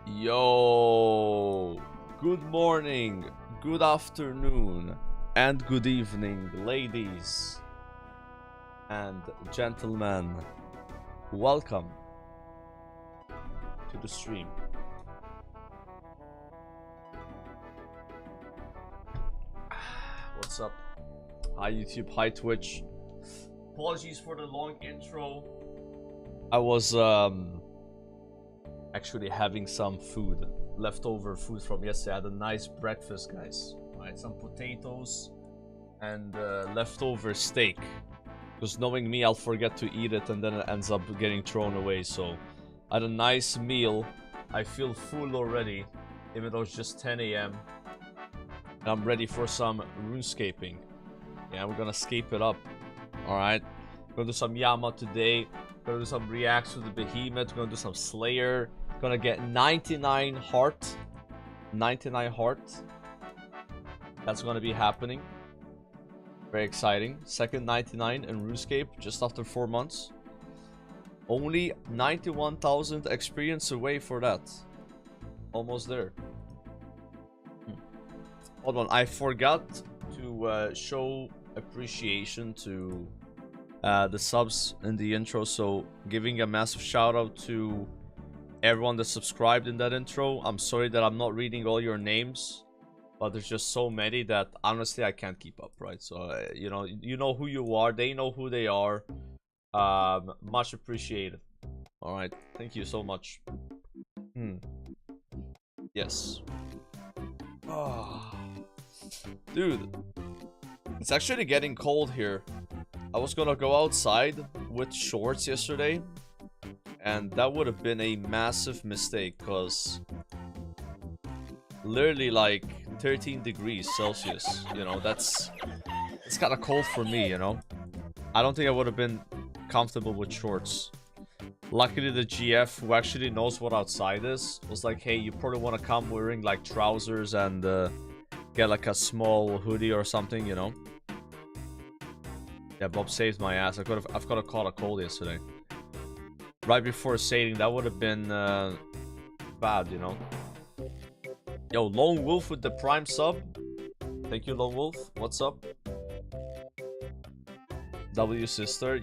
Yo, good morning, good afternoon, and good evening, ladies and gentlemen. Welcome to the stream. What's up? Hi YouTube, hi Twitch. Apologies for the long intro. I was actually having some food, leftover food from yesterday. I had a nice breakfast, guys. I had some potatoes and leftover steak. Because knowing me, I'll forget to eat it and then it ends up getting thrown away. So I had a nice meal. I feel full already, even though it's just 10 a.m. And I'm ready for some runescaping. Yeah, we're gonna scape it up. Alright. Gonna do some Yama today. Gonna do some reacts to the Behemoth. Gonna do some Slayer. Gonna get 99 heart. 99 heart. That's gonna be happening. Very exciting. Second 99 in Runescape just after 4 months. Only 91,000 experience away for that. Almost there. Hold on, I forgot to show appreciation to the subs in the intro, so giving a massive shout out to everyone that subscribed in that intro. I'm sorry that I'm not reading all your names, but there's just so many that honestly I can't keep up, right? So you know who you are, they know who they are. Much appreciated. All right, thank you so much. Yes. Oh. Dude, it's actually getting cold here. I was gonna go outside with shorts yesterday, and that would have been a massive mistake, because literally like 13 degrees Celsius, you know, it's kind of cold for me, you know. I don't think I would have been comfortable with shorts. Luckily, the GF, who actually knows what outside is, was like, hey, you probably want to come wearing like trousers and get like a small hoodie or something, you know. Yeah, Bob saved my ass. I've got to caught a cold yesterday. Right before sailing, that would have been bad, you know. Yo, Lone Wolf with the Prime sub. Thank you, Lone Wolf. What's up? W sister.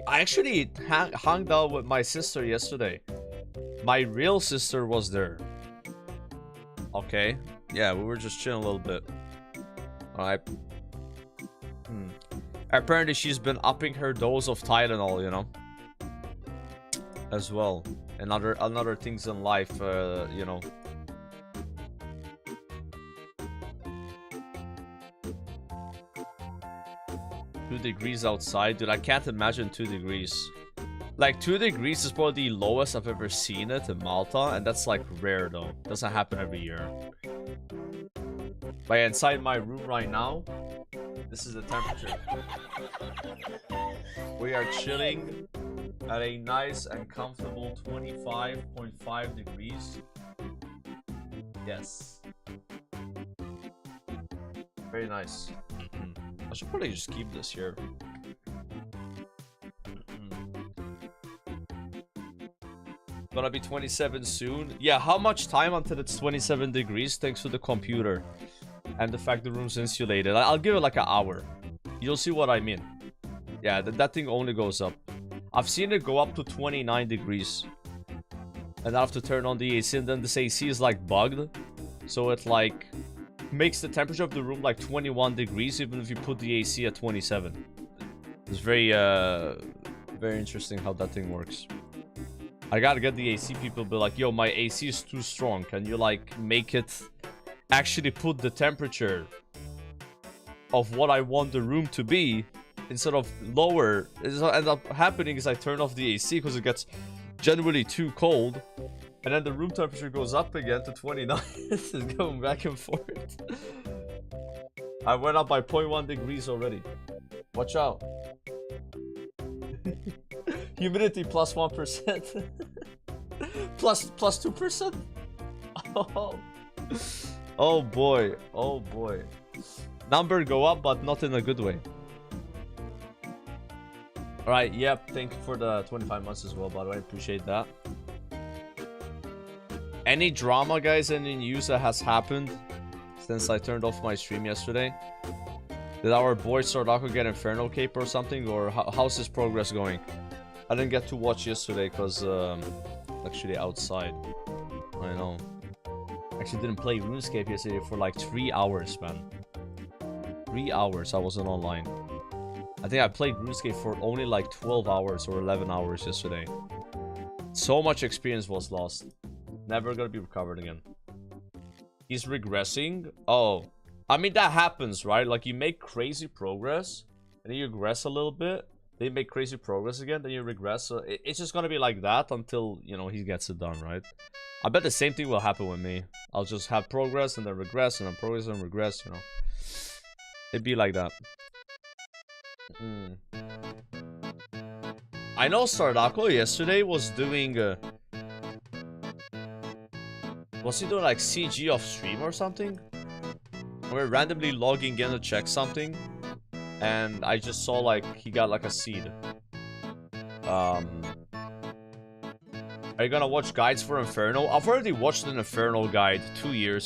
I actually hung out with my sister yesterday. My real sister was there. Okay. Yeah, we were just chilling a little bit. Alright. Apparently she's been upping her dose of Tylenol, you know. As well. And other things in life, you know. 2 degrees outside. Dude, I can't imagine 2 degrees. Like, 2 degrees is probably the lowest I've ever seen it in Malta. And that's, like, rare, though. Doesn't happen every year. But yeah, inside my room right now, this is the temperature. We are chilling at a nice and comfortable 25.5 degrees. Yes. Very nice. I should probably just keep this here. Gonna be 27 soon. Yeah, how much time until it's 27 degrees? Thanks to the computer. And the fact the room's insulated. I'll give it like an hour. You'll see what I mean. Yeah, that thing only goes up. I've seen it go up to 29 degrees. And I have to turn on the AC, and then this AC is like bugged. So it like makes the temperature of the room like 21 degrees even if you put the AC at 27. It's very interesting how that thing works. I gotta get the AC people be like, yo, my AC is too strong. Can you like make it actually put the temperature of what I want the room to be instead of lower? It's what ends up happening is I turn off the AC because it gets generally too cold. And then the room temperature goes up again to 29. It's going back and forth. I went up by 0.1 degrees already. Watch out. Humidity plus 1%. plus 2%. Oh. Oh boy. Oh boy. Number go up, but not in a good way. Alright, yep. Thank you for the 25 months as well, by the way. Appreciate that. Any drama, guys? Any news that has happened since I turned off my stream yesterday? Did our boy Sardako get Inferno Cape or something? Or how's his progress going? I didn't get to watch yesterday because actually outside. I know. Actually didn't play Runescape yesterday for like 3 hours, man. 3 hours I wasn't online. I think I played Runescape for only like 12 hours or 11 hours yesterday. So much experience was lost. Never gonna be recovered again. He's regressing? Oh. I mean, that happens, right? Like, you make crazy progress, and then you regress a little bit. Then you make crazy progress again, then you regress. So it's just gonna be like that until, you know, he gets it done, right? I bet the same thing will happen with me. I'll just have progress, and then regress, and then progress, and regress, you know. It'd be like that. I know Sardako yesterday was doing... was he doing like CG off stream or something? We're randomly logging in to check something, and I just saw like he got like a seed. Are you gonna watch guides for Inferno? I've already watched an Inferno guide 2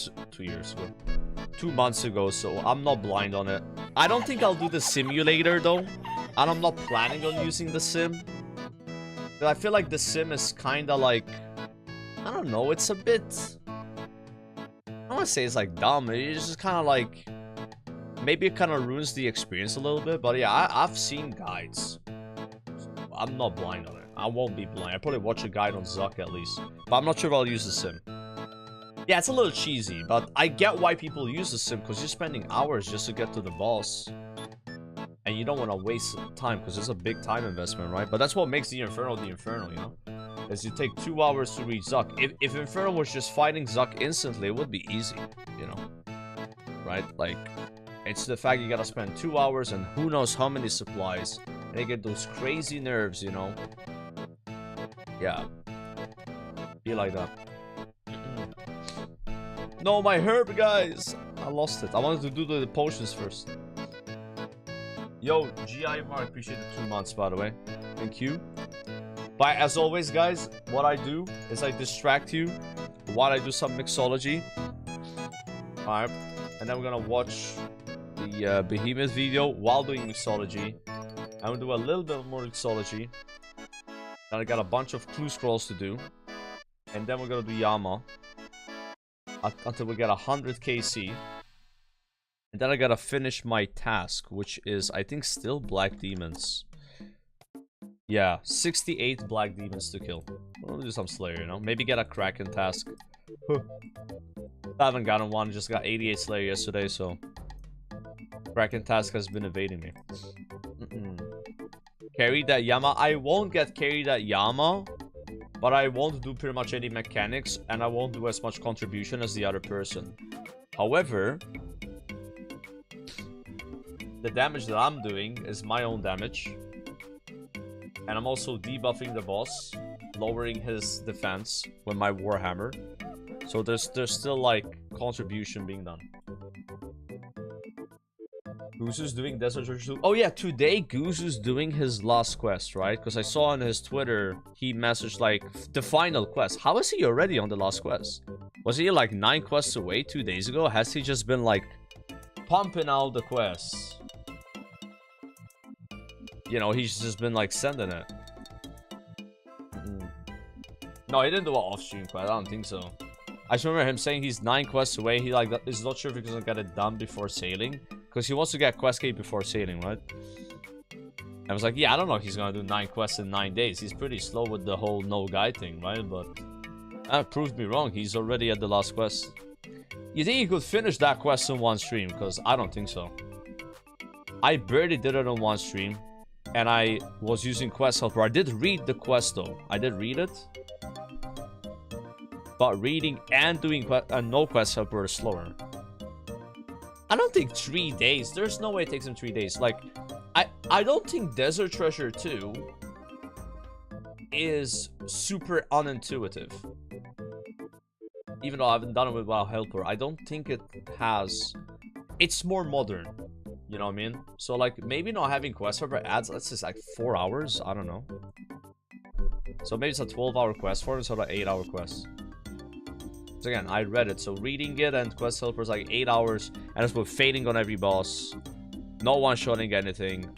months ago, so I'm not blind on it. I don't think I'll do the simulator though, and I'm not planning on using the sim. But I feel like the sim is kinda like, I don't know, it's a bit... I don't want to say it's like dumb. It's just kind of like, maybe it kind of ruins the experience a little bit. But yeah, I've seen guides. So I'm not blind on it. I won't be blind. I probably watch a guide on Zuck at least. But I'm not sure if I'll use the sim. Yeah, it's a little cheesy, but I get why people use the sim, because you're spending hours just to get to the boss. And you don't want to waste time, because it's a big time investment, right? But that's what makes the Inferno, you know? Is you take 2 hours to reach Zuck. If Inferno was just fighting Zuck instantly, it would be easy, you know? Right? Like, it's the fact you gotta spend 2 hours and who knows how many supplies. And they get those crazy nerves, you know? Yeah. Be like that. No, my herb, guys! I lost it. I wanted to do the potions first. Yo, GI Mark, appreciate the 2 months, by the way. Thank you. But as always, guys, what I do is I distract you while I do some mixology. Alright. And then we're gonna watch the Behemoth video while doing mixology. I'm gonna do a little bit more mixology. Then I got a bunch of clue scrolls to do. And then we're gonna do Yama. Until we get 100 KC. And then I gotta finish my task, which is, I think, still Black Demons. Yeah, 68 Black Demons to kill. We'll do some Slayer, you know? Maybe get a Kraken task. I haven't gotten one, just got 88 Slayer yesterday, so... Kraken task has been evading me. Carry that Yama. I won't get carried at Yama, but I won't do pretty much any mechanics, and I won't do as much contribution as the other person. However... the damage that I'm doing is my own damage. And I'm also debuffing the boss, lowering his defense with my Warhammer. So there's still like contribution being done. Guzu's doing Desert Church 2. Oh yeah, today Guzu's doing his last quest, right? Because I saw on his Twitter, he messaged like the final quest. How is he already on the last quest? Was he like 9 quests away 2 days ago? Has he just been like pumping out the quests? You know, he's just been like sending it. No, he didn't do an off-stream quest. I don't think so. I just remember him saying he's 9 quests away. He like is not sure if he's gonna get it done before sailing, because he wants to get quest gate before sailing, right? I was like, yeah, I don't know if he's gonna do 9 quests in 9 days. He's pretty slow with the whole no guide thing, right? But that proved me wrong. He's already at the last quest. You think he could finish that quest in 1 stream? Because I don't think so. I barely did it on 1 stream. And I was using Quest Helper. I did read the quest though. I did read it. But reading and doing no Quest Helper is slower. I don't think 3 days. There's no way it takes him 3 days. Like, I don't think Desert Treasure 2 is super unintuitive. Even though I haven't done it with Wild Helper, I don't think it has... It's more modern. You know what I mean? So, like, maybe not having Quest Helper adds, let's just, like, 4 hours? I don't know. So, maybe it's a 12-hour quest for it instead of an 8-hour quest. So, again, I read it. So, reading it and Quest Helper is, like, 8 hours. And it's with fading on every boss. No one-shotting anything.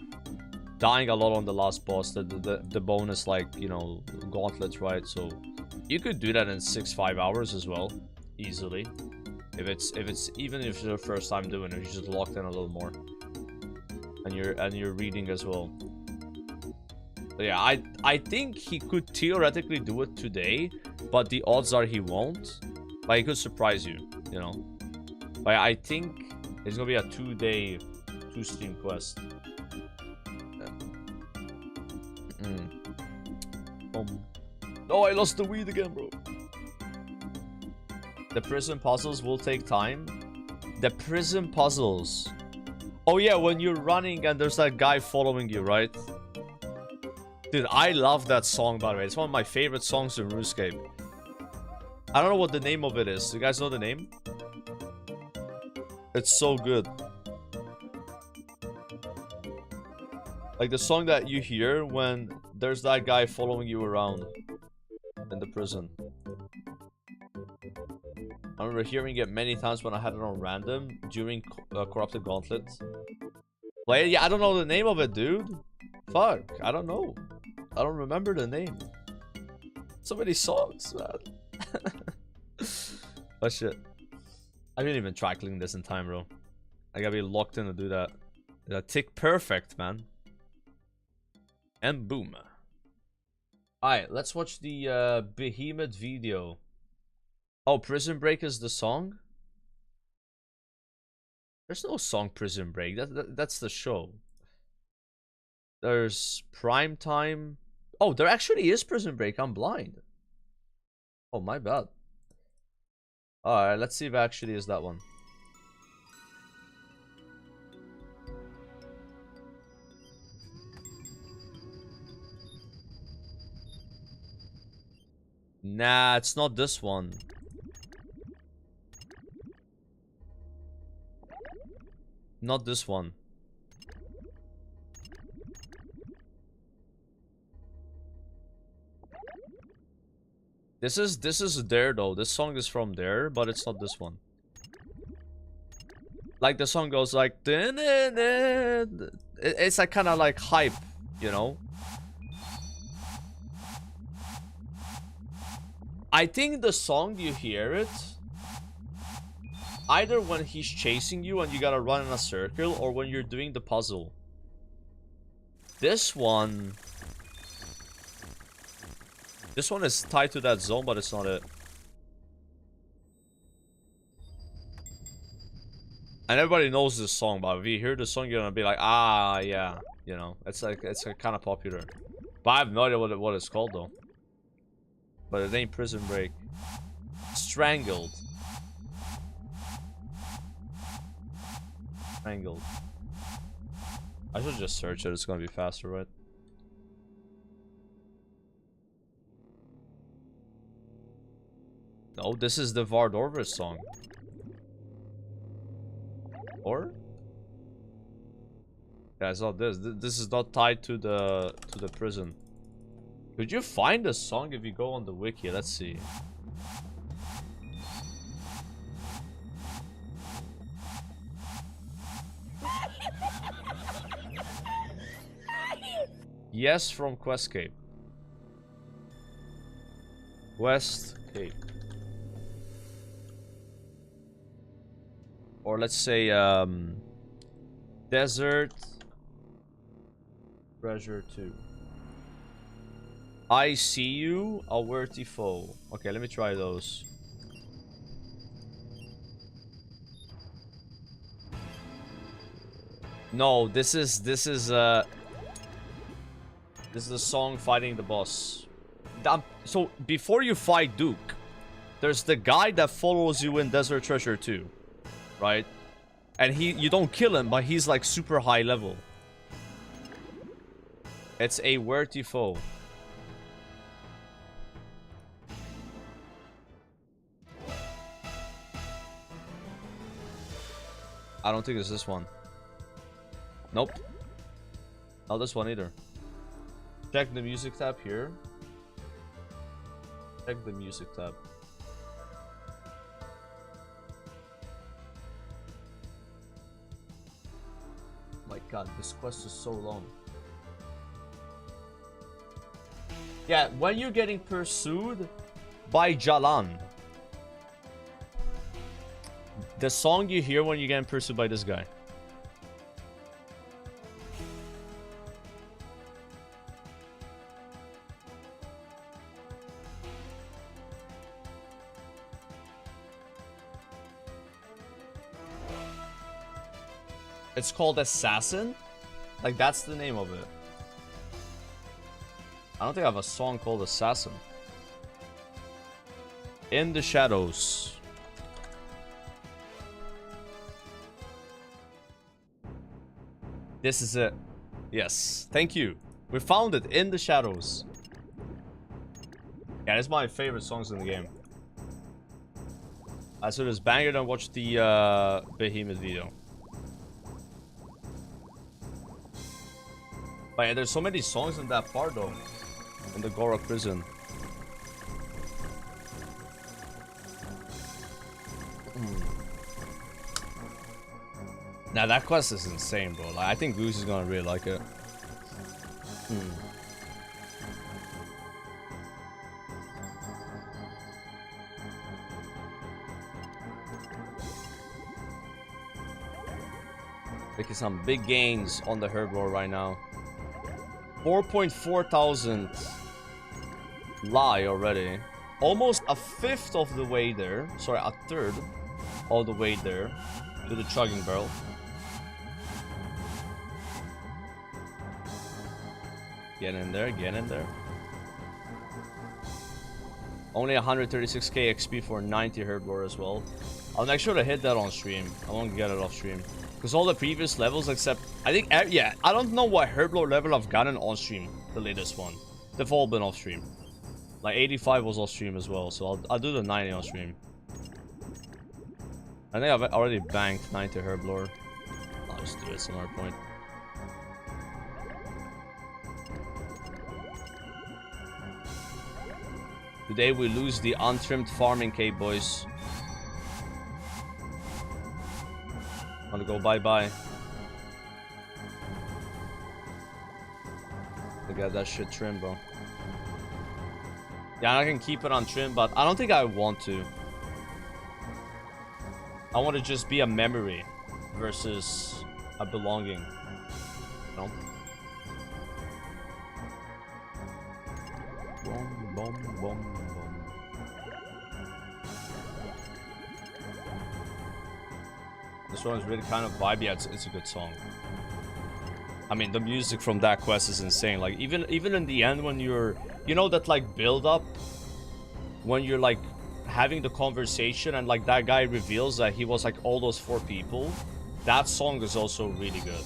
Dying a lot on the last boss. The bonus, like, you know, gauntlets, right? So, you could do that in 6-5 hours as well. Easily. Even if it's your first time doing it, you just locked in a little more. And you're reading as well. But yeah, I think he could theoretically do it today, but the odds are he won't. But he could surprise you, you know. But I think it's gonna be a 2-day, 2-stream quest. Oh, I lost the weed again, bro. The prison puzzles will take time. The prison puzzles. Oh yeah, when you're running and there's that guy following you, right? Dude, I love that song, by the way. It's one of my favorite songs in Runescape. I don't know what the name of it is. Do you guys know the name? It's so good. Like the song that you hear when there's that guy following you around in the prison. I remember hearing it many times when I had it on random during Corrupted Gauntlet. Play it? Yeah, I don't know the name of it, dude. Fuck, I don't know. I don't remember the name. So many songs, man. Oh shit. I didn't even try clicking this in time, bro. I gotta be locked in to do that. That tick perfect, man. And boom. Alright, let's watch the Behemoth video. Oh, Prison Break is the song? There's no song Prison Break. That's the show. There's Prime Time. Oh, there actually is Prison Break. I'm blind. Oh, my bad. Alright, let's see if it actually is that one. Nah, it's not this one. Not this one. This is there though. This song is from there, but it's not this one. Like the song goes like it's like kind of like hype, you know? I think the song you hear it either when he's chasing you and you gotta run in a circle, or when you're doing the puzzle. This one is tied to that zone, but it's not it. And everybody knows this song, but if you hear the song, you're gonna be like, ah, yeah, you know, it's like kind of popular. But I have no idea what it's called though. But it ain't Prison Break. Strangled. Strangled. I should just search it. It's gonna be faster, right? No, this is the Vard Orvis song. Or? Yeah, it's not this. This is not tied to the prison. Could you find the song if you go on the wiki? Let's see. Yes, from Questcape. Questcape. Or let's say, Desert Treasure 2. I see you, a worthy foe. Okay, let me try those. No, this is the song fighting the boss. So before you fight Duke, there's the guy that follows you in Desert Treasure 2, right? And you don't kill him, but he's like super high level. It's a worthy foe. I don't think it's this one. Nope. Not this one either. Check the music tab here. Check the music tab. My god, this quest is so long. Yeah, when you're getting pursued by Jalan. The song you hear when you're getting pursued by this guy. It's called Assassin? Like, that's the name of it. I don't think I have a song called Assassin. In the Shadows. This is it. Yes. Thank you. We found it. In the Shadows. Yeah, it's my favorite songs in the game. I saw this banger and watch the Behemoth video. But yeah, there's so many songs in that part though. In the Gora prison. Now that quest is insane, bro. Like, I think Goose is gonna really like it. Making some big gains on the herbivore right now. 4,400 lie already. almost a fifth of the way there. Sorry, a third all the way there to the chugging barrel. Get in there, get in there. Only 136k XP for 90 Herblore as well. I'll make sure to hit that on stream. I won't get it off stream. Because all the previous levels except... I think... yeah, I don't know what Herblore level I've gotten on stream. The latest one. They've all been off stream. Like 85 was off stream as well. So I'll do the 90 on stream. I think I've already banked 90 Herblore. I'll just do it some other point. Today we lose the untrimmed farming cave, boys. Wanna go bye-bye. I got that shit trimmed, bro. Yeah, I can keep it on trim, but I don't think I want to. I want to just be a memory versus a belonging. You know? Boom, boom, boom, boom. This one is really kind of vibey. Yeah, it's a good song. I mean, the music from that quest is insane. Like, even in the end when you're... You know that, like, build-up? When you're, like, having the conversation and, like, that guy reveals that he was, like, all those 4 people. That song is also really good.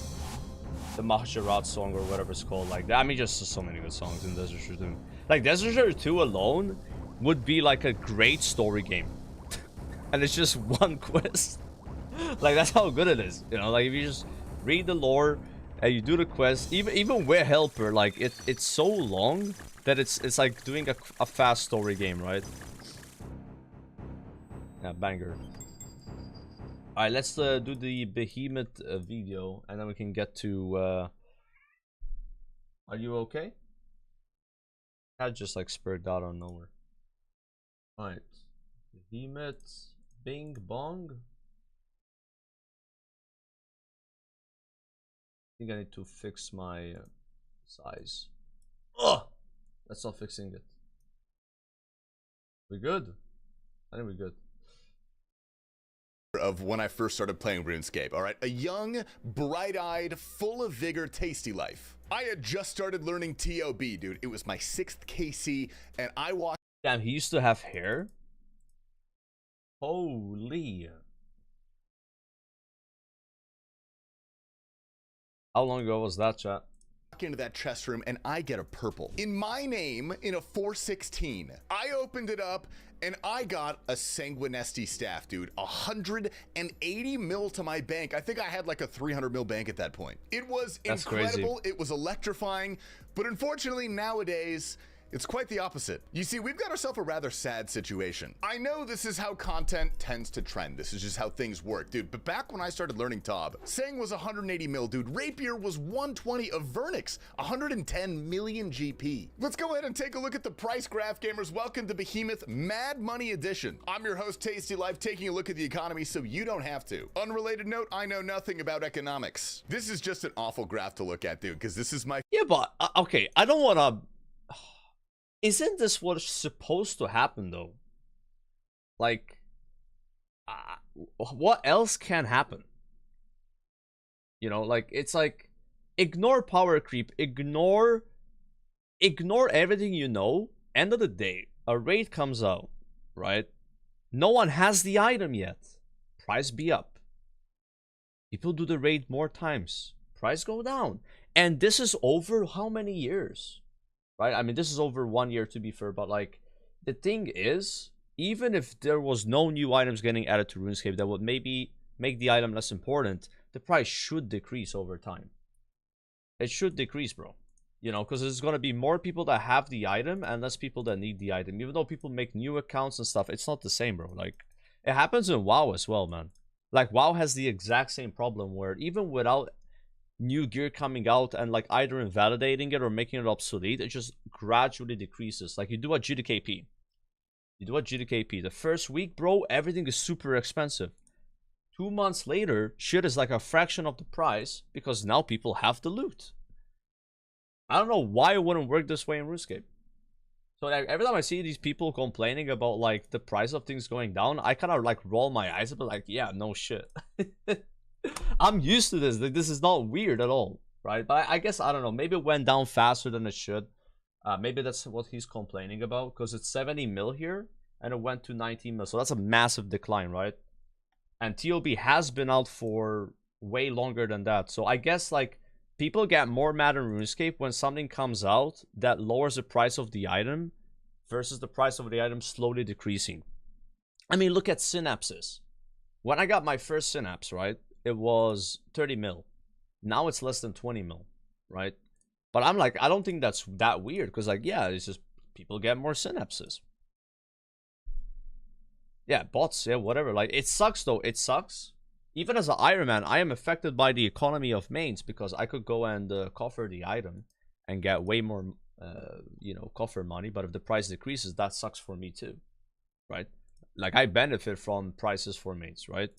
The Mahajarat song or whatever it's called. Like, I mean, just so many good songs in Desert Shore 2. Like, Desert Shore 2 alone would be, like, a great story game. And it's just one quest. Like, that's how good it is. You know, like, if you just read the lore and you do the quest, even with Helper, like, it's so long that it's like doing a fast story game, right? Yeah, banger. Alright, let's do the Behemoth video, and then we can get to... Are you okay? That just, like, spurred out of nowhere. Alright. Behemoth. Bing bong. I think I need to fix my size. Ugh! That's not fixing it. We good? I think we're good. Of when I first started playing RuneScape, all right? A young, bright-eyed, full of vigor, tasty life. I had just started learning TOB, dude. It was my 6th KC, and I watched... Damn, he used to have hair? Holy... How long ago was that, chat? Into that chest room and I get a purple in my name in a 416. I opened it up and I got a Sanguinesti staff, dude. 180 mil to my bank. I think I had like a 300 mil bank at that point. It was incredible. Crazy. It was electrifying, but unfortunately nowadays it's quite the opposite. You see, we've got ourselves a rather sad situation. I know this is how content tends to trend. This is just how things work, dude. But back when I started learning Tob, Sang was 180 mil, dude. Rapier was 120 of Vernix, 110 million GP. Let's go ahead and take a look at the price graph, gamers. Welcome to Behemoth Mad Money Edition. I'm your host, Tasty Life, taking a look at the economy so you don't have to. Unrelated note, I know nothing about economics. This is just an awful graph to look at, dude, because this is my... Yeah, but, okay, I don't want to... Isn't this what's supposed to happen, though? Like, what else can happen? You know, like, it's like, ignore power creep, ignore everything you know. End of the day, a raid comes out, right? No one has the item yet. Price be up. People do the raid more times. Price go down. And this is over how many years? Right? I mean, this is over 1 year to be fair, but like, the thing is, even if there was no new items getting added to RuneScape that would maybe make the item less important, the price should decrease over time. It should decrease, bro. You know, because there's going to be more people that have the item and less people that need the item. Even though people make new accounts and stuff, it's not the same, bro. Like, it happens in WoW as well, man. Like, WoW has the exact same problem where even without new gear coming out and like either invalidating it or making it obsolete, it just gradually decreases. Like, you do a GDKP. You do a GDKP. The first week, bro, everything is super expensive. 2 months later, shit is like a fraction of the price because now people have the loot. I don't know why it wouldn't work this way in RuneScape. So like, every time I see these people complaining about like the price of things going down, I kind of like roll my eyes, but like, yeah, no shit. I'm used to this. Like, this is not weird at all, right? But I guess I don't know. Maybe it went down faster than it should. Maybe that's what he's complaining about, because it's 70 mil here and it went to 19 mil, so that's a massive decline, right? And TOB has been out for way longer than that. So I guess like people get more mad in RuneScape when something comes out that lowers the price of the item versus the price of the item slowly decreasing. I mean, look at synapses. When I got my first synapse, right, it was 30 mil. Now it's less than 20 mil, right? But I'm like, I don't think that's that weird, because like, yeah, it's just people get more synapses. Yeah, bots, yeah, whatever. Like, it sucks though. It sucks. Even as an Ironman, I am affected by the economy of mains, because I could go and coffer the item and get way more, you know, coffer money. But if the price decreases, that sucks for me too, right? Like, I benefit from prices for mains, right?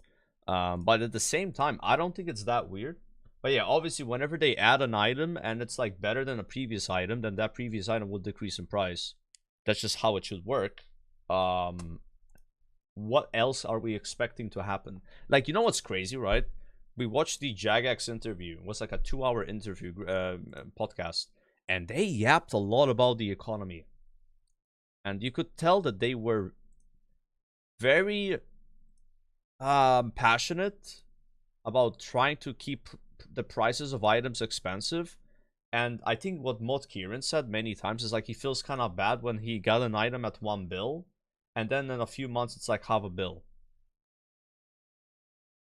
But at the same time, I don't think it's that weird. But yeah, obviously, whenever they add an item and it's like better than a previous item, then that previous item will decrease in price. That's just how it should work. What else are we expecting to happen? Like, you know what's crazy, right? We watched the Jagex interview. It was like a 2-hour interview podcast, and they yapped a lot about the economy, and you could tell that they were very passionate about trying to keep the prices of items expensive. And I think what Mod Kieran said many times is like he feels kind of bad when he got an item at 1 bill, and then in a few months it's like half a bill.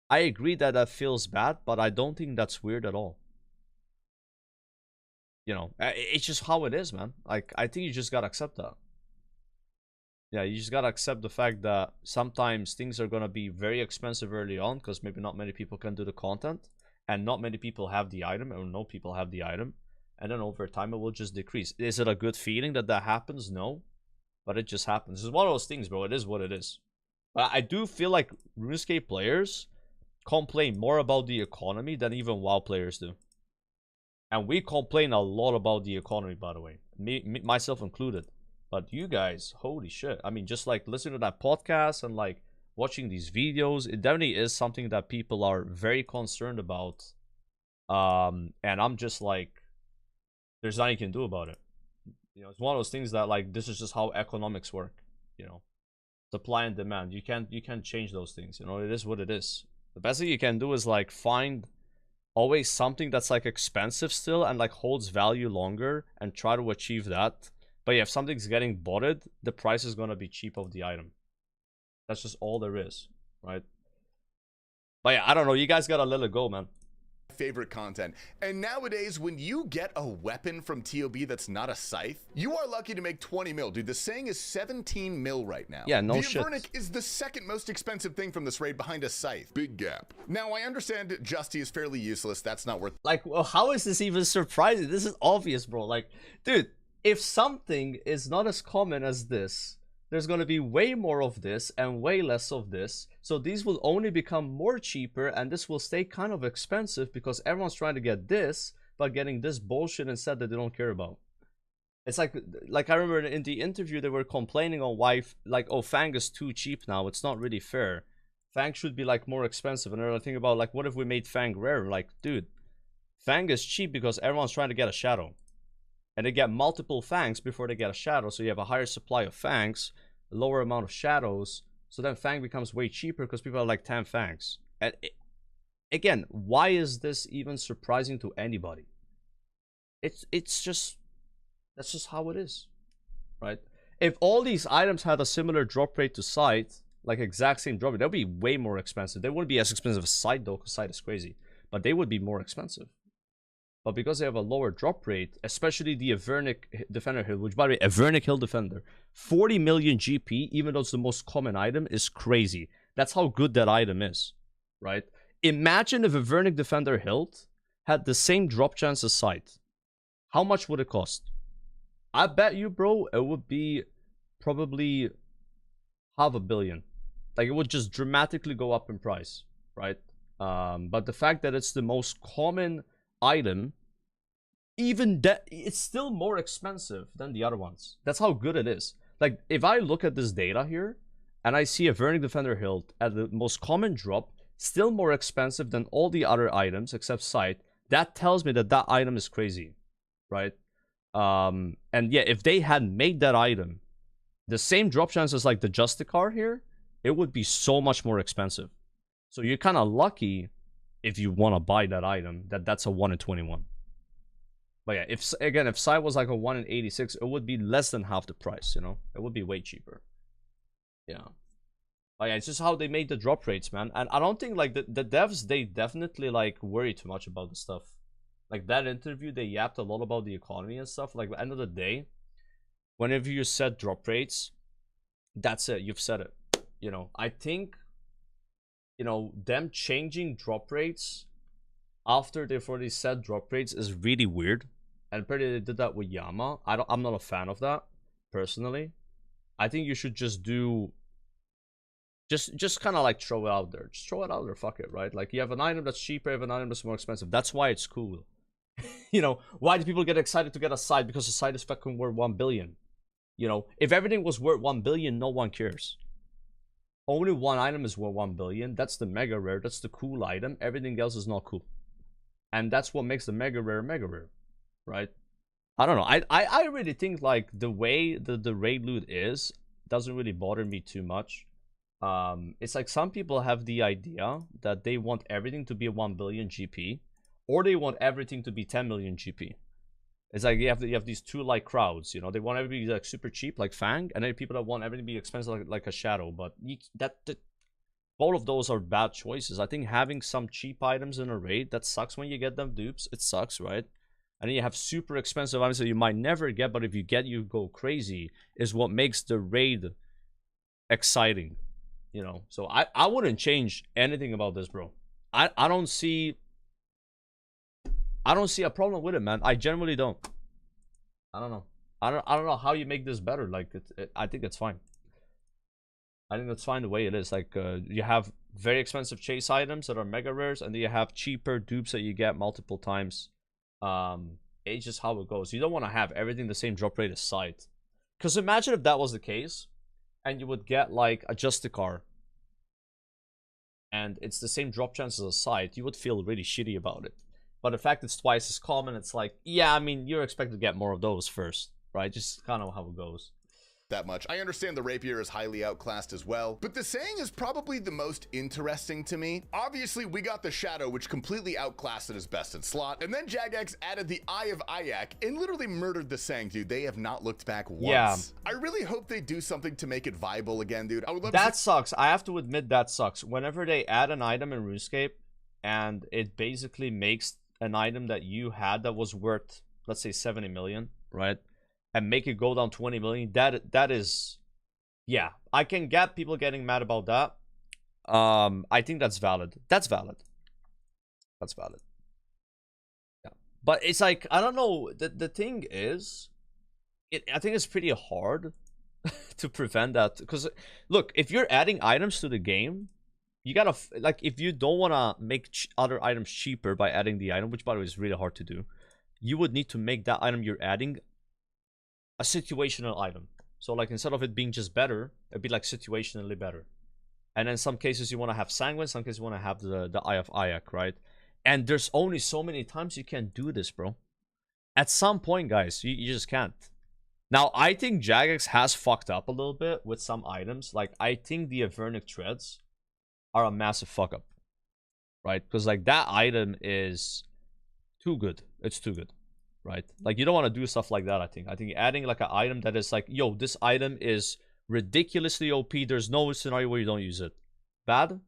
I agree that that feels bad, but I don't think that's weird at all. You know, it's just how it is, man. Like, I think you just gotta accept that. Yeah, you just gotta accept the fact that sometimes things are gonna be very expensive early on, because maybe not many people can do the content, and not many people have the item, or no people have the item, and then over time it will just decrease. Is it a good feeling that that happens? No, but it just happens. It's one of those things, bro. It is what it is. But I do feel like RuneScape players complain more about the economy than even WoW players do. And we complain a lot about the economy, by the way, myself included. But you guys, holy shit. I mean, just like listening to that podcast and like watching these videos, it definitely is something that people are very concerned about. And I'm just like, there's nothing you can do about it. You know, it's one of those things that like, this is just how economics work, you know. Supply and demand. You can't change those things, you know. It is what it is. The best thing you can do is like find always something that's like expensive still and like holds value longer and try to achieve that. But yeah, if something's getting botted, the price is gonna be cheap of the item. That's just all there is, right? But yeah, I don't know. You guys gotta let it go, man. Favorite content. And nowadays, when you get a weapon from TOB that's not a scythe, you are lucky to make 20 mil. Dude, the saying is 17 mil right now. Yeah, no the shit. Avernic is the second most expensive thing from this raid behind a scythe. Big gap. Now, I understand Justy is fairly useless. That's not worth... Like, well, how is this even surprising? This is obvious, bro. Like, dude, if something is not as common as this, there's going to be way more of this and way less of this. So these will only become more cheaper, and this will stay kind of expensive because everyone's trying to get this, but getting this bullshit instead that they don't care about. It's like I remember in the interview, they were complaining on why, like, oh, Fang is too cheap now. It's not really fair. Fang should be, like, more expensive. And they're thinking about, like, what if we made Fang rare? Like, dude, Fang is cheap because everyone's trying to get a shadow. And they get multiple Fangs before they get a shadow, so you have a higher supply of Fangs, a lower amount of shadows, so then Fang becomes way cheaper because people are like 10 Fangs. And again, why is this even surprising to anybody? It's just, that's just how it is, right? If all these items had a similar drop rate to Scythe, like exact same drop rate, that would be way more expensive. They wouldn't be as expensive as Scythe though, because Scythe is crazy, but they would be more expensive. But because they have a lower drop rate, especially the Avernic Defender Hill, which by the way, Avernic Hill Defender, 40 million GP, even though it's the most common item, is crazy. That's how good that item is, right? Imagine if Avernic Defender Hilt had the same drop chance as Scythe. How much would it cost? I bet you, bro, it would be probably $500 million. Like, it would just dramatically go up in price, right? But the fact that it's the most common item, even that, it's still more expensive than the other ones. That's how good it is. Like, if I look at this data here, and I see a Vernic Defender hilt at the most common drop, still more expensive than all the other items except Sight, that tells me that that item is crazy, right? And yeah, if they had made that item the same drop chance as like the Justicar here, it would be so much more expensive. So you're kind of lucky if you want to buy that item, that's a 1 in 21. But yeah, if Sight was like a 1 in 86, it would be less than half the price, you know? It would be way cheaper. Yeah. But yeah, it's just how they made the drop rates, man. And I don't think, like, the devs, they definitely, like, worry too much about the stuff. Like, that interview, they yapped a lot about the economy and stuff. Like, at the end of the day, whenever you set drop rates, that's it. You've set it. You know, I think, you know, them changing drop rates after they've already set drop rates is really weird. And apparently they did that with Yama. I'm not a fan of that, personally. I think you should just do... Just kind of like throw it out there. Just throw it out there, fuck it, right? Like, you have an item that's cheaper, you have an item that's more expensive. That's why it's cool. You know, why do people get excited to get a side? Because the side is fucking worth 1 billion. You know, if everything was worth 1 billion, no one cares. Only one item is worth 1 billion. That's the mega rare. That's the cool item. Everything else is not cool. And that's what makes the mega rare, right? I don't know. I really think, like, the way the raid loot is doesn't really bother me too much. It's like some people have the idea that they want everything to be 1 billion GP, or they want everything to be 10 million GP. It's like you have these two like crowds, you know. They want everything to be like super cheap, like Fang, and then people that want everything to be expensive, like a Shadow. But both of those are bad choices. I think having some cheap items in a raid, that sucks when you get them dupes. It sucks, right? And then you have super expensive items that you might never get, but if you get, you go crazy. Is what makes the raid exciting. You know, so I wouldn't change anything about this, bro. I don't see a problem with it, man. I genuinely don't. I don't know. I don't know how you make this better. Like, I think it's fine. I think that's fine the way it is. Like, you have very expensive chase items that are mega rares, and then you have cheaper dupes that you get multiple times. It's just how it goes. You don't want to have everything the same drop rate as Sight. Because imagine if that was the case, and you would get like a Justicar, and it's the same drop chance as a Sight, you would feel really shitty about it. But the fact it's twice as common, it's like, yeah, I mean, you're expected to get more of those first, right? Just kind of how it goes. That much. I understand the rapier is highly outclassed as well, but the saying is probably the most interesting to me. Obviously, we got the Shadow, which completely outclassed it as best in slot, and then Jagex added the Eye of Ayak and literally murdered the Sang, dude. They have not looked back once. Yeah. I really hope they do something to make it viable again, dude. I would love that sucks. I have to admit that sucks. Whenever they add an item in RuneScape, and it basically makes an item that you had that was worth, let's say, 70 million, right? And make it go down 20 million, that is, yeah, I can get people getting mad about that. I think that's valid. That's valid. Yeah, but it's like, I don't know. The thing is, I think it's pretty hard to prevent that, because look, if you're adding items to the game, you gotta, like, if you don't want to make other items cheaper by adding the item, which by the way is really hard to do, you would need to make that item you're adding a situational item. So, like, instead of it being just better, it'd be like situationally better. And in some cases you want to have Sanguine, some cases you want to have the Eye of Ayak, right? And there's only so many times you can do this, bro. At some point, guys, you just can't. Now, I think Jagex has fucked up a little bit with some items. Like, I think the Avernic Treads are a massive fuck up, right? Because, like, that item is too good. It's too good. Right? Like, you don't want to do stuff like that, I think. I think adding, like, an item that is like, yo, this item is ridiculously OP. There's no scenario where you don't use it. Bad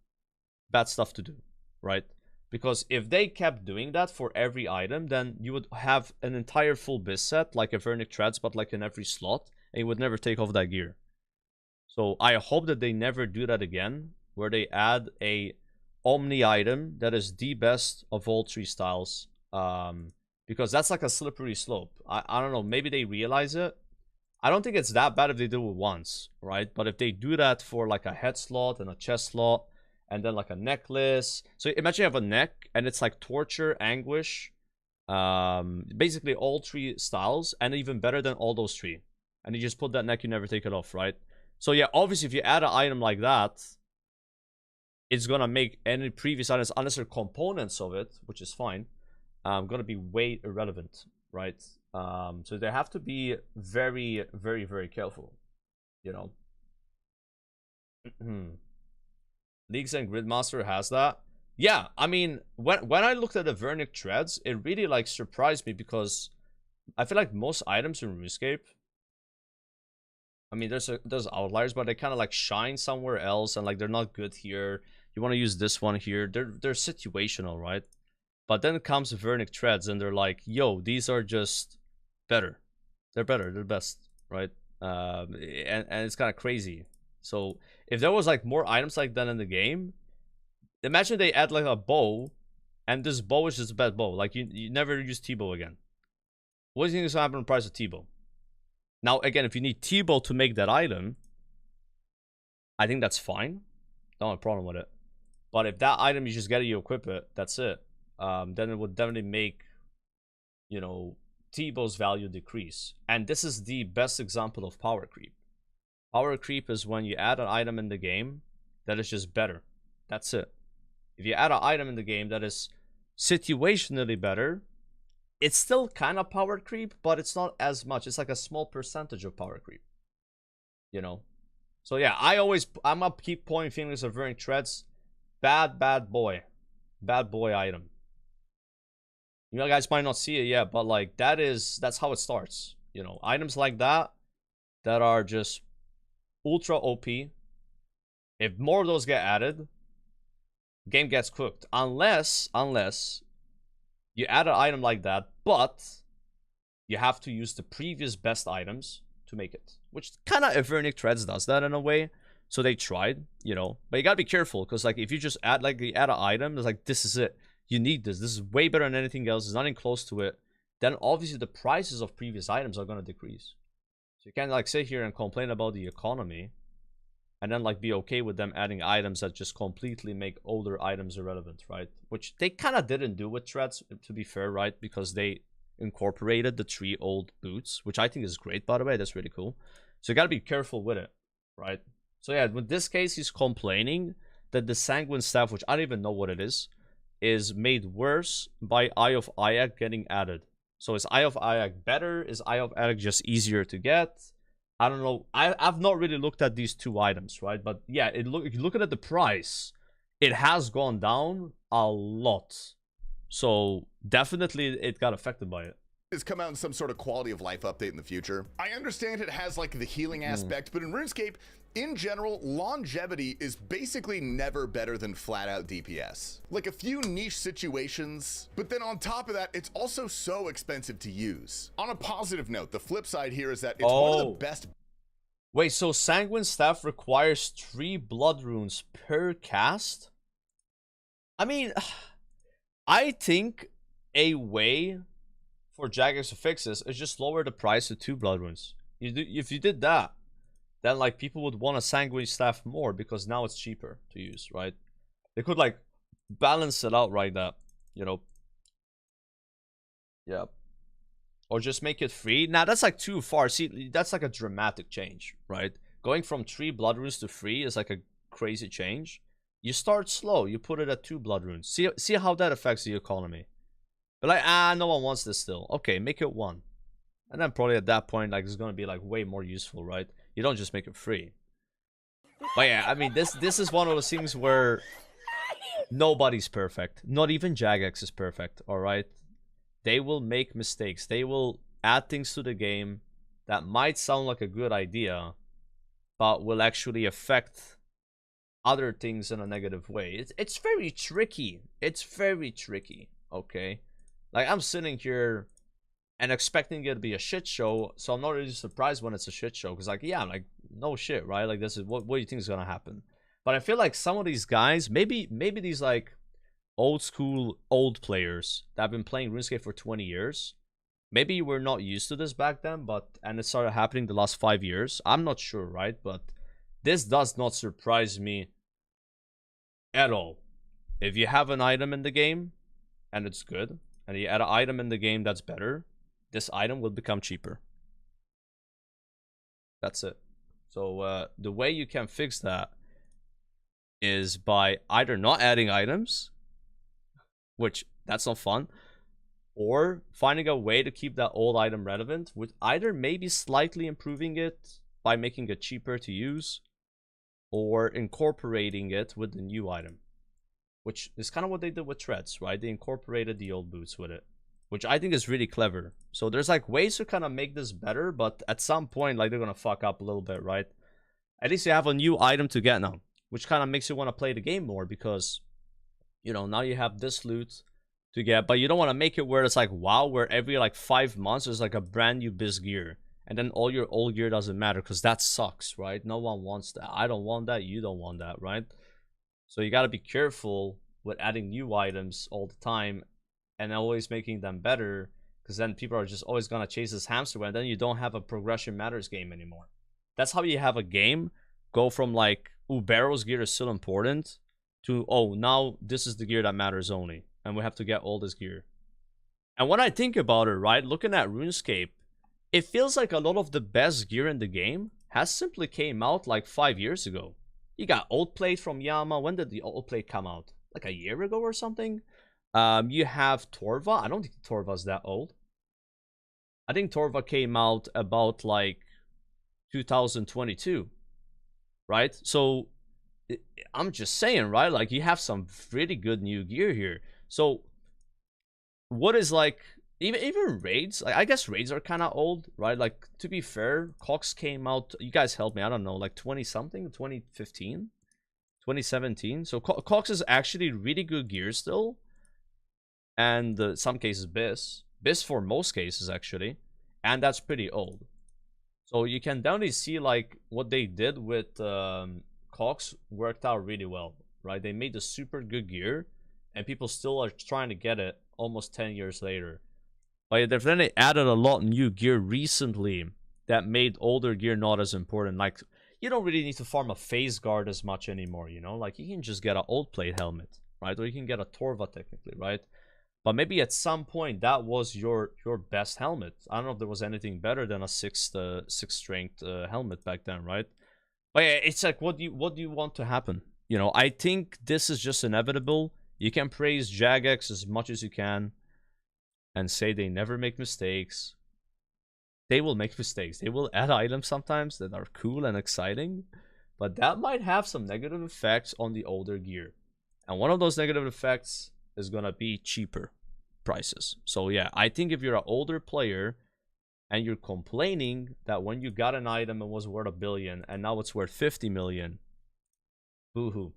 stuff to do, right? Because if they kept doing that for every item, then you would have an entire full biz set, like Avernic Treads, but like in every slot, and you would never take off that gear. So I hope that they never do that again, where they add a Omni item that is the best of all three styles. Because that's like a slippery slope. I don't know, maybe they realize it. I don't think it's that bad if they do it once, right? But if they do that for like a head slot and a chest slot, and then like a necklace. So imagine you have a neck, and it's like Torture, Anguish, Basically all 3 styles, and even better than all those 3. And you just put that neck, you never take it off, right? So yeah, obviously if you add an item like that, it's gonna make any previous items, unless they're components of it, which is fine, gonna be way irrelevant, right? So they have to be very, very, very careful, you know. Leagues and Gridmaster has that. Yeah, I mean, when I looked at the Vernic threads, it really like surprised me, because I feel like most items in RuneScape, I mean, there's outliers, but they kind of like shine somewhere else, and like they're not good here. You want to use this one here. They're situational, right? But then comes Vernic threads, and they're like, yo, these are just better. They're better. They're best, right? And it's kind of crazy. So if there was like more items like that in the game, imagine they add like a bow, and this bow is just a bad bow. Like you never use T-bow again. What do you think is gonna happen to the price of T-bow? Now again, if you need T-bow to make that item, I think that's fine. Don't have a problem with it. But if that item you just get it, you equip it, that's it. Then it would definitely make, you know, T-bow's value decrease. And this is the best example of power creep. Power creep is when you add an item in the game that is just better. That's it. If you add an item in the game that is situationally better, it's still kind of power creep, but it's not as much. It's like a small percentage of power creep, you know. So yeah, I'm gonna keep pointing fingers at Vernic threads. Bad boy item. You know, guys might not see it yet, but like that's how it starts. You know, items like that are just ultra OP. If more of those get added, game gets cooked. Unless you add an item like that, but you have to use the previous best items to make it. Which kind of Vernic threads does that in a way. So they tried, you know. But you gotta be careful, because like if you just add an item, it's like, this is it. You need this. This is way better than anything else. There's nothing close to it. Then obviously the prices of previous items are gonna decrease. So you can't like sit here and complain about the economy and then like be okay with them adding items that just completely make older items irrelevant, right? Which they kind of didn't do with threads, to be fair, right? Because they incorporated the 3 old boots, which I think is great, by the way. That's really cool. So you gotta be careful with it, right? So yeah, with this case, he's complaining that the Sanguine Staff, which I don't even know what it is made worse by Eye of Ayak getting added. So is Eye of Ayak better? Is Eye of Ayak just easier to get? I don't know. I've not really looked at these 2 items, right? But yeah, if you look at the price, it has gone down a lot. So definitely it got affected by it. Has come out in some sort of quality of life update in the future. I understand it has like the healing aspect, but in RuneScape, in general, longevity is basically never better than flat out DPS. Like a few niche situations, but then on top of that, it's also so expensive to use. On a positive note, the flip side here is that it's one of the best. Wait, so Sanguine Staff requires 3 blood runes per cast? I mean, I think a way for Jagex to fix this is just lower the price to 2 blood runes. If you did that, then like people would want a Sanguine Staff more, because now it's cheaper to use, right? They could like balance it out right now, you know. Yeah. Or just make it free. Now that's like too far. See, that's like a dramatic change, right? Going from 3 blood runes to 3 is like a crazy change. You start slow, you put it at 2 blood runes. See how that affects the economy. But like, no one wants this still. Okay, make it 1. And then probably at that point, like, it's gonna be like way more useful, right? You don't just make it free. But yeah, I mean, this is one of those things where nobody's perfect. Not even Jagex is perfect, alright? They will make mistakes. They will add things to the game that might sound like a good idea, but will actually affect other things in a negative way. It's very tricky. It's very tricky, okay? Like, I'm sitting here and expecting it to be a shit show, so I'm not really surprised when it's a shit show, because like, yeah, I'm like, no shit, right? Like, this is what do you think is gonna happen? But I feel like some of these guys, maybe these like old school old players that have been playing RuneScape for 20 years, maybe we're not used to this back then, and it started happening the last 5 years. I'm not sure, right? But this does not surprise me at all. If you have an item in the game and it's good, and you add an item in the game that's better, this item will become cheaper. That's it. So the way you can fix that is by either not adding items, which that's not fun, or finding a way to keep that old item relevant with either maybe slightly improving it by making it cheaper to use, or incorporating it with the new item, which is kind of what they did with treads, right? They incorporated the old boots with it, which I think is really clever. So there's like ways to kind of make this better, but at some point, like, they're gonna fuck up a little bit, right? At least you have a new item to get now, which kind of makes you want to play the game more, because, you know, now you have this loot to get, but you don't want to make it where it's like WoW, where every like 5 months there's like a brand new biz gear, and then all your old gear doesn't matter, because that sucks, right? No one wants that. I don't want that. You don't want that, right? So you got to be careful with adding new items all the time and always making them better, because then people are just always gonna chase this hamster wheel, and then you don't have a progression matters game anymore. That's how you have a game go from like, ooh, Barrow's gear is still important, to, oh, now this is the gear that matters only, and we have to get all this gear. And when I think about it, right, looking at RuneScape, it feels like a lot of the best gear in the game has simply came out like 5 years ago. You got old plate from Yama. When did the old plate come out? Like a year ago or something? You have Torva. I don't think Torva's that old. I think Torva came out about like 2022, right? So I'm just saying, right? Like, you have some pretty good new gear here. So what is like, even raids, like, I guess raids are kind of old, right? Like, to be fair, Cox came out, you guys help me, I don't know, like 20 something, 2015, 2017. So Cox is actually really good gear still, and some cases Biss for most cases actually, and that's pretty old. So you can definitely see like what they did with Cox worked out really well, right? They made the super good gear, and people still are trying to get it almost 10 years later. But they've then added a lot of new gear recently that made older gear not as important. Like, you don't really need to farm a phase guard as much anymore, you know? Like, you can just get an old plate helmet, right? Or you can get a Torva technically, right? But maybe at some point that was your best helmet. I don't know if there was anything better than a sixth strength helmet back then, right? But yeah, it's like, what do you want to happen? You know, I think this is just inevitable. You can praise Jagex as much as you can and say they never make mistakes. They will make mistakes. They will add items sometimes that are cool and exciting, but that might have some negative effects on the older gear. And one of those negative effects is gonna be cheaper prices. So yeah, I think if you're an older player and you're complaining that when you got an item it was worth $1 billion and now it's worth 50 million, boo-hoo.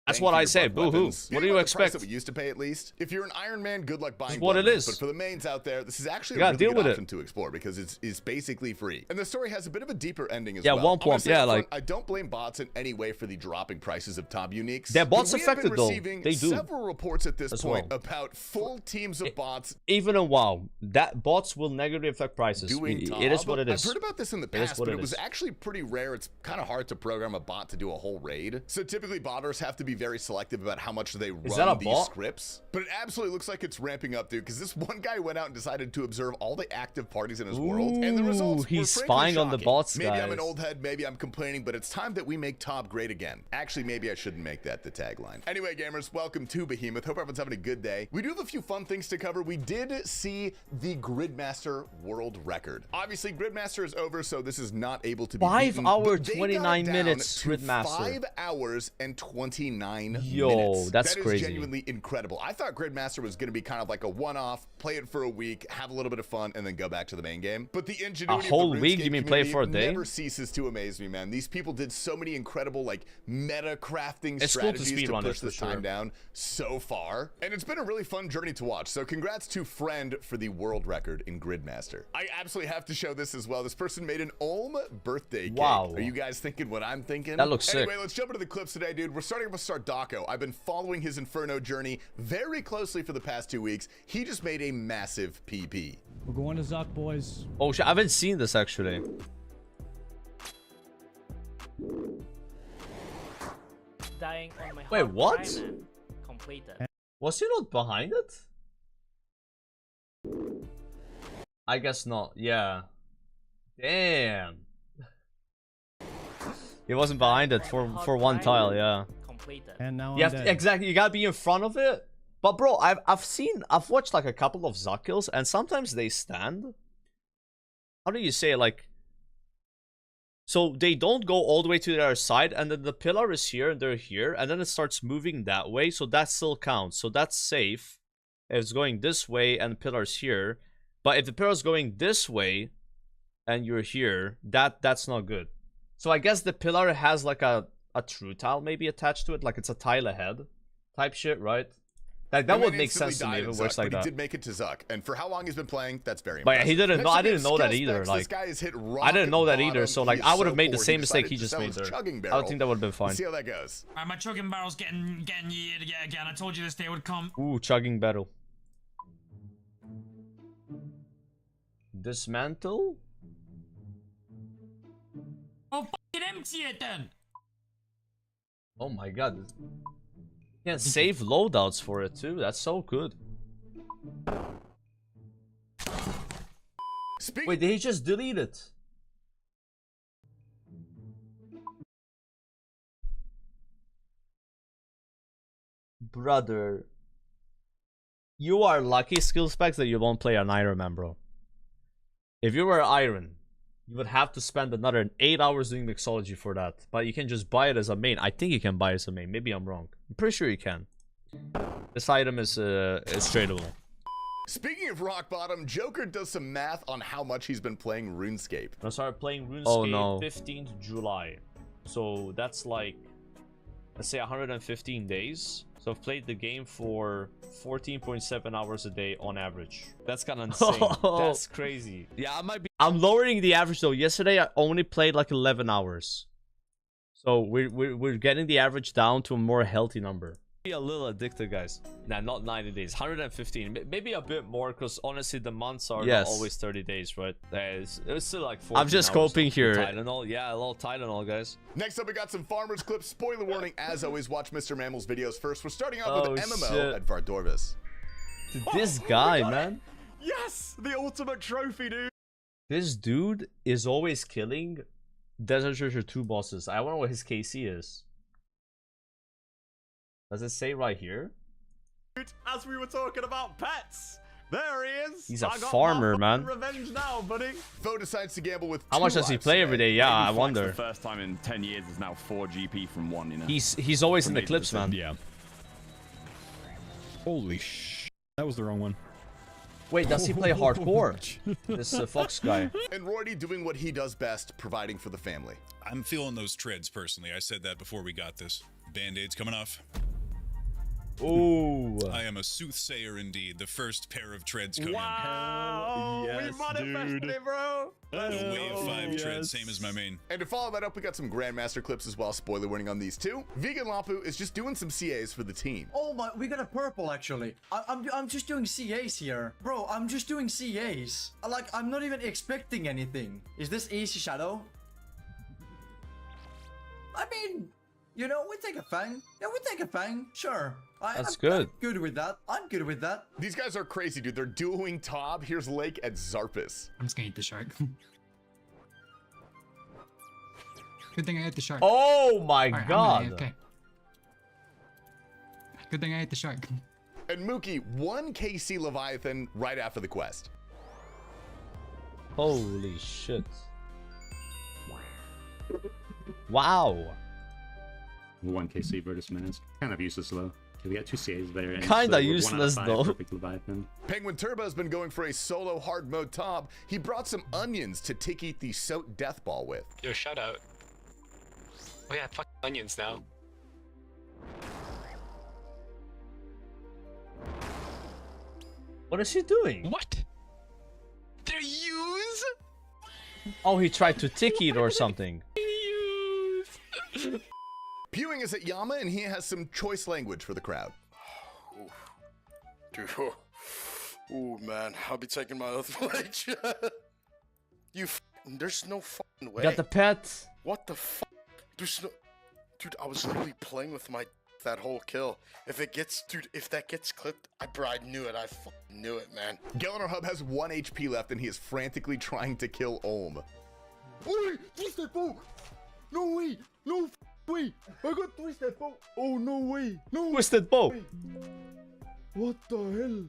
That's what I say. Boo-hoo. What do you expect? That we used to pay, at least. If you're an Ironman, good luck buying. That's what it is. But for the mains out there, this is actually a really good option to explore, because it's basically free. And the story has a bit of a deeper ending as well. Yeah, one point. Yeah, like, I don't blame bots in any way for the dropping prices of top uniques. They're bots affected though. They do. Several reports at this point about full teams of bots. Even in WoW, that bots will negatively affect prices. It is what it is. I've heard about this in the past, but it was actually pretty rare. It's kind of hard to program a bot to do a whole raid. So typically, botters have to be very selective about how much they run these scripts. But it absolutely looks like it's ramping up, dude, because this one guy went out and decided to observe all the active parties in his world, and the results he's spying on the bots, maybe guys. I'm an old head, maybe I'm complaining, but it's time that we make top great again. Actually, maybe I shouldn't make that the tagline. Anyway, gamers, welcome to Behemoth. Hope everyone's having a good day. We do have a few fun things to cover. We did see the Gridmaster world record. Obviously, Gridmaster is over, so this is not able to be 5 hours, 29 minutes, Gridmaster. 5 hours and 29 minutes. Yo, that's crazy. Genuinely incredible. I thought Gridmaster was going to be kind of like a one-off, play it for a week, have a little bit of fun, and then go back to the main game. But the ingenuity a whole of the week, you mean play for a day? Never ceases to amaze me, man. These people did so many incredible, like, meta crafting strategies to push this time down so far. And it's been a really fun journey to watch. So congrats to Friend for the world record in Gridmaster. I absolutely have to show this as well. This person made an Olm birthday cake. Wow. Are you guys thinking what I'm thinking? That looks sick. Anyway, let's jump into the clips today, dude. We're starting with Sardako. I've been following his Inferno journey very closely for the past 2 weeks. He just made a massive PP. We're going to Zuck, boys. Oh shit, I haven't seen this actually. Dying on my Wait, what? Completed. Was he not behind it? I guess not. Yeah. Damn. He wasn't behind it for one tile. Yeah. Completed. And now You I'm have to, dead. exactly. You gotta be in front of it. But bro, I've watched like a couple of Zuck kills, and sometimes they stand. How do you say it? Like, so they don't go all the way to the other side, and then the pillar is here and they're here, and then it starts moving that way, so that still counts. So that's safe. If it's going this way and the pillar's here. But if the pillar's going this way and you're here, that's not good. So I guess the pillar has like a true tile maybe attached to it, like it's a tile ahead type shit, right? Like that would make sense to me if it works like that. He did make it to Zuck, and for how long he's been playing, that's very But impressive. he didn't know. Next I up, we didn't have know that skill either. specs. Like This guy has hit I didn't know that rock either. So bottom. like He I is would have so made the poor. same mistake decided he to just sell made his there. chugging I barrel. don't think that would have been fine. Let's see how that goes. My chugging barrel's getting yeeted again. I told you this day would come. Ooh, chugging battle. Dismantle? Oh, fucking empty it then. Oh my god. You can save loadouts for it too. That's so good. Wait, did he just delete it? Brother. You are lucky, skill specs, that you won't play an Ironman, bro. If you were Iron, you would have to spend another 8 hours doing mixology for that. But you can just buy it as a main. I think you can buy it as a main. Maybe I'm wrong. I'm pretty sure you can. This item is tradable. Speaking of rock bottom, Joker does some math on how much he's been playing RuneScape. I started playing RuneScape Oh, no. 15th July. So that's like, let's say 115 days. So I've played the game for 14.7 hours a day on average. That's kind of insane. That's crazy. Yeah, I might be. I'm lowering the average though. Yesterday I only played like 11 hours. So we're getting the average down to a more healthy number. Be a little addicted, guys. Nah, not 90 days. 115. Maybe a bit more, because honestly the months are not always 30 days, right? It's still like 14 I'm just hours. coping here. Tylenol. Yeah, a little Tylenol, guys. Next up, we got some farmers clips. Spoiler warning, as always, watch Mr. Mammal's videos first. We're starting out with MMO shit. at Vardorvis. Dude, this guy, man. Yes! The ultimate trophy, dude! This dude is always killing Desert Treasure 2 bosses. I wonder what his KC is. Does it say right here? As we were talking about pets, there he is. He's a I got farmer, my man. Revenge now, buddy. Foe decides to gamble with How much does he play every day? Yeah, I Flex wonder. The first time in 10 years is now 4 GP from 1, you know. He's always in the clips, man. Yeah. Holy sh! That was the wrong one. Wait, does he play hardcore? This Fox guy. And Roydy doing what he does best, providing for the family. I'm feeling those treads personally. I said that before we got this. Band-aids coming off. Ooh. I am a soothsayer indeed. The first pair of treads coming. Wow! Yes, we manifested dude. it, bro! The way of 5 yes. treads, same as my main. And to follow that up, we got some Grandmaster clips as well. Spoiler warning on these too. Vegan Lampu is just doing some CAs for the team. Oh my, we got a purple actually. I'm just doing CAs here. Bro, I'm just doing CAs. Like, I'm not even expecting anything. Is this easy shadow? I mean, you know, we take a fang. Yeah, we take a fang. Sure. That's I'm good. good with that. I'm good with that. These guys are crazy, dude. They're dueling Tob. Here's Lake at Zarpus. I'm just gonna eat the shark. Good thing I ate the shark. Oh my Alright, god. Okay. Good thing I ate the shark. And Mookie, 1 KC Leviathan right after the quest. Holy shit. Wow. 1 KC Vertus Mask. Kind of useless though. Okay, we got 2 CAs there. and Kinda so we're 1 out of useless, 5 though. Perfect Leviathan. Penguin Turbo's been going for a solo hard mode Tob. He brought some onions to tick eat the Soat Death Ball with. Yo, shout out. Oh yeah, fuck onions now. What is he doing? What? They're used? Oh, he tried to tick it or something. Pewing is at Yama, and he has some choice language for the crowd. Dude, oh man, I'll be taking my oath pledge. There's no fucking way. Got the pet. What the fuck? There's no, dude. I was literally playing with my that whole kill. If it gets, dude, if that gets clipped, bro, I knew it. I knew it, man. Gellner Hub has 1 HP left and he is frantically trying to kill Olm. Oi! Twisted bow! No way! No way! I got twisted bow! Oh, no way! No Twisted bow! way. What the hell?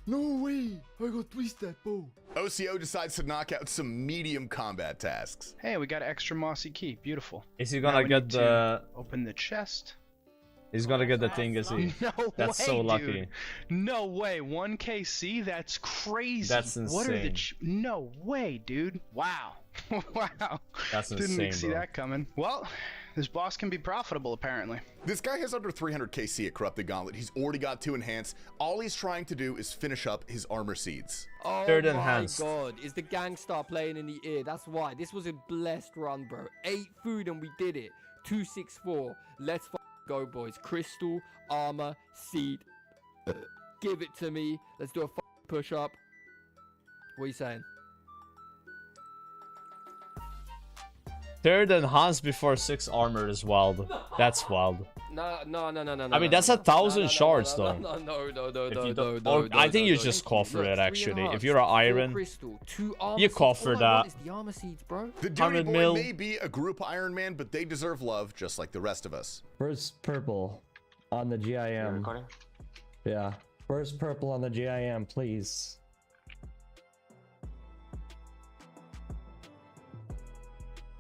No way! I got twisted bow! OCO decides to knock out some medium combat tasks. Hey, we got an extra mossy key. Beautiful. Is he gonna get the... Open the chest. He's gonna get the thing, is he? No That's way, so lucky. dude. No way. 1 KC? That's crazy. That's insane. What are the... No way, dude. Wow. Wow. That's Didn't insane, see bro. that coming. Well, this boss can be profitable, apparently. This guy has under 300 KC at Corrupted Gauntlet. He's already got 2 enhanced. All he's trying to do is finish up his armor seeds. Oh Third my enhanced. god, is the gangstar playing in the ear? That's why. This was a blessed run, bro. 8 food and we did it. 264. Let's go, boys. Crystal, armor, seed. Give it to me. Let's do a push up. What are you saying? Third enhanced before 6 armor is wild. That's wild. No. I mean, that's 1,000 shards, though. No. I think you just coffer it, actually. If you're an iron, you coffer that. The 100 Dirty Boy mil. may be a group Ironman, but they deserve love just like the rest of us. First purple on the GIM. Yeah. First purple on the GIM, please.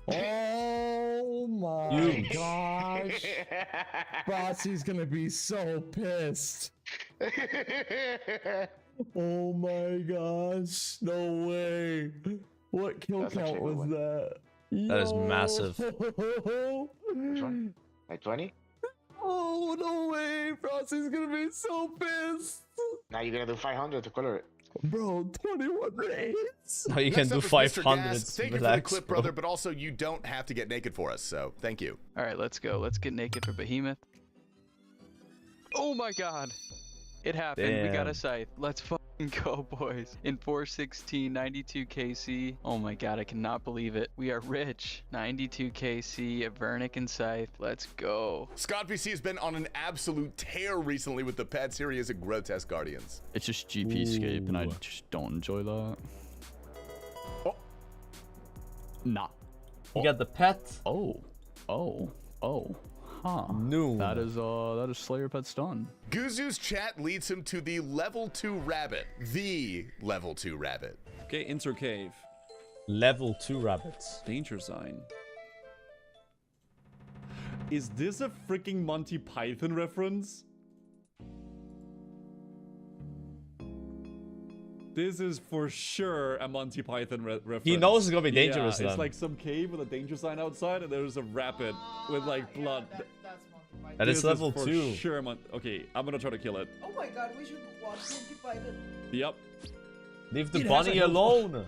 Oh my gosh. Bossy's gonna be so pissed. Oh my gosh. No way. What kill count was that? That is massive. Like 20? Oh, no way. Frosty's gonna be so pissed. Now you're gonna do 500 to color it. Bro, 21 raids. Now you can Next do up is Mr. 500 Gas. Thank you with for the Axe, clip, bro. brother, but also you don't have to get naked for us, so thank you. Alright, let's go. Let's get naked for Behemoth. Oh my god. It happened. We got Damn. a scythe. Let's fucking go, boys. In 416, 92 KC. Oh my god, I cannot believe it. We are rich. 92 KC, a Vernic and scythe. Let's go. Scott VC has been on an absolute tear recently with the pets. Here he is at Grotesque Guardians. It's just GP-scape, and I just don't enjoy that. Oh. Nah. You got the pet. Oh. Huh. No. That is Slayer Pet Stun. Guzu's chat leads him to the level 2 rabbit. The level 2 rabbit. Okay, Inter Cave. Level 2 rabbits. Danger sign. Is this a freaking Monty Python reference? This is for sure a Monty Python reference. He knows it's gonna be dangerous It's then. like some cave with a danger sign outside, and there's a rabbit with like blood. That is level for 2. Sure, okay, I'm gonna try to kill it. Oh my god, we should watch Monty Python. Yep. Leave the bunny alone.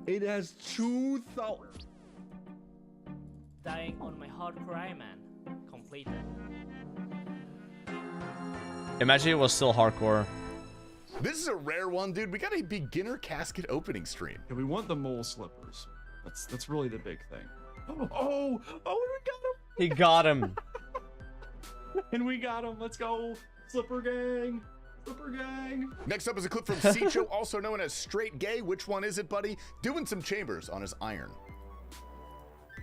It has 2,000. Dying on my hardcore Ironman. Completed. Imagine it was still hardcore. This is a rare one, dude. We got a beginner casket opening stream. Yeah, we want the mole slippers. That's really the big thing. Oh, we He got him. got him! And we got him. Let's go, Slipper Gang. Slipper Gang. Next up is a clip from Sicho, also known as Straight Gay. Which one is it, buddy? Doing some chambers on his iron.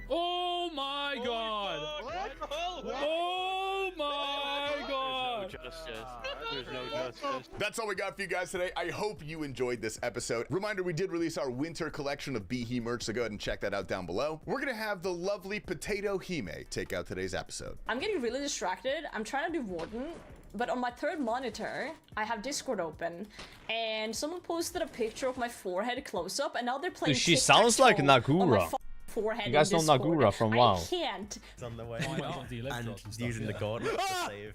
Oh my god! Oh my god! There's no justice. That's all we got for you guys today. I hope you enjoyed this episode. Reminder, we did release our winter collection of Behe merch, so go ahead and check that out down below. We're gonna have the lovely Potato Hime take out today's episode. I'm getting really distracted. I'm trying to do Warden, but on my third monitor, I have Discord open, and someone posted a picture of my forehead close up, and now they're playing. Dude, she sounds like Nagura. Forehead You guys know Discord. Nagura from WoW. I can't. It's on the way. And using the gauntlet to save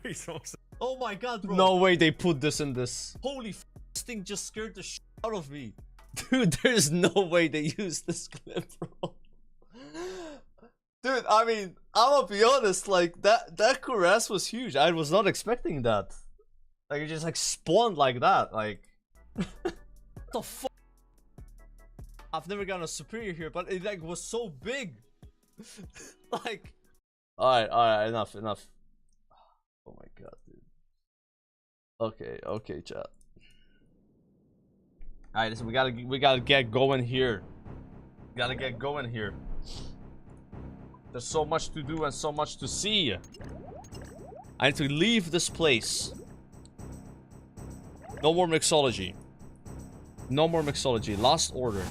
resources. Oh my god, bro. No way they put this in this. Holy f, this thing just scared the shit out of me. Dude, there's no way they used this clip, bro. Dude, I mean, I'm gonna be honest, like, that cuirass was huge. I was not expecting that. Like, it just, like, spawned like that, like... What the fuck? I've never gotten a superior here, but it like was so big. Like, alright, enough. Oh my god, dude. Okay, chat. Alright, listen, we gotta get going here. Gotta get going here. There's so much to do and so much to see. I need to leave this place. No more mixology. No more mixology. Last order.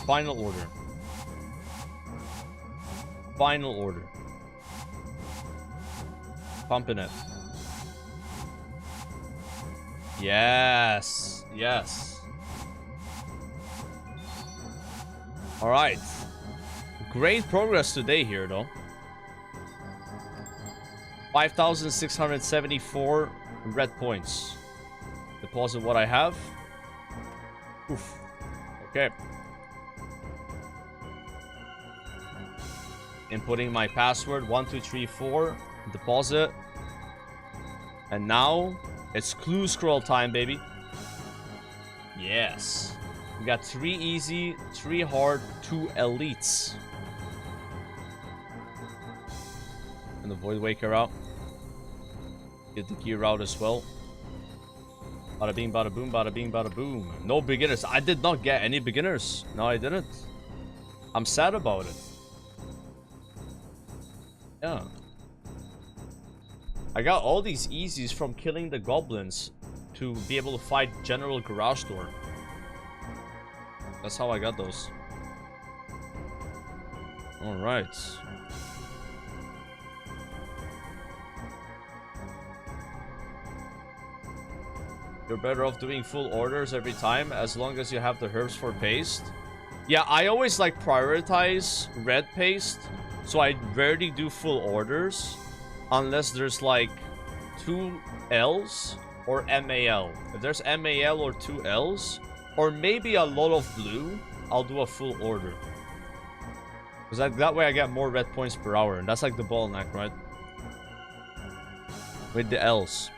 Final order. Final order. Pumping it. Yes. Yes. Alright. Great progress today here, though. 5,674 red points. Deposit what I have. Oof. Okay. Inputting my password 1234. Deposit. And now it's clue scroll time, baby. Yes. We got 3 easy, 3 hard, 2 elites. And the Void Waker out. Get the gear out as well. Bada bing, bada boom, bada bing, bada boom. No beginners. I did not get any beginners. No, I didn't. I'm sad about it. Yeah. I got all these easies from killing the goblins to be able to fight General Garage Door. That's how I got those. Alright. You're better off doing full orders every time as long as you have the herbs for paste. Yeah, I always like prioritize red paste, so I rarely do full orders unless there's like 2 L's or MAL. If there's MAL or 2 L's or maybe a lot of blue, I'll do a full order. Because that way I get more red points per hour, and that's like the bottleneck, right? With the L's.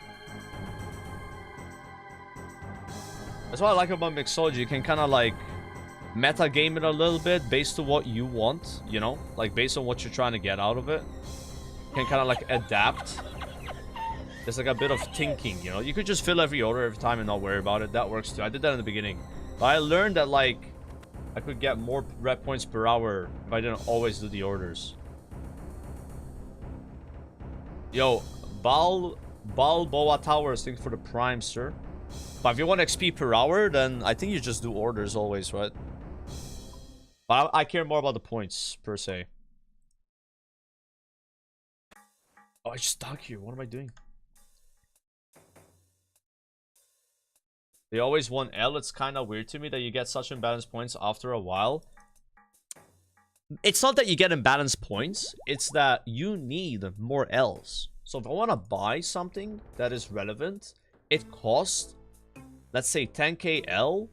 That's what I like about mixology. You can kind of like meta game it a little bit based on what you want, you know, like based on what you're trying to get out of it. You can kind of like adapt. There's like a bit of thinking, you know. You could just fill every order every time and not worry about it. That works too. I did that in the beginning, but I learned that like I could get more red points per hour if I didn't always do the orders. Yo, Balboa Towers, thanks for the prime, sir. But if you want XP per hour, then I think you just do orders always, right? But I care more about the points, per se. Oh, I just stuck here. What am I doing? They always want L. It's kind of weird to me that you get such imbalanced points after a while. It's not that you get imbalanced points. It's that you need more L's. So if I want to buy something that is relevant, it costs, let's say 10k L,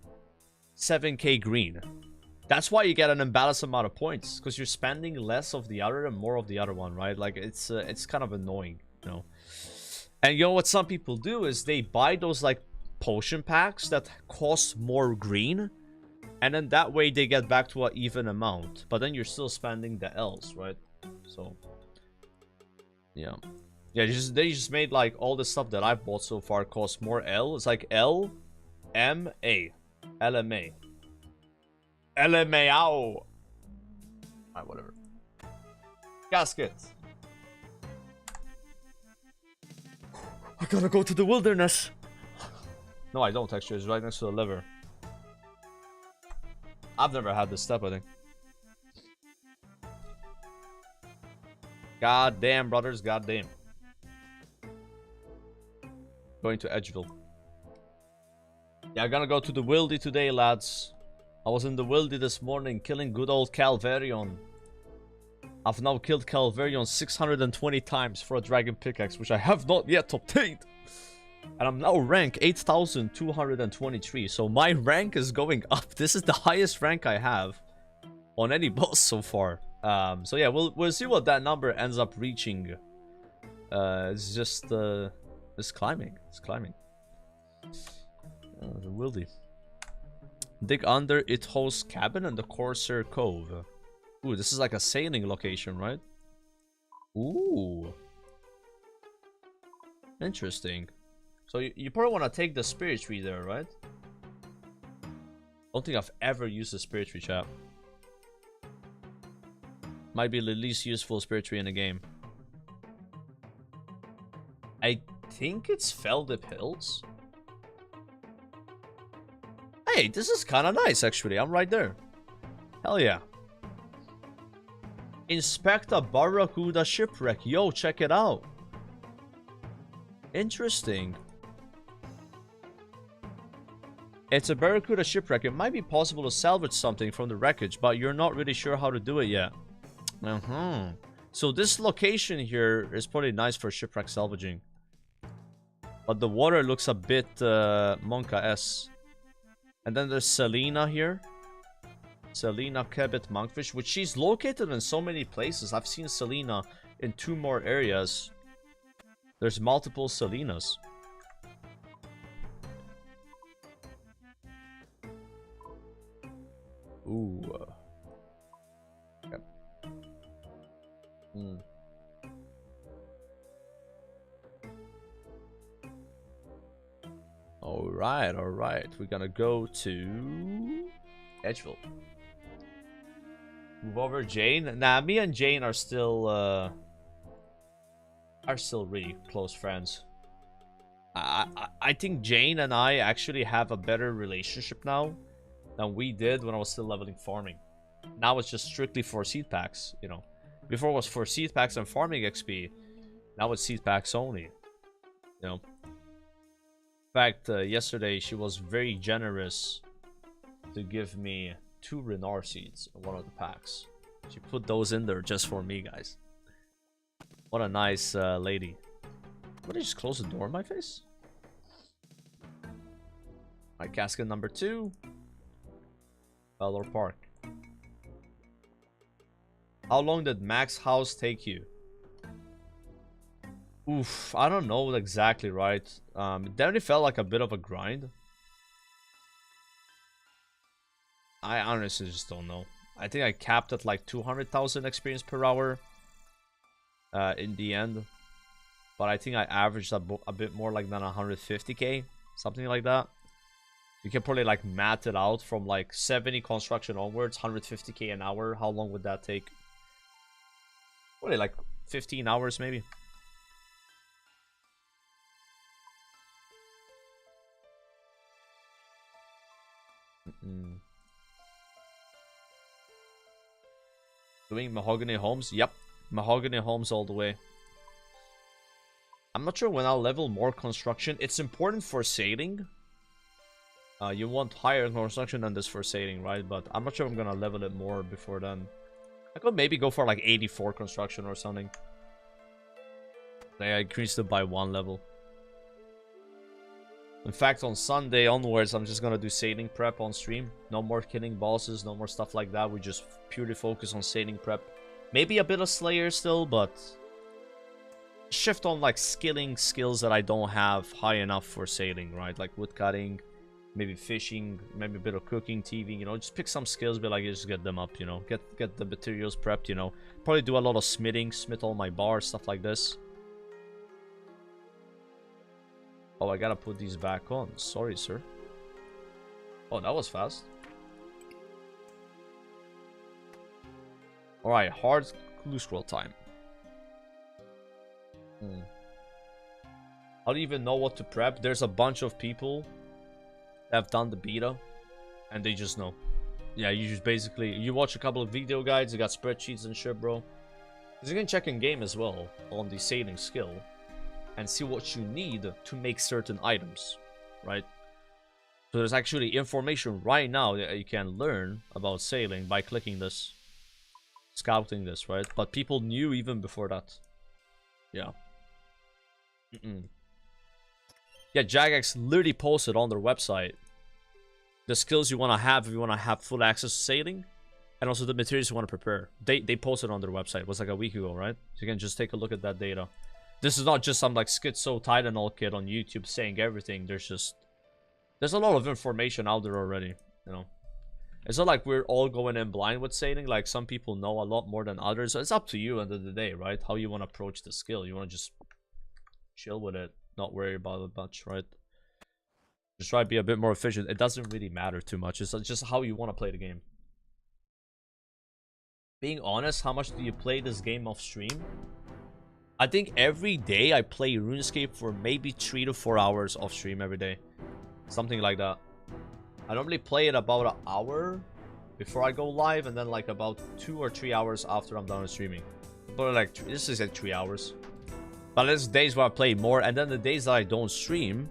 7k green. That's why you get an imbalanced amount of points, because you're spending less of the other and more of the other one, right? Like it's kind of annoying, you know. And you know what some people do is they buy those like potion packs that cost more green, and then that way they get back to an even amount, but then you're still spending the L's, right? So yeah, they just made like all the stuff that I've bought so far cost more L. It's like L, M, A, LMA, LMAO. Alright, whatever. Gasket. I gotta go to the wilderness. No, I don't actually. It's right next to the liver. I've never had this step, I think. God damn, brothers. God damn. Going to Edgeville. Yeah, I'm gonna go to the Wildy today, lads. I was in the Wildy this morning killing good old Calvarion. I've now killed Calvarion 620 times for a dragon pickaxe, which I have not yet obtained. And I'm now rank 8,223. So my rank is going up. This is the highest rank I have on any boss so far. So yeah, we'll see what that number ends up reaching. It's just it's climbing. It's climbing. The Wildy. Dig under it hosts cabin and the Corsair Cove. Ooh, this is like a sailing location, right? Ooh. Interesting. So you probably want to take the spirit tree there, right? Don't think I've ever used the spirit tree, chat. Might be the least useful spirit tree in the game. I think it's Feldip Hills. Hey, this is kind of nice, actually. I'm right there. Hell yeah. Inspect a Barracuda shipwreck. Yo, check it out. Interesting. It's a Barracuda shipwreck. It might be possible to salvage something from the wreckage, but you're not really sure how to do it yet. So this location here is probably nice for shipwreck salvaging. But the water looks a bit Monka-esque. And then there's Selena here. Selena Kebit Monkfish, which she's located in so many places. I've seen Selena in 2 more areas. There's multiple Selenas. Ooh. Yep. Alright, alright. We're gonna go to Edgeville. Move over Jane. Nah, me and Jane are still really close friends. I think Jane and I actually have a better relationship now than we did when I was still leveling farming. Now it's just strictly for seed packs, you know. Before it was for seed packs and farming XP. Now it's seed packs only, you know. In fact, yesterday she was very generous to give me 2 Renar seeds in one of the packs. She put those in there just for me, guys. What a nice lady. What, did I just close the door in my face? My casket number 2. Valor Park. How long did Max House take you? Oof, I don't know exactly, right? It definitely felt like a bit of a grind. I honestly just don't know. I think I capped at like 200,000 experience per hour in the end. But I think I averaged a bit more like than 150k, something like that. You can probably like math it out from like 70 construction onwards, 150k an hour. How long would that take? Probably like 15 hours maybe. Doing mahogany homes? Yep. Mahogany homes all the way. I'm not sure when I'll level more construction. It's important for sailing. You want higher construction than this for sailing, right? But I'm not sure I'm gonna level it more before then. I could maybe go for like 84 construction or something. I increased it by 1 level. In fact, on Sunday onwards, I'm just gonna do sailing prep on stream. No more killing bosses, no more stuff like that. We just purely focus on sailing prep. Maybe a bit of Slayer still, but shift on like skills that I don't have high enough for sailing, right? Like woodcutting, maybe fishing, maybe a bit of cooking, TV, you know, just pick some skills, but like just get them up, you know, get the materials prepped, you know. Probably do a lot of smithing, smith all my bars, stuff like this. Oh, I gotta put these back on. Sorry, sir. Oh, that was fast. Alright, hard clue scroll time. I don't even know what to prep. There's a bunch of people that have done the beta, and they just know. Yeah, you just basically, you watch a couple of video guides, you got spreadsheets and shit, bro. Because you can check in game as well on the sailing skill and see what you need to make certain items, right? So there's actually information right now that you can learn about sailing by clicking this, scouting this, right? But people knew even before that. Yeah. Yeah, Jagex literally posted on their website the skills you want to have if you want to have full access to sailing, and also the materials you want to prepare. They posted on their website. It was like a week ago, right? So you can just take a look at that data. This is not just some like schizo Titanol kid on YouTube saying everything. There's a lot of information out there already. you know. It's not like we're all going in blind with sailing. Like, some people know a lot more than others. So it's up to you at the end of the day, right? How you want to approach the skill. You want to just chill with it, not worry about it much, right? Just try to be a bit more efficient. It doesn't really matter too much. It's just how you want to play the game. Being honest, how much do you play this game off stream? I think every day I play RuneScape for maybe 3 to 4 hours off stream every day. Something like that. I normally play it about an hour before I go live, and then like about 2 or 3 hours after I'm done with streaming. But like, this is like 3 hours. But there's days where I play more, and then the days that I don't stream,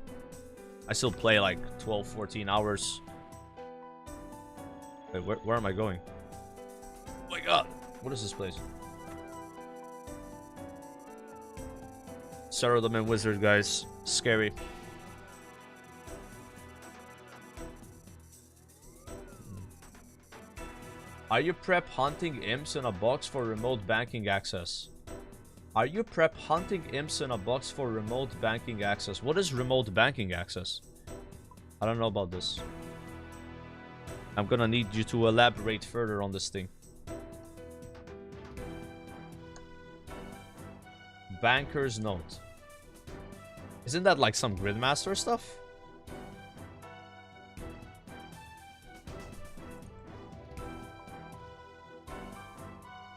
I still play like 12, 14 hours. Wait, where am I going? Oh my god, what is this place? Cerulean Wizard, guys. Scary. Are you prep hunting imps in a box for remote banking access? Are you prep hunting imps in a box for remote banking access? What is remote banking access? I don't know about this. I'm gonna need you to elaborate further on this thing. Banker's note. Isn't that like some Gridmaster stuff?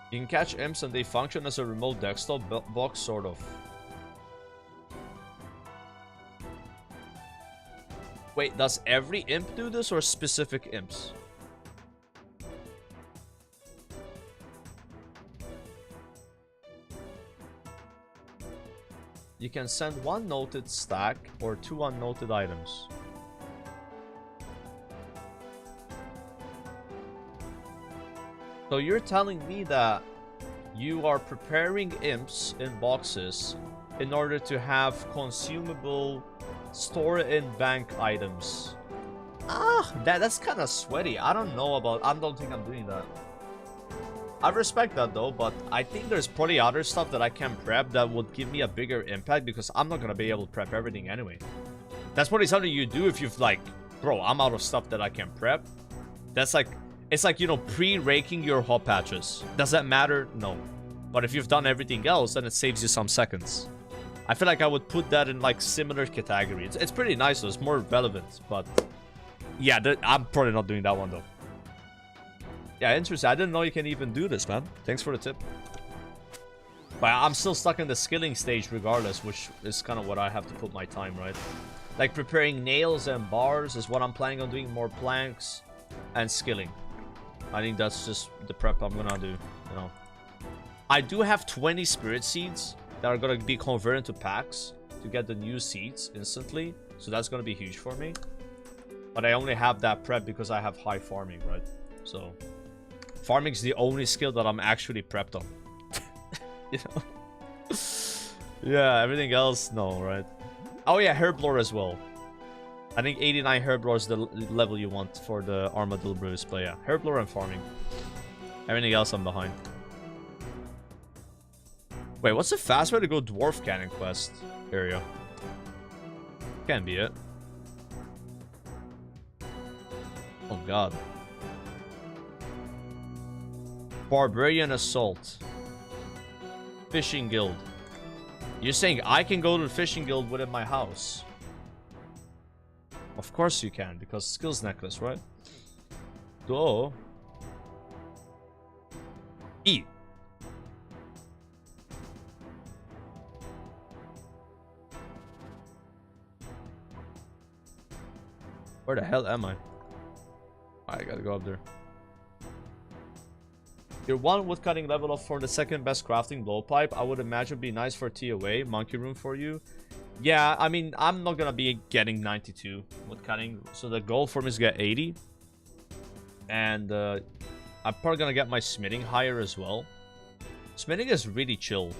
You can catch imps and they function as a remote desktop box, sort of. Wait, does every imp do this or specific imps? You can send 1 noted stack or 2 unnoted items. So you're telling me that you are preparing imps in boxes in order to have consumable store-in-bank items. That's kind of sweaty. I don't know about... I don't think I'm doing that. I respect that though, but I think there's probably other stuff that I can prep that would give me a bigger impact, because I'm not gonna be able to prep everything anyway. That's probably something you do if you've like, bro, I'm out of stuff that I can prep. That's like, it's like, you know, pre-raking your hot patches. Does that matter? No. But if you've done everything else, then it saves you some seconds. I feel like I would put that in like similar category. It's pretty nice though, it's more relevant, but yeah, I'm probably not doing that one though. Yeah, interesting. I didn't know you can even do this, man. Thanks for the tip. But I'm still stuck in the skilling stage regardless, which is kind of what I have to put my time, right? Like preparing nails and bars is what I'm planning on doing, more planks and skilling. I think that's just the prep I'm gonna do, you know. I do have 20 spirit seeds that are gonna be converted to packs to get the new seeds instantly. So that's gonna be huge for me. But I only have that prep because I have high farming, right? So farming is the only skill that I'm actually prepped on. You know? Yeah, everything else, no, right? Oh yeah, herblore as well. I think 89 herblore is the level you want for the Armadillo Brews, but yeah, herblore and farming. Everything else I'm behind. Wait, what's the fast way to go Dwarf Cannon quest area? Can't be it. Oh god. Barbarian Assault. Fishing Guild. You're saying I can go to the Fishing Guild within my house? Of course you can, because skills necklace, right? Duh. E. Where the hell am I? I gotta go up there. Your 1 woodcutting level up for the 2nd best crafting blowpipe. I would imagine would be nice for TOA. Monkey room for you. Yeah, I mean, I'm not gonna be getting 92 woodcutting. So the goal for me is to get 80. And I'm probably gonna get my smithing higher as well. Smithing is really chill.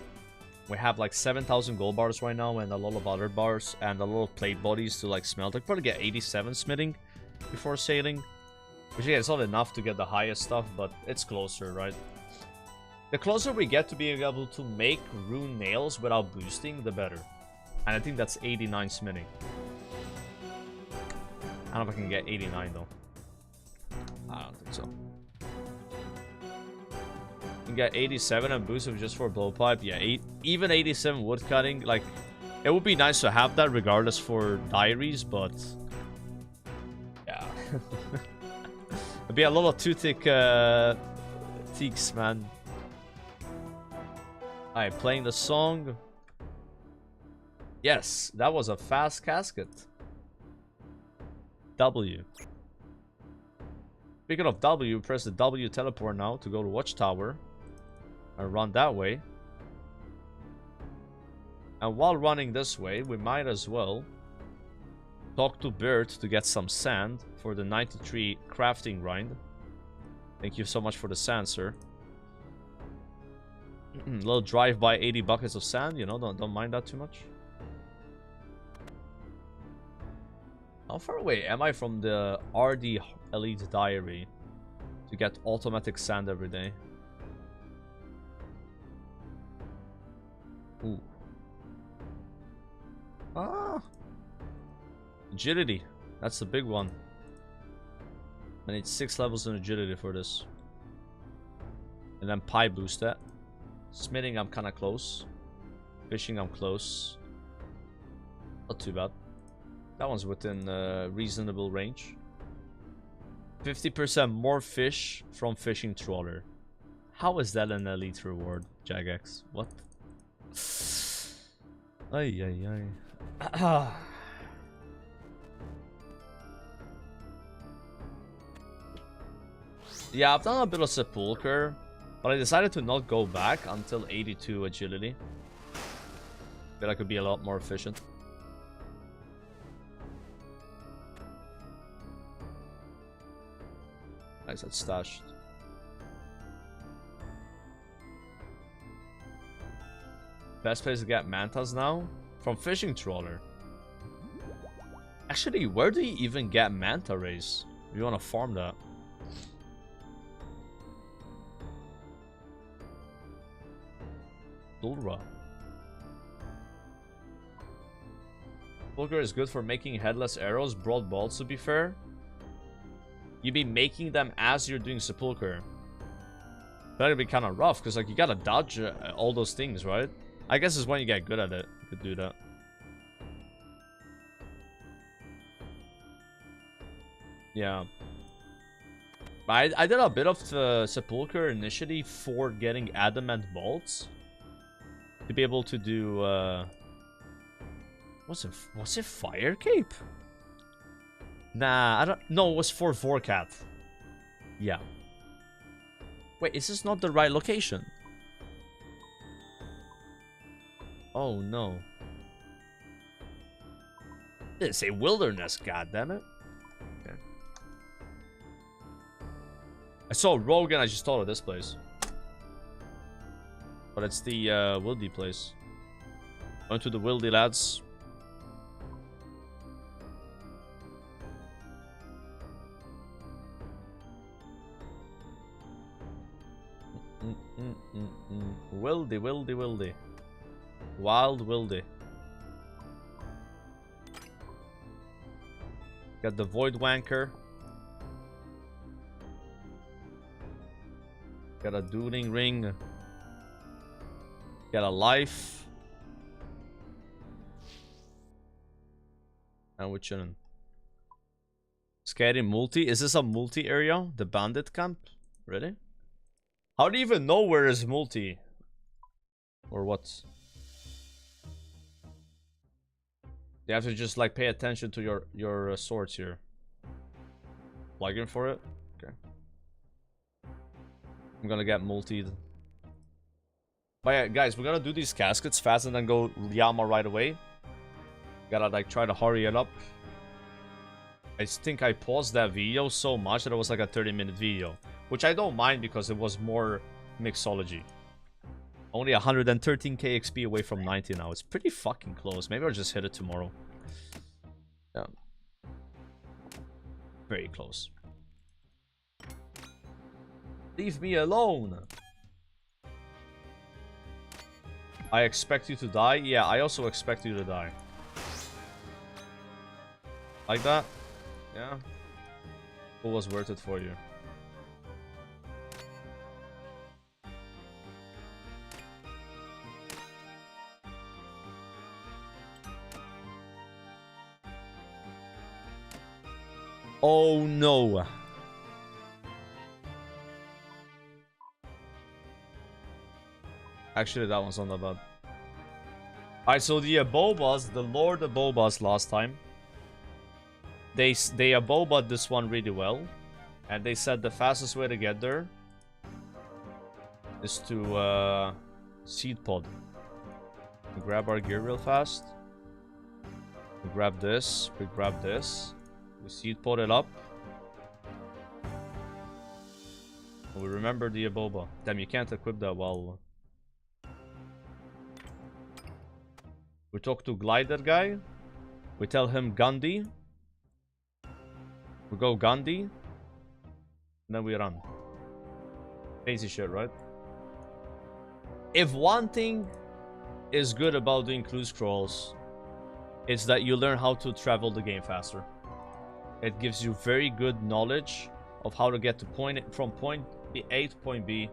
We have like 7,000 gold bars right now and a lot of other bars and a lot of plate bodies to like smelt. I could probably get 87 smithing before sailing. Which yeah, it's not enough to get the highest stuff, but it's closer, right? The closer we get to being able to make rune nails without boosting, the better. And I think that's 89 smithing. I don't know if I can get 89 though. I don't think so. You can get 87 and boost of just for blowpipe. Yeah, even 87 wood cutting. Like, it would be nice to have that regardless for diaries, but yeah. It'd be a lot of too thick teaks, man. Alright, playing the song. Yes, that was a fast casket. W. Speaking of W, press the W teleport now to go to Watchtower and run that way. And while running this way, we might as well talk to Bert to get some sand for the 93 crafting grind. Thank you so much for the sand, sir. Little drive by 80 buckets of sand, you know, don't mind that too much. How far away am I from the RD Elite Diary to get automatic sand every day? Ooh. Ah! Agility. That's the big one. I need 6 levels in agility for this. And then pie boost that. Smithing, I'm kind of close. Fishing, I'm close. Not too bad. That one's within reasonable range. 50% more fish from fishing trawler. How is that an elite reward, Jagex? What? Ay, ay, ay. Yeah, I've done a bit of sepulcher, but I decided to not go back until 82 agility. I feel I could be a lot more efficient. Nice, that's stashed. Best place to get mantas now? From fishing trawler. Actually, where do you even get manta rays? If you want to farm that. Dulra. Bulgur is good for making headless arrows, broad bolts to be fair. You'd be making them as you're doing sepulcher. That'd be kind of rough, because like you gotta dodge all those things, right? I guess it's when you get good at it, you could do that. Yeah. I did a bit of sepulcher initially for getting adamant bolts. To be able to do, was it Fire Cape? Nah, I don't... No, it was for Vorkat. Yeah. Wait, is this not the right location? Oh, no. Didn't say wilderness, goddammit. Okay. I saw Rogue and I just thought of this place. But it's the Wildy place. Going to the Wildy, lads. Wildy, Wildy, Wildy. Wild Wildy. Got the Void Wanker. Got a Dueling Ring. Got a life. And we're chilling. Scary multi? Is this a multi area? The bandit camp? Really? How do you even know where is multi? Or what? You have to just like pay attention to your swords here. Plugin for it? Okay. I'm gonna get multied. But yeah, guys, we're gonna do these caskets fast and then go Yama right away. Gotta like try to hurry it up. I think I paused that video so much that it was like a 30-minute video. Which I don't mind because it was more mixology. Only 113k XP away from 90 now. It's pretty fucking close. Maybe I'll just hit it tomorrow. Yeah. Very close. Leave me alone. I expect you to die? Yeah, I also expect you to die. Like that? Yeah. It was worth it for you. Oh no. Actually, that one's not that bad. Alright, so the Abobas, the Lord Abobas last time, they Aboba'd this one really well. And they said the fastest way to get there is to seed pod. We grab our gear real fast. We grab this. We grab this. We seed pod it up. We remember the Aboba. Damn, you can't equip that while... We talk to Glider guy. We tell him Gandhi. We go Gandhi. And then we run. Crazy shit, right? If one thing is good about doing cruise crawls, it's that you learn how to travel the game faster. It gives you very good knowledge of how to get to from point A to point B.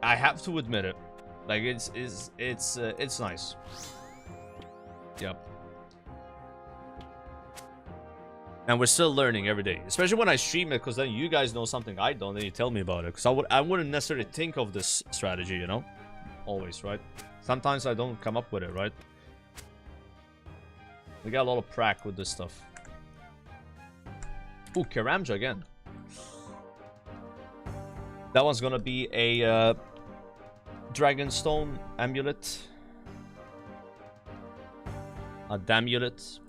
I have to admit it. Like it's nice. Yep. And we're still learning every day, especially when I stream it, because then you guys know something I don't, and you tell me about it. Because I wouldn't necessarily think of this strategy, you know, always, right? Sometimes I don't come up with it, right? We got a lot of prac with this stuff. Ooh, Karamja again. That one's gonna be a Dragonstone amulet. A damulet.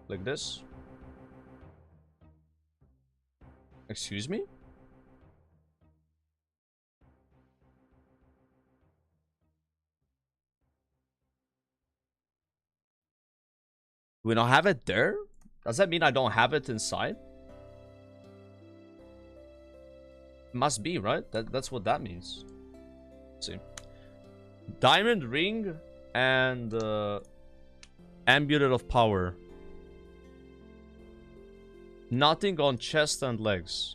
Like this. Excuse me? Do we not have it there? Does that mean I don't have it inside? Must be, right? That's what that means. Let's see. Diamond ring and amulet of power. Nothing on chest and legs.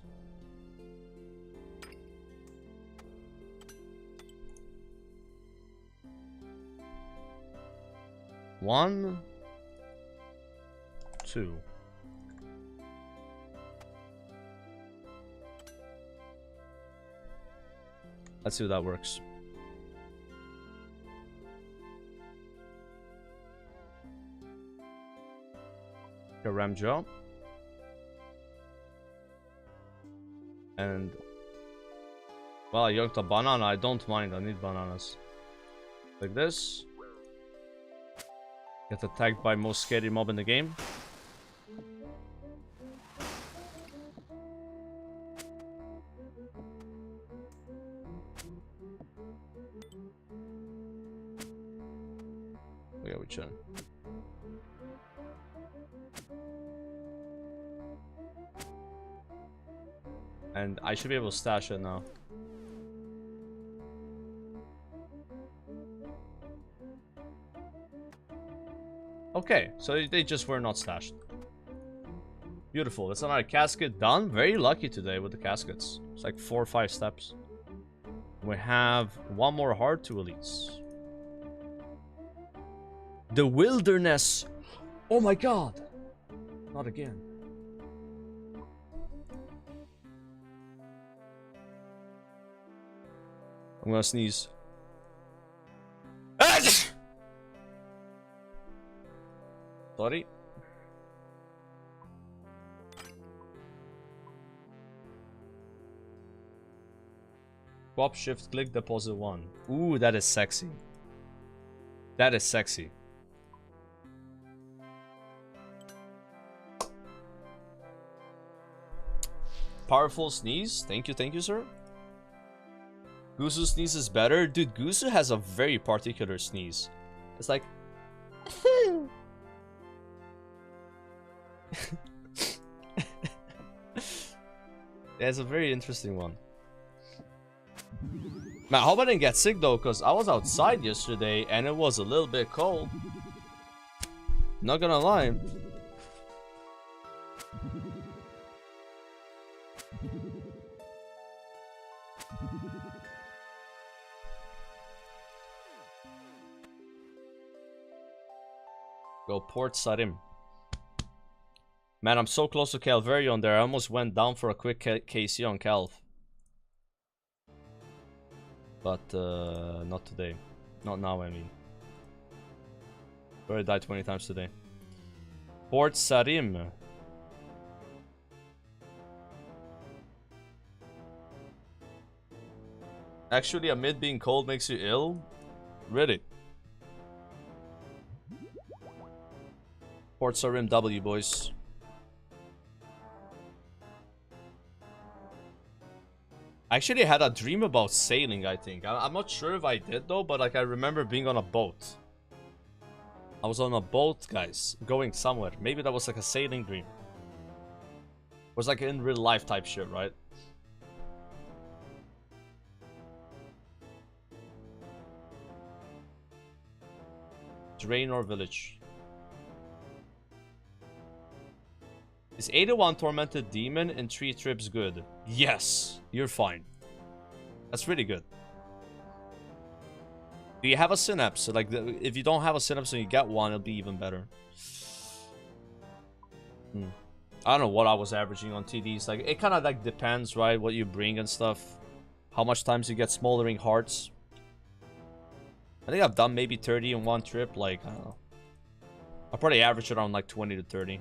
One, two. Let's see if that works. Karamja. And well, I yoked a banana. I don't mind. I need bananas. Like this. Get attacked by most scary mob in the game. Okay, we chilling. And I should be able to stash it now. Okay, so they just were not stashed. Beautiful. That's another casket done. Very lucky today with the caskets. It's like 4 or 5 steps. We have one more heart to release. The wilderness. Oh my god. Not again. I'm gonna sneeze. Sorry. Swap, shift, click, deposit 1. Ooh, that is sexy. That is sexy. Powerful sneeze. Thank you, sir. Gusu sneeze is better. Dude, Gusu has a very particular sneeze. It's like... Yeah, it's a very interesting one. Man, I hope I didn't get sick though, because I was outside yesterday and it was a little bit cold. Not gonna lie. Go Port Sarim. Man, I'm so close to Calvarion there. I almost went down for a quick KC on Calv. But, not today. Not now, I mean. Already died 20 times today. Port Sarim. Actually, a mid being cold makes you ill? Really? Port Sarim W, boys. I actually had a dream about sailing, I think. I'm not sure if I did, though, but like I remember being on a boat. I was on a boat, guys, going somewhere. Maybe that was like a sailing dream. It was like in real life type shit, right? Draenor Village. Is 81 Tormented Demon in 3 trips good? Yes, you're fine. That's really good. Do you have a synapse? Like, if you don't have a synapse and you get one, it'll be even better. I don't know what I was averaging on TDs. Like, it kind of like depends, right? What you bring and stuff. How much times you get smoldering hearts. I think I've done maybe 30 in one trip. Like, I don't know. I probably average around like 20 to 30.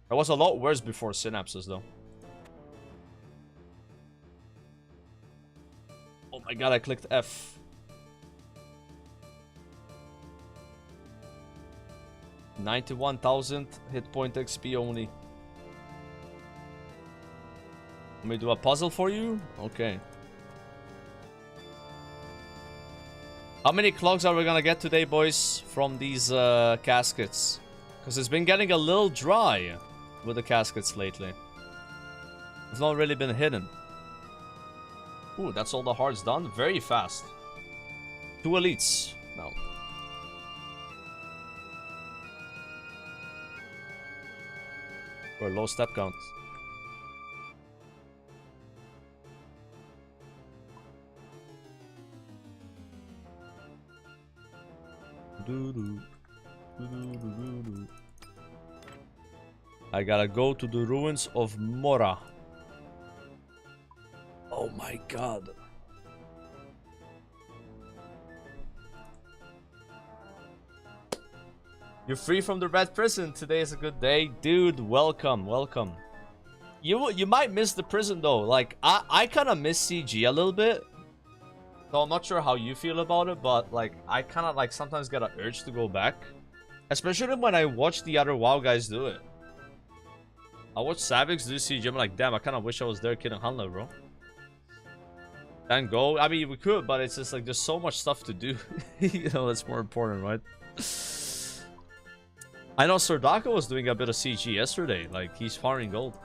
It was a lot worse before synapses, though. Oh my god, I clicked F. 91,000 hit point XP only. Let me do a puzzle for you? Okay. How many clogs are we gonna get today, boys, from these caskets? Because it's been getting a little dry with the caskets lately. It's not really been hidden. Ooh, that's all the hearts done. Very fast. 2 elites. No. For a low step count. I gotta go to the ruins of Mora. Oh my god. You're free from the red prison. Today is a good day. Dude, welcome, welcome. You might miss the prison though. Like, I kind of miss CG a little bit. So I'm not sure how you feel about it, but like, I kind of like sometimes get an urge to go back. Especially when I watch the other WoW guys do it. I watch Savix do CG, I'm like, damn, I kind of wish I was there killing Hanla, bro. And go. I mean, we could, but it's just like, there's so much stuff to do. You know, that's more important, right? I know Sordaka was doing a bit of CG yesterday. Like, he's farming gold.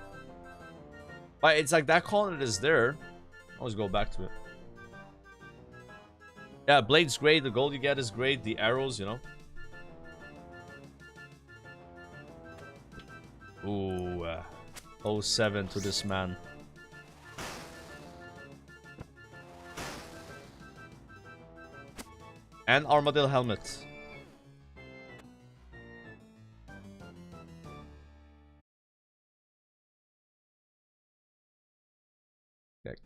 But it's like, that colony is there. Always go back to it. Yeah, blade's great. The gold you get is great. The arrows, you know. Ooh, 07 to this man. And Armadillo helmet. Heck.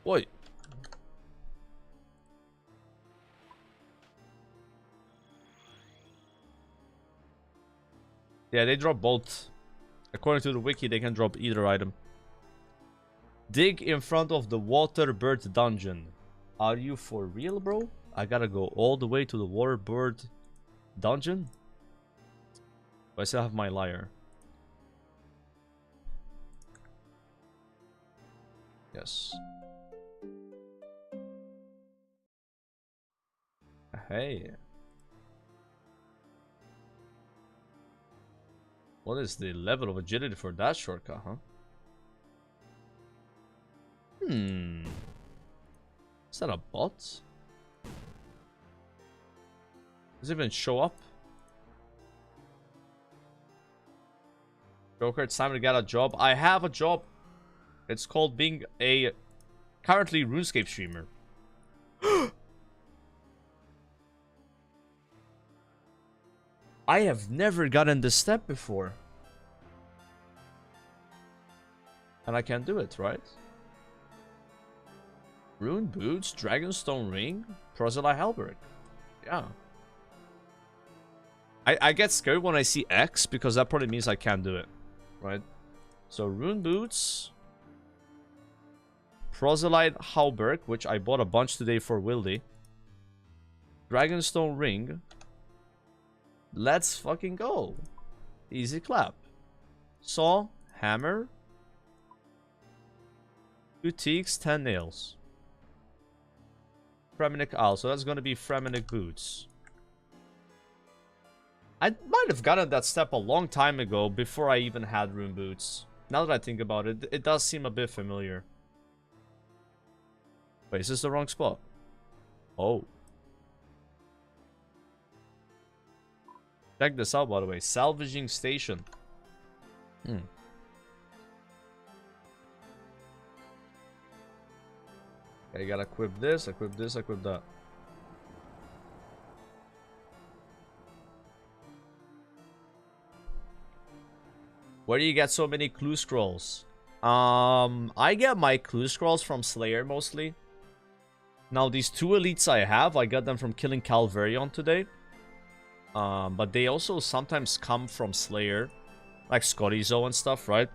Wait. Yeah, they drop both. According to the wiki, they can drop either item. Dig in front of the water bird dungeon. Are you for real, bro? I gotta go all the way to the water bird dungeon? But I still have my lyre. Yes. Hey. What is the level of agility for that shortcut, huh? Is that a bot? Does it even show up? Joker, it's time to get a job. I have a job. It's called being a currently RuneScape streamer. I have never gotten this step before. And I can do it, right? Rune Boots, Dragonstone Ring, Proselyte Halberd. Yeah. I get scared when I see X because that probably means I can't do it. Right? So Rune Boots, Proselyte Halberd, which I bought a bunch today for Wildy. Dragonstone Ring. Let's fucking go. Easy clap. Saw, hammer. 2 teaks, 10 nails. Fremenic Owl, so that's gonna be Fremenic Boots. I might have gotten that step a long time ago before I even had Rune Boots. Now that I think about it, it does seem a bit familiar. Wait, is this the wrong spot? Oh. Check this out, by the way. Salvaging station. Okay, you gotta equip this, equip this, equip that. Where do you get so many clue scrolls? I get my clue scrolls from Slayer mostly. Now these 2 elites I have, I got them from killing Calvarion today. But they also sometimes come from Slayer. Like Scottizo and stuff, right?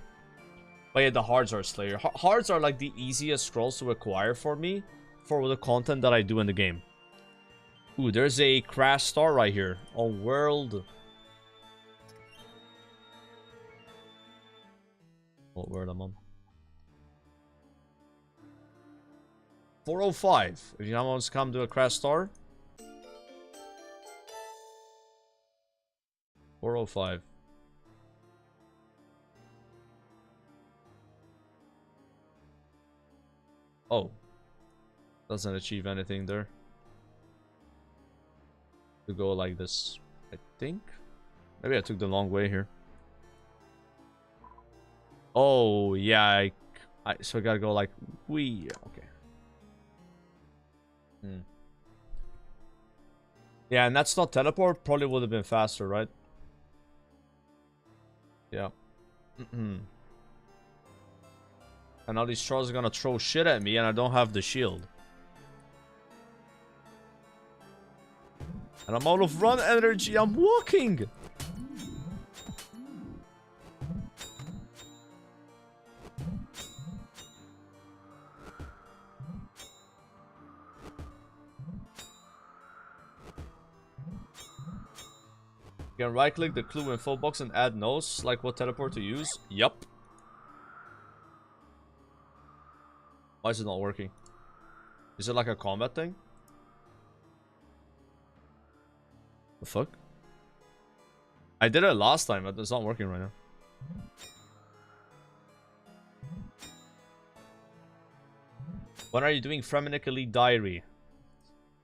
But yeah, the hards are Slayer. Hards are like the easiest scrolls to acquire for me. For the content that I do in the game. Ooh, there's a crash star right here. A world. What word I'm on? 405. If you want to come to a crash star. 405. Oh. Doesn't achieve anything there. To go like this, I think. Maybe I took the long way here. Oh, yeah. So I gotta go like, wee. Okay. Yeah, and that's not teleport. Probably would have been faster, right? Yeah. And now these trolls are gonna throw shit at me and I don't have the shield. And I'm out of run energy. I'm walking. You can right click the clue info box and add notes, like what teleport to use. Yup. Why is it not working? Is it like a combat thing? The fuck? I did it last time, but it's not working right now. When are you doing Fremenic Elite Diary?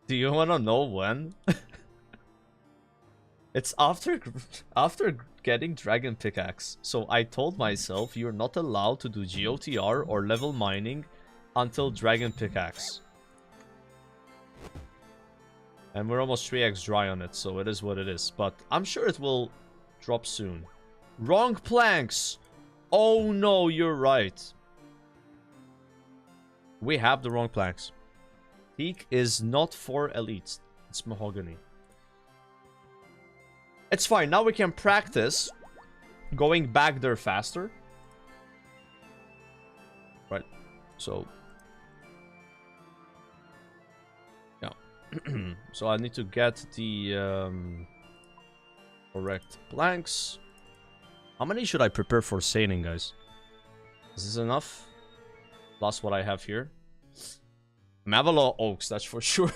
Do you wanna know when? It's after getting Dragon Pickaxe. So I told myself you're not allowed to do GOTR or level mining until Dragon Pickaxe. And we're almost 3x dry on it, so it is what it is. But I'm sure it will drop soon. Wrong planks! Oh no, you're right. We have the wrong planks. Teak is not for elites. It's mahogany. It's fine. Now we can practice going back there faster. Right. So. Yeah. So I need to get the correct planks. How many should I prepare for sailing, guys? Is this enough? Plus what I have here. I have a lot of oaks, that's for sure.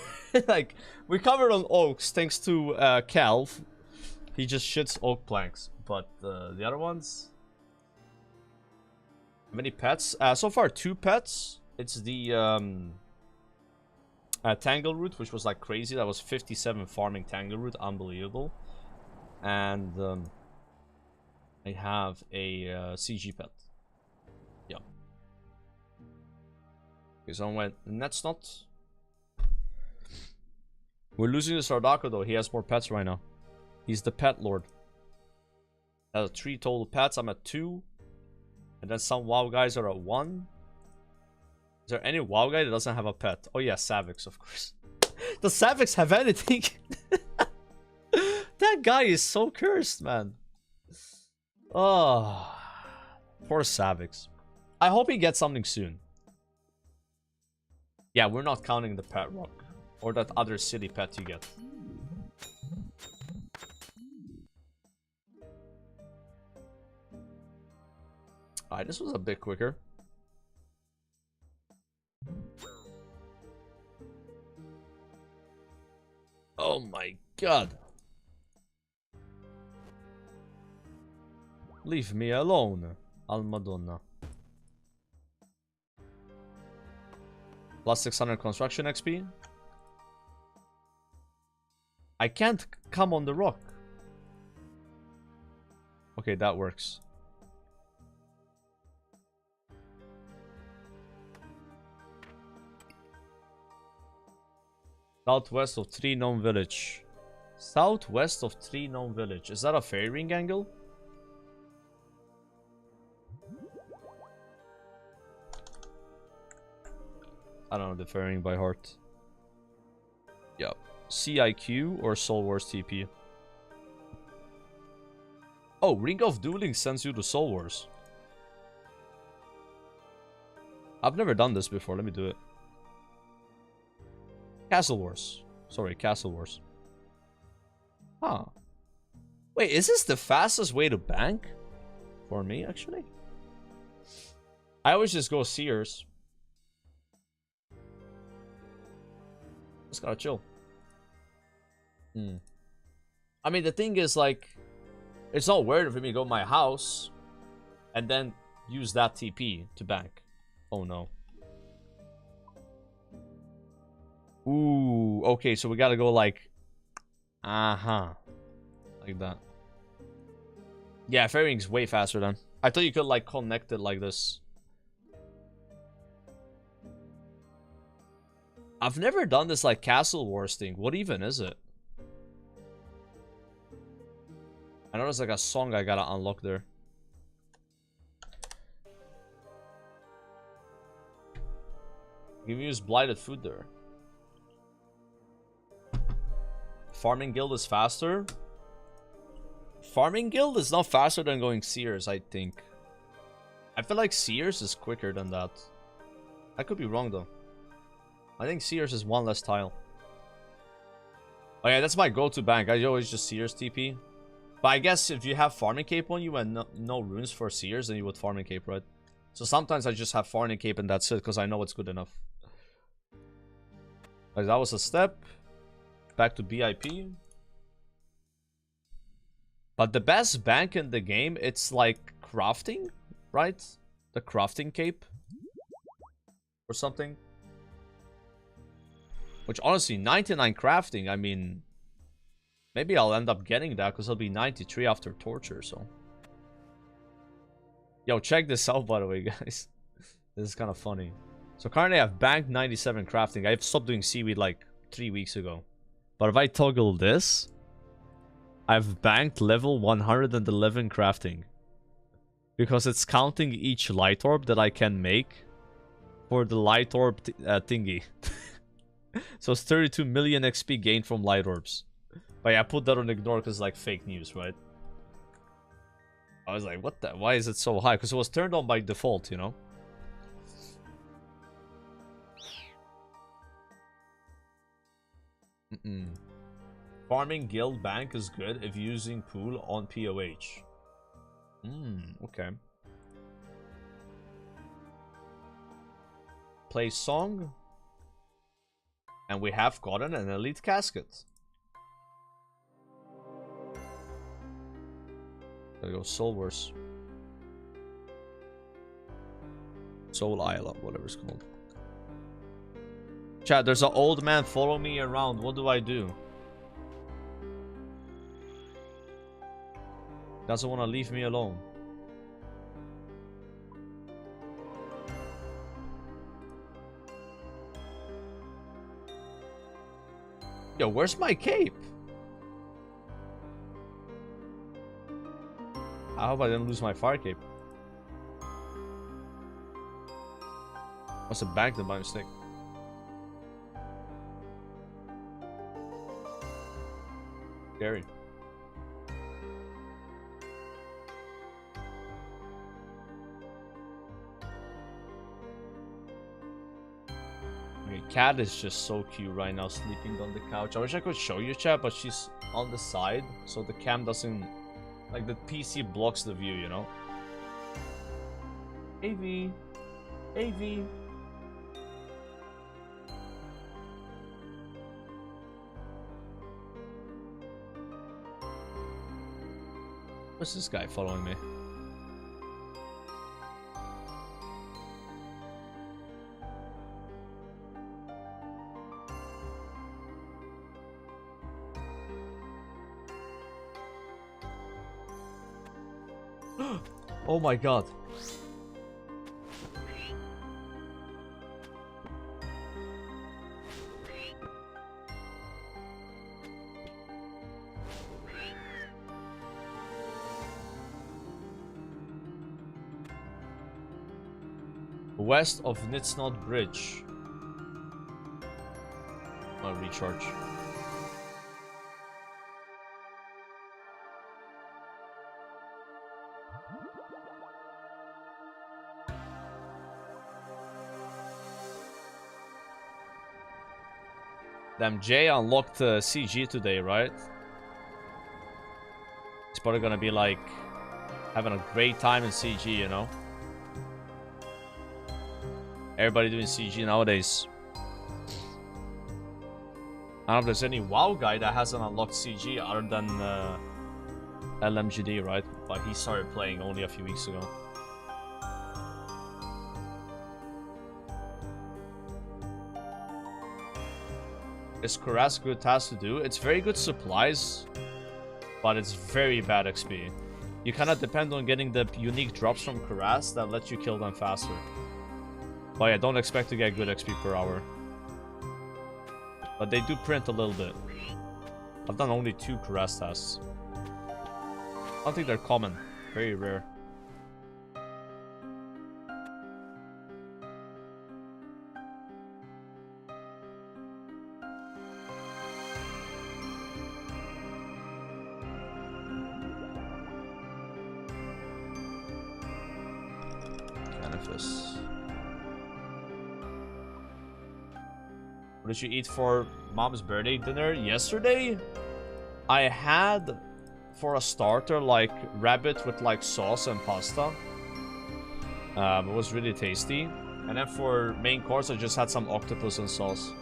Like, we covered on oaks thanks to Calv. He just shits oak planks. But the other ones... How many pets? So far, 2 pets. It's the Tangle Root, which was like crazy. That was 57 farming Tangle Root. Unbelievable. And I have a CG pet. Yeah. Okay, so I went, and that's not... We're losing to Sardaka though. He has more pets right now. He's the pet lord. Has 3 total pets. I'm at 2. And then some WoW guys are at 1. Is there any WoW guy that doesn't have a pet? Oh yeah, Savix, of course. Does Savix have anything? That guy is so cursed, man. Oh, poor Savix. I hope he gets something soon. Yeah, we're not counting the pet rock. Or that other city pet you get. Alright, this was a bit quicker. Oh my god. Leave me alone, Almadonna. Plus 600 construction XP. I can't come on the rock. Okay, that works. Southwest of Tree Gnome Village. Southwest of Tree Gnome Village. Is that a fairy ring angle? I don't know the fairy ring by heart. Yep. CIQ or Soul Wars TP? Oh, Ring of Dueling sends you to Soul Wars. I've never done this before. Let me do it. Castle Wars. Sorry, Castle Wars. Huh. Wait, is this the fastest way to bank? For me, actually? I always just go Sears. Just gotta chill. I mean, the thing is, like, it's not weird for me to go to my house and then use that TP to bank. Oh no. Ooh, okay, so we gotta go like, like that. Yeah, fairy ring's way faster then. I thought you could like connect it like this. I've never done this like Castle Wars thing. What even is it? I know there's like a song I gotta unlock there. You can use blighted food there. Farming Guild is faster. Farming Guild is not faster than going Sears, I think. I feel like Sears is quicker than that. I could be wrong though. I think Sears is 1 less tile. Oh yeah, that's my go-to bank. I always just Sears TP. But I guess if you have Farming Cape on you and no runes for Sears, then you would Farming Cape, right? So sometimes I just have Farming Cape and that's it, because I know it's good enough. Like, that was a step. Back to BIP. But the best bank in the game, it's like crafting, right? The crafting cape. Or something. Which honestly, 99 crafting, I mean... Maybe I'll end up getting that because it'll be 93 after torture, so... Yo, check this out, by the way, guys. This is kind of funny. So currently I've banked 97 crafting. I've stopped doing seaweed like 3 weeks ago. But if I toggle this, I've banked level 111 crafting. Because it's counting each light orb that I can make for the light orb thingy. So it's 32 million XP gained from light orbs. But yeah, I put that on ignore because it's like fake news, right? I was like, what the? Why is it so high? Because it was turned on by default, you know? Farming Guild Bank is good if using pool on POH. Okay. Play song. And we have gotten an elite casket. There go Soul Wars. Soul Isle, whatever it's called. Chat, there's an old man following me around. What do I do? Doesn't want to leave me alone. Yo, where's my cape? I hope I didn't lose my fire cape. Must have bagged it by mistake. Scary. Cat is just so cute right now, sleeping on the couch. I wish I could show you, chat, but she's on the side, so the cam doesn't, like, the PC blocks the view, you know? AV. AV. What's this guy following me? Oh my god. West of Nitsnot Bridge. I'll recharge. Damn, Jay unlocked CG today, right? He's probably gonna be like having a great time in CG, you know? Everybody doing CG nowadays. I don't know if there's any WoW guy that hasn't unlocked CG other than LMGD, right? But he started playing only a few weeks ago. Is Kuras a good task to do? It's very good supplies, but it's very bad XP. You kind of depend on getting the unique drops from Kuras that let you kill them faster. But yeah, don't expect to get good XP per hour. But they do print a little bit. I've done only 2 Kuras tasks. I don't think they're common. Very rare. What did you eat for mom's birthday dinner yesterday? I had, for a starter, like rabbit with like sauce and pasta. It was really tasty. And then for main course, I just had some octopus and sauce.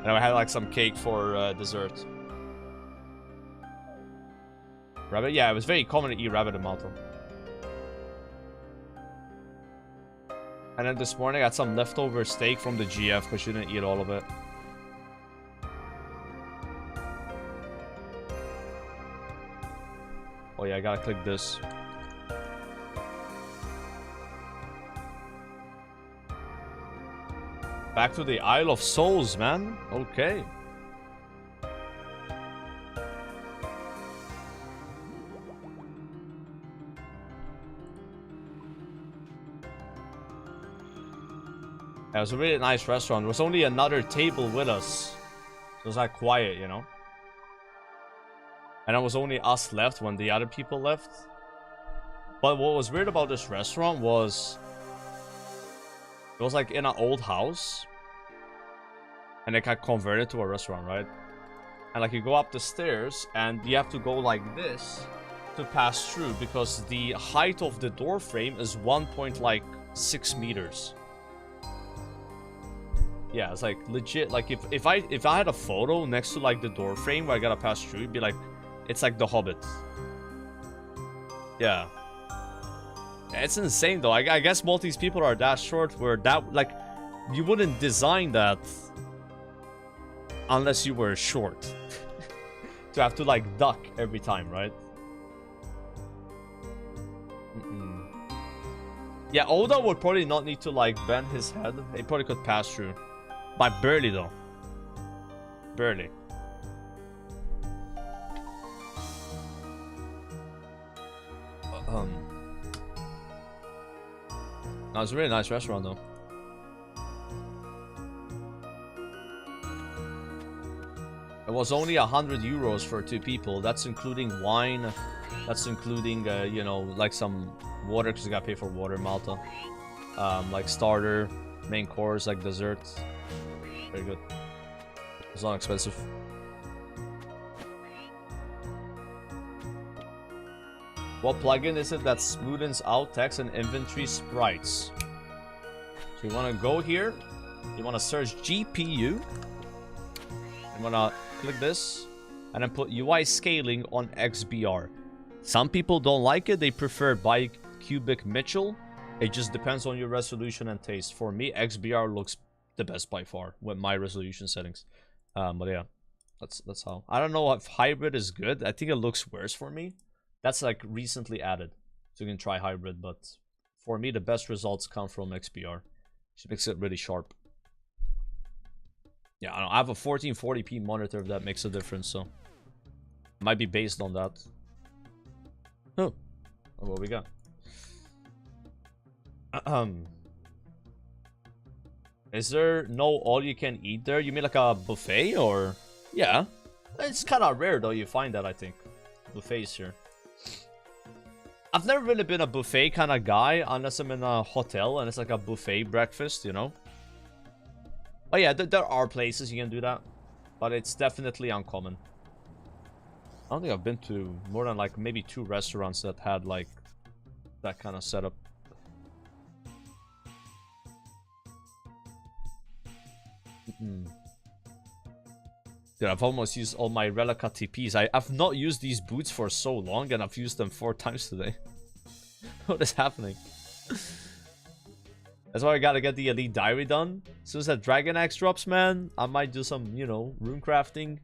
And I had like some cake for dessert. Rabbit? Yeah, it was very common to eat rabbit in Malta. And then this morning I had some leftover steak from the GF because she didn't eat all of it. Oh yeah, I gotta click this. Back to the Isle of Souls, man. Okay. It was a really nice restaurant. There was only another table with us. So it was like quiet, you know? And it was only us left when the other people left. But what was weird about this restaurant was... it was like in an old house. And it got converted to a restaurant, right? And like you go up the stairs and you have to go like this to pass through. Because the height of the door frame is 1.6 meters. Yeah, it's like legit. Like if I had a photo next to like the door frame where I gotta pass through, it'd be like, it's like The Hobbit. Yeah. It's insane though. I guess Maltese people are that short where that, like, you wouldn't design that unless you were short. To have to like duck every time, right? Yeah, Oda would probably not need to, like, bend his head. He probably could pass through. By barely, though. Barely. No, it's a really nice restaurant, though. It was only 100 euros for 2 people. That's including wine. That's including, you know, like some water, because you gotta pay for water in Malta. Like starter, main course, like dessert. Very good. It's not expensive. What plugin is it that smoothens out text and inventory sprites? So you want to go here. You want to search GPU. You want to click this. And then put UI scaling on XBR. Some people don't like it. They prefer bicubic Mitchell. It just depends on your resolution and taste. For me, XBR looks the best by far with my resolution settings. But yeah, that's how. I don't know if hybrid is good. I think it looks worse for me. That's like recently added, so you can try hybrid. But for me, the best results come from XBR. She makes it really sharp. Yeah, I don't know. I have a 1440p monitor if that makes a difference. So it might be based on that. Oh, what we got? Is there no all-you-can-eat there? You mean like a buffet, or? Yeah, it's kind of rare though. You find that, I think, buffets here. I've never really been a buffet kind of guy unless I'm in a hotel and it's like a buffet breakfast, you know? Oh yeah, there are places you can do that, but it's definitely uncommon. I don't think I've been to more than like maybe 2 restaurants that had like that kind of setup. Dude, I've almost used all my Relica TPs. I've not used these boots for so long, and I've used them 4 times today. What is happening? That's why I gotta get the Elite Diary done. As soon as that Dragon Axe drops, man, I might do some, you know, rune crafting.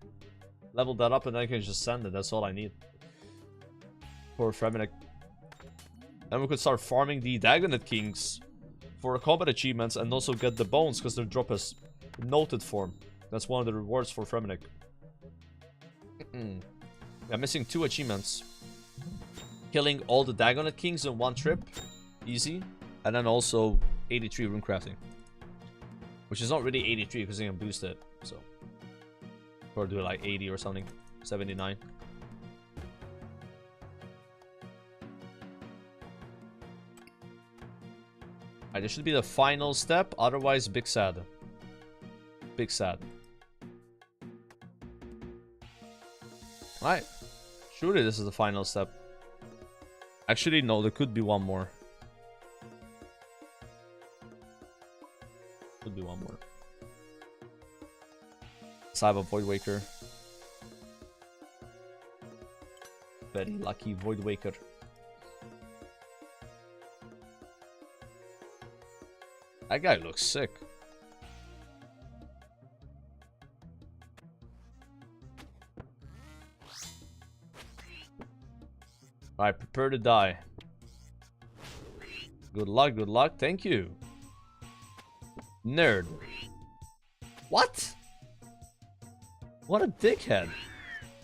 Level that up, and then I can just send it. That's all I need. For Freminic. Then we could start farming the Dagonet Kings for combat achievements, and also get the bones, because they drop as noted form. That's one of the rewards for Freminic. I'm missing 2 achievements. Killing all the Dagonet Kings in 1 trip. Easy. And then also 83 rune crafting. Which is not really 83 because you can boost it. So. Or do like 80 or something. 79. Alright, this should be the final step. Otherwise, big sad. Big sad. Alright. Surely this is the final step. Actually, no, there could be one more. Could be one more. So I have a Void Waker. Very lucky Void Waker. That guy looks sick. Alright, prepare to die. Good luck, thank you. Nerd. What? What a dickhead.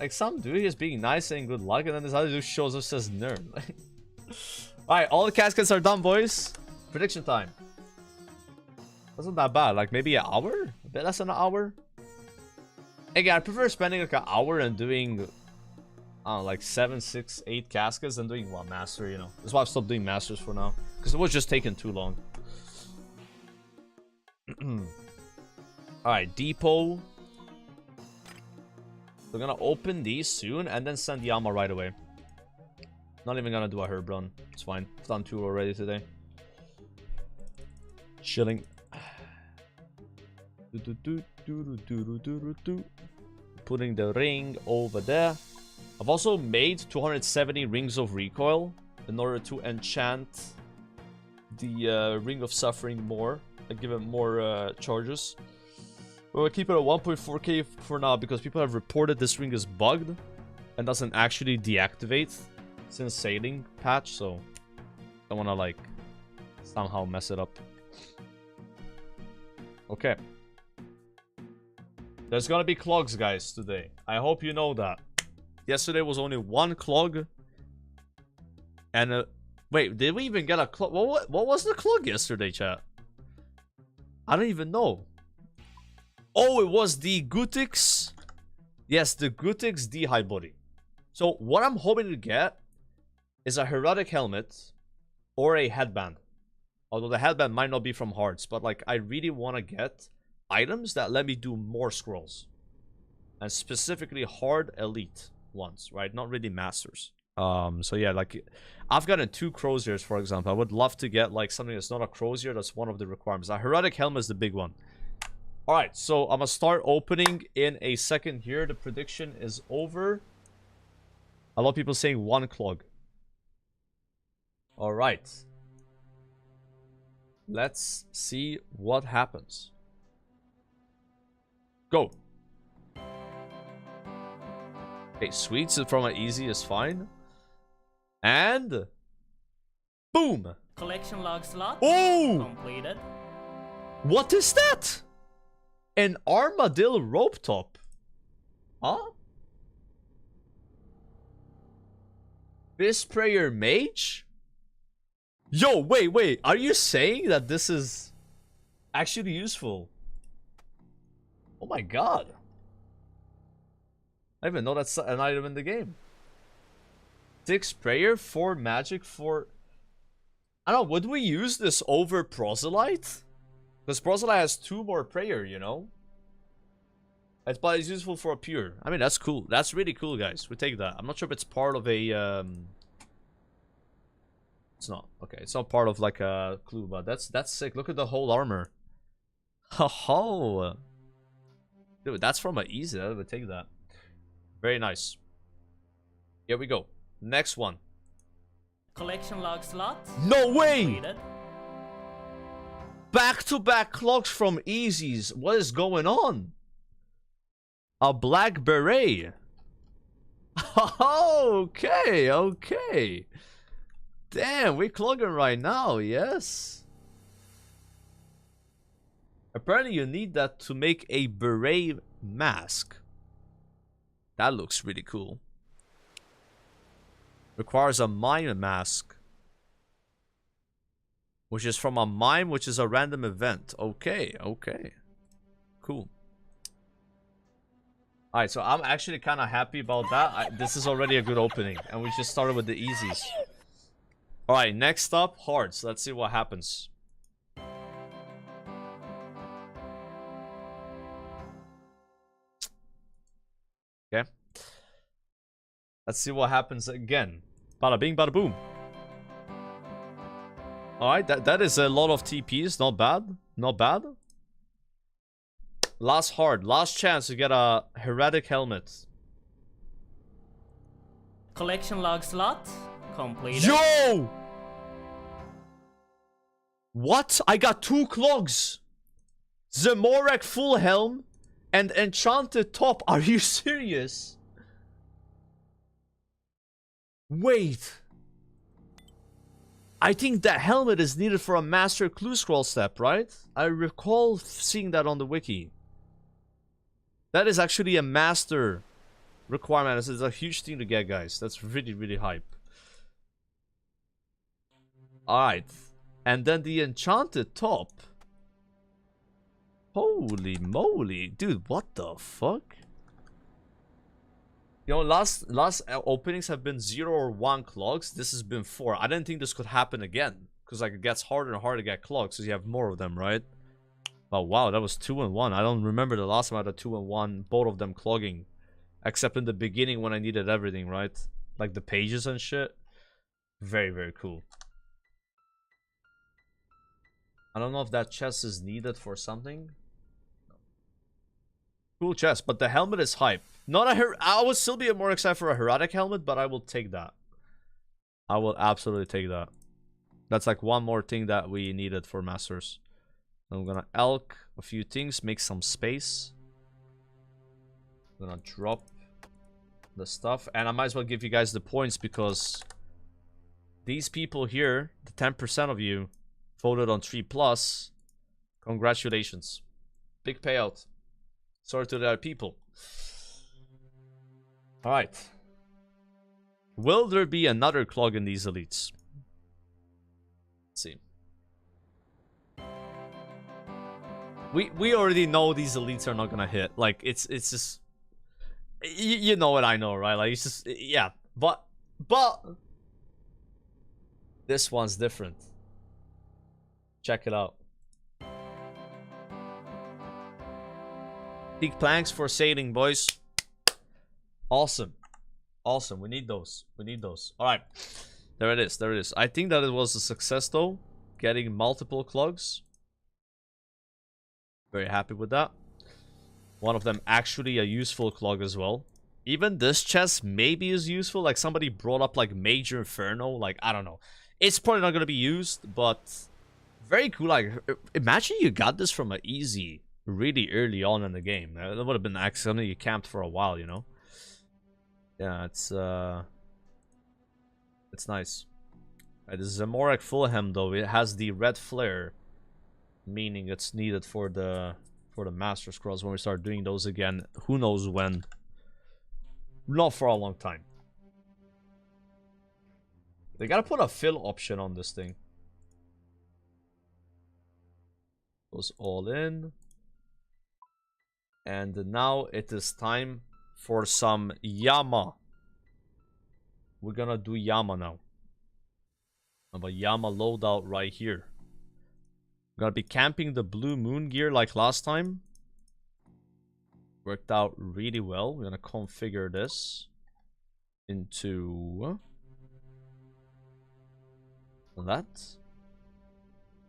Like, some dude is being nice saying good luck, and then this other dude shows up and says nerd. Alright, all the caskets are done, boys. Prediction time. Wasn't that bad. Like, maybe an hour? A bit less than an hour? Again, I prefer spending like an hour and doing... I don't know, like 7, 6, 8 caskets and doing one master, you know. That's why I've stopped doing masters for now. Because it was just taking too long. Alright, depot. We're gonna open these soon and then send Yama right away. Not even gonna do a herb run. It's fine. I've done 2 already today. Chilling. Putting the ring over there. I've also made 270 rings of recoil in order to enchant the Ring of Suffering more and give it more charges. But we'll keep it at 1.4k for now because people have reported this ring is bugged and doesn't actually deactivate since sailing patch, so I don't want to like somehow mess it up. Okay. There's gonna be clogs, guys, today. I hope you know that. Yesterday was only one clog. And, wait, did we even get a clog? What was the clog yesterday, chat? I don't even know. Oh, it was the Gutix. Yes, the Gutix D-High Body. So, what I'm hoping to get is a Heroic Helmet or a headband. Although the headband might not be from Hearts, but like I really want to get items that let me do more scrolls. And specifically hard elite ones, right? Not really masters. So yeah, like I've gotten 2 Croziers, for example. I would love to get like something that's not a Crozier. That's one of the requirements. A Heroic Helmet is the big one. Alright, so I'm gonna start opening in a second here. The prediction is over. A lot of people saying 1 clog. Alright. Let's see what happens. Go. Okay, sweets from an easy is fine. And boom. Collection log slot. Oh! Completed. What is that? An armadillo rope top. Huh? Fist Prayer Mage? Yo, wait. Are you saying that this is actually useful? Oh my god. I didn't even know that's an item in the game. 6 prayer, 4 magic, 4... I don't know, would we use this over Proselyte? Because Proselyte has 2 more prayer, you know? But it's useful for a pure. I mean, that's cool. That's really cool, guys. We take that. I'm not sure if it's part of a... It's not. Okay, it's not part of like a clue, but that's sick. Look at the whole armor. Ho. Dude, that's from an easy. I would take that. Very nice. Here we go. Next one. Collection log slot. No way! Completed. Back-to-back clogs from Easies. What is going on? A black beret. Okay. Damn, we're clogging right now, yes. Apparently you need that to make a beret mask. That looks really cool. Requires a mime mask. Which is from a mime, which is a random event. Okay. Cool. Alright, so I'm actually kind of happy about that. This is already a good opening. And we just started with the easies. Alright, next up, Hearts. Let's see what happens. Okay. Let's see what happens again. Bada bing, bada boom. Alright, that is a lot of TPs. Not bad. Last hard. Last chance to get a Heretic Helmet. Collection log slot. Completed. Yo! What? I got 2 clogs. Zamorek full helm and enchanted top. Are you serious? Wait. I think that helmet is needed for a master clue scroll step, right? I recall seeing that on the wiki. That is actually a master requirement. This is a huge thing to get, guys. That's really hype. Alright. And then the enchanted top. Holy moly. Dude, what the fuck? You know, last openings have been 0 or 1 clogs. This has been 4. I didn't think this could happen again. Because like it gets harder and harder to get clogs. Because you have more of them, right? Oh wow, that was 2 and 1. I don't remember the last time I had a 2 and 1. Both of them clogging. Except in the beginning when I needed everything, right? Like the pages and shit. Very cool. I don't know if that chest is needed for something. Cool chest, but the helmet is hype. Not a I would still be more excited for a Heroic Helmet, but I will take that. I will absolutely take that. That's like one more thing that we needed for Masters. I'm gonna elk a few things, make some space. I'm gonna drop the stuff, and I might as well give you guys the points because these people here, the 10% of you, voted on 3+. Congratulations. Big payout. Sorry to the other people. Alright. Will there be another clog in these elites? Let's see. We already know these elites are not gonna hit. Like, it's just... You know what I know, right? Like, it's just... Yeah. But... This one's different. Check it out. Peak planks for sailing, boys. Awesome. Awesome. We need those. We need those. Alright. There it is. There it is. I think that it was a success, though. Getting multiple clogs. Very happy with that. One of them actually a useful clog as well. Even this chest maybe is useful. Like, somebody brought up, like, Major Inferno. Like, I don't know. It's probably not going to be used, but... Very cool. Like, imagine you got this from an easy... really early on in the game. That would have been something you camped for a while, you know? Yeah, it's nice. Right, this is a Zamorek Fulham, though. It has the red flare, meaning it's needed for the Master Scrolls when we start doing those again. Who knows when? Not for a long time. They gotta put a fill option on this thing. Goes all in. And now it is time for some Yama. We're gonna do Yama now. I have a Yama loadout right here. I'm gonna be camping the Blue Moon gear like last time. Worked out really well. We're gonna configure this into that.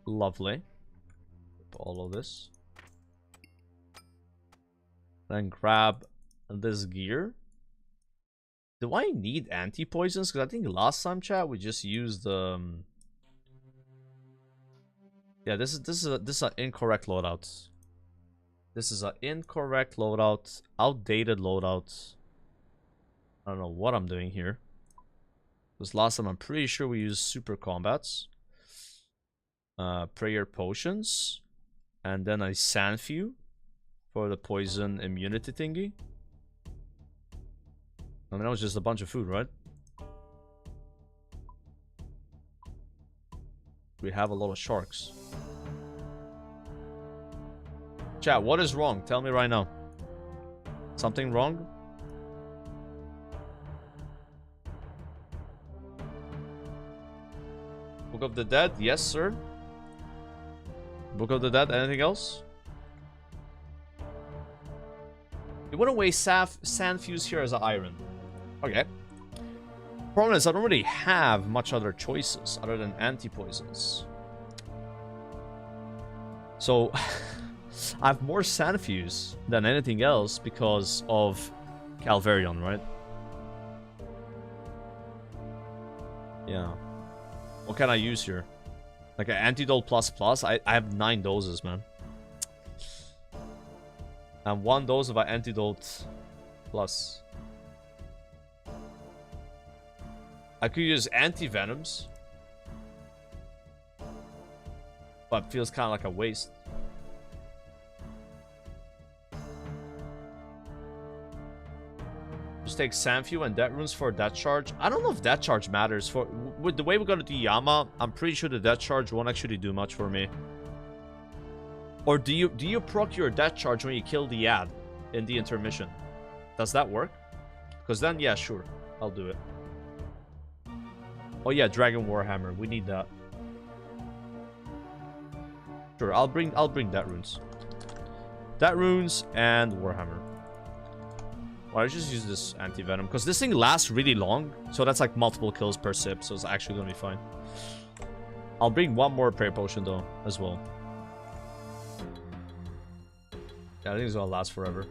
Lovely. All of this. Then grab this gear. Do I need anti-poisons? Because I think last time, chat, we just used yeah, this is an incorrect loadout. This is an incorrect loadout, outdated loadout. I don't know what I'm doing here. Because last time I'm pretty sure we used super combats, prayer potions, and then a Sanfew for the poison immunity thingy. I mean, that was just a bunch of food, right? We have a lot of sharks. Chat, what is wrong? Tell me right now. Something wrong? Book of the Dead? Yes, sir. Book of the Dead? Anything else? You wouldn't waste Sanfews here as an iron. Okay. Problem is, I don't really have much other choices other than anti-poisons. So, I have more Sanfews than anything else because of Calvarion, right? Yeah. What can I use here? Like an antidote plus? I have 9 doses, man. And 1 dose of an antidote plus. I could use anti-venoms. But it feels kind of like a waste. Just take Sanfew and Death Runes for Death Charge. I don't know if Death Charge matters. With the way we're gonna do Yama, I'm pretty sure the Death Charge won't actually do much for me. Or do you proc your Death Charge when you kill the ad in the intermission? Does that work? Because then, yeah, sure. I'll do it. Oh yeah, Dragon Warhammer. We need that. Sure, I'll bring Death Runes. Death Runes and Warhammer. Well, I just use this anti-venom because this thing lasts really long, so that's like multiple kills per sip, so it's actually gonna be fine. I'll bring 1 more prayer potion though as well. Yeah, I think it's gonna last forever.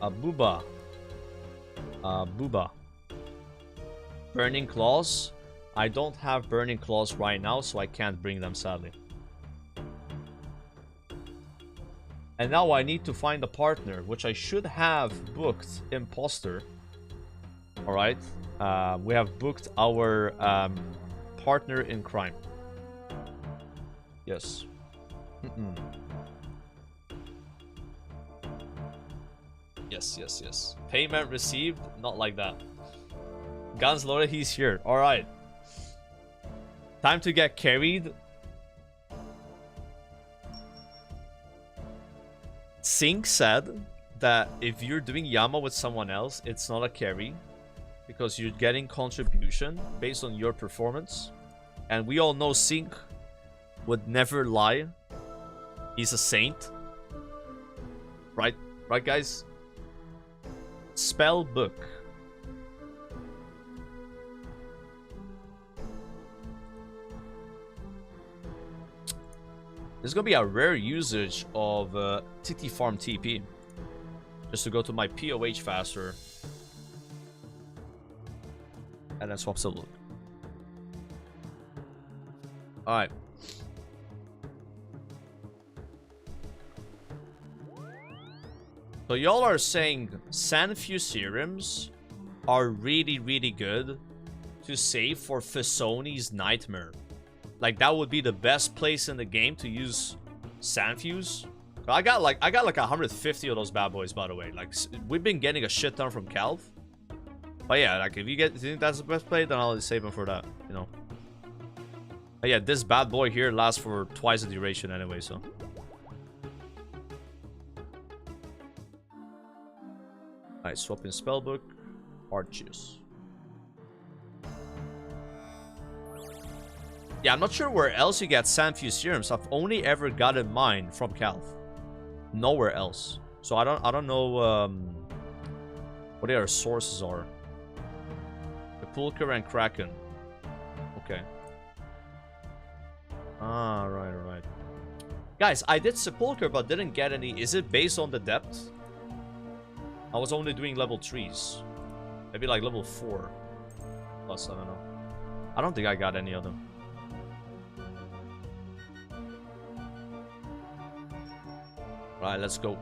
Booba. Booba. Burning Claws. I don't have Burning Claws right now, so I can't bring them, sadly. And now I need to find a partner, which I should have booked Imposter. All right. We have booked our partner in crime. Yes. Yes. Payment received. Not like that. Guns loaded. He's here. All right. Time to get carried. Sink said that if you're doing Yama with someone else, it's not a carry because you're getting contribution based on your performance. And we all know Sink would never lie. He's a saint. Right, guys? Spell book. There's gonna be a rare usage of TT Farm TP. Just to go to my POH faster. And then swap Spell book. Alright. So y'all are saying Sanfew serums are really, really good to save for Fisoni's Nightmare. Like that would be the best place in the game to use Sanfews. I got like 150 of those bad boys, by the way. Like we've been getting a shit ton from Calv. But yeah, like if you think that's the best play, then I'll save him for that, you know. But yeah, this bad boy here lasts for twice the duration anyway, so. Alright, swap in Spellbook. Archeus. Yeah, I'm not sure where else you get Sanfew serums. I've only ever gotten mine from Calv. Nowhere else. So I don't know what their sources are. Sepulchre and Kraken. Okay. Ah, right. Guys, I did Sepulchre but didn't get any. Is it based on the depth? I was only doing level 3s. Maybe like level 4. Plus, I don't know. I don't think I got any of them. Right, let's go.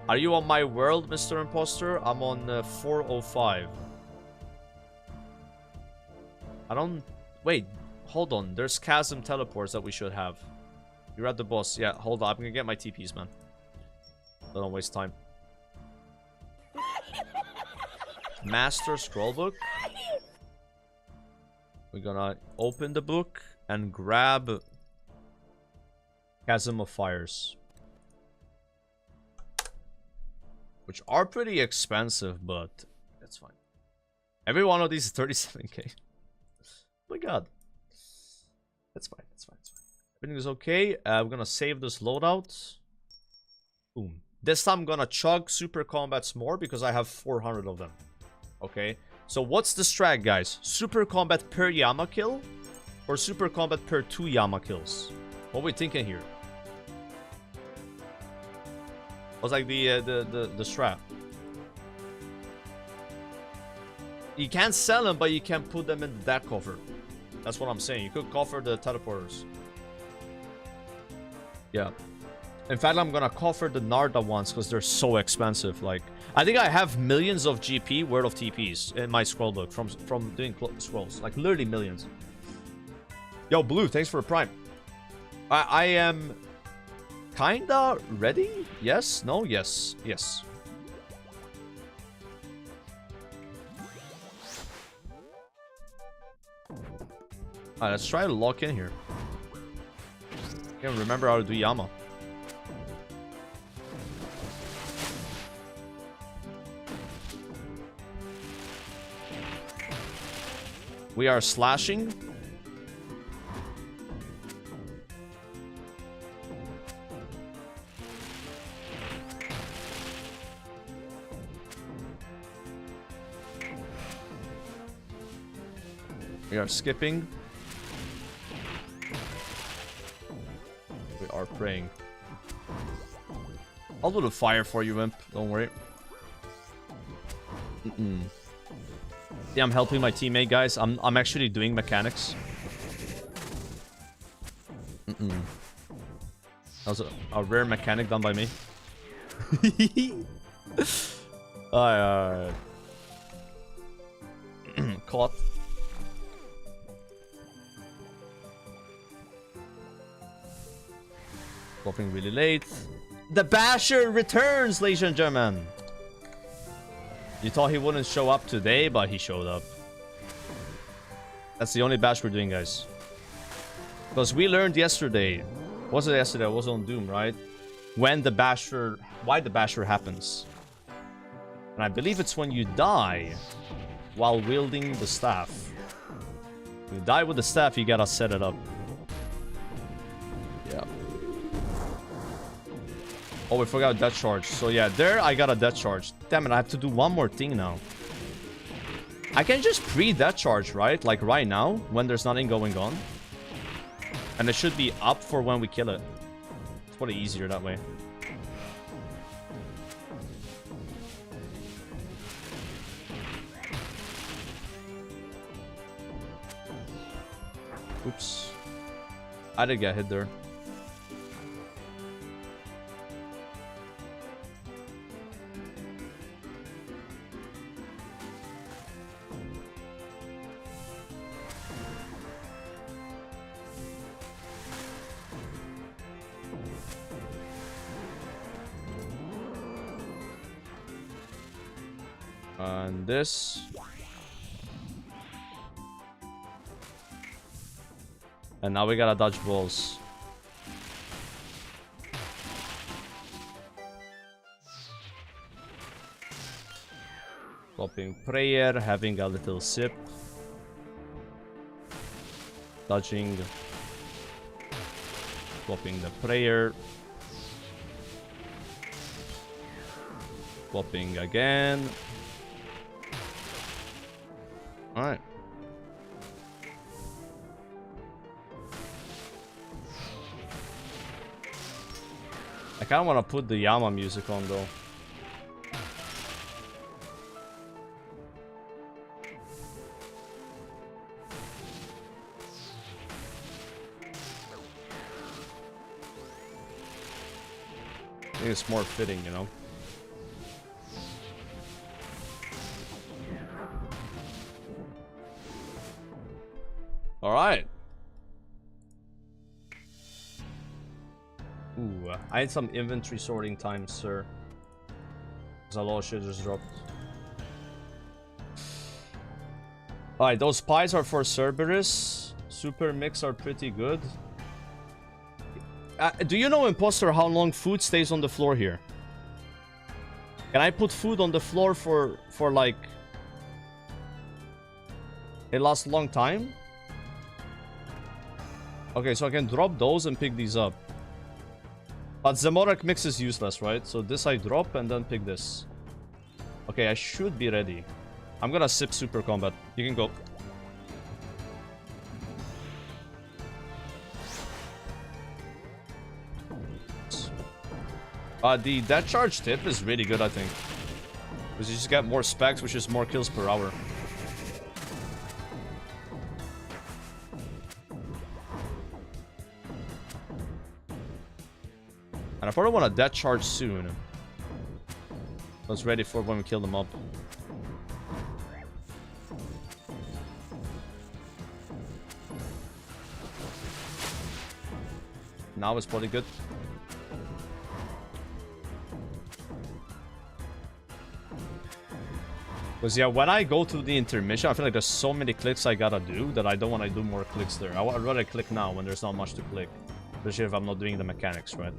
Are you on my world, Mr. Imposter? I'm on 405. I don't... Wait, hold on. There's chasm teleports that we should have. You're at the boss. Yeah, hold on. I'm gonna get my TPs, man. Don't waste time. Master scroll book. We're gonna open the book and grab Chasm of Fires. Which are pretty expensive, but that's fine. Every one of these is 37k. Oh my god. That's fine. Everything is okay. We're gonna save this loadout. Boom. This time I'm gonna chug super combats more because I have 400 of them. Okay. So what's the strat, guys? Super combat per Yama kill? Or super combat per 2 Yama kills? What are we thinking here? What's like the strat? You can't sell them, but you can put them in the deck cover. That's what I'm saying. You could cover the teleporters. Yeah. In fact, I'm gonna cover the Narda ones because they're so expensive. Like, I think I have millions of GP worth of TPs in my scroll book from doing scrolls. Like, literally millions. Yo, Blue, thanks for the prime. I am kinda ready? Yes? No? Yes. Yes. Alright, let's try to lock in here. I can't remember how to do Yama. We are slashing. We are skipping. We are praying. I'll do the fire for you, Imp. Don't worry. Yeah, I'm helping my teammate, guys. I'm actually doing mechanics. That was a rare mechanic done by me. Alright. Caught. Dropping really late. The Basher returns, ladies and gentlemen. You thought he wouldn't show up today, but he showed up. That's the only bash we're doing, guys. Because we learned yesterday. Was it yesterday? I was on Doom, right? When the Basher... Why the Basher happens. And I believe it's when you die while wielding the staff. When you die with the staff, you gotta set it up. Yeah. Oh, we forgot death charge. So yeah, there I got a death charge. Damn it, I have to do one more thing now. I can just pre-death charge, right? Like right now, when there's nothing going on. And it should be up for when we kill it. It's probably easier that way. Oops. I did get hit there. And this. And now we gotta dodge balls. Popping prayer, having a little sip. Dodging. Popping the prayer. Popping again. Alright. I kind of want to put the Yama music on though. I think it's more fitting, you know. All right. Ooh, I had some inventory sorting time, sir. Because a lot of shit just dropped. Alright, those pies are for Cerberus. Super mix are pretty good. Do you know, Imposter, how long food stays on the floor here? Can I put food on the floor for like... It lasts a long time? Okay, so I can drop those and pick these up. But Zamorak mix is useless, right? So this I drop and then pick this. Okay, I should be ready. I'm gonna sip Super Combat. You can go. The death charge tip is really good, I think. Because you just get more specs, which is more kills per hour. And I probably want a death charge soon. So it's ready for when we kill them up. Now it's probably good. Because yeah, when I go to the intermission, I feel like there's so many clicks I gotta do that I don't want to do more clicks there. I'd rather click now when there's not much to click. Especially if I'm not doing the mechanics, right?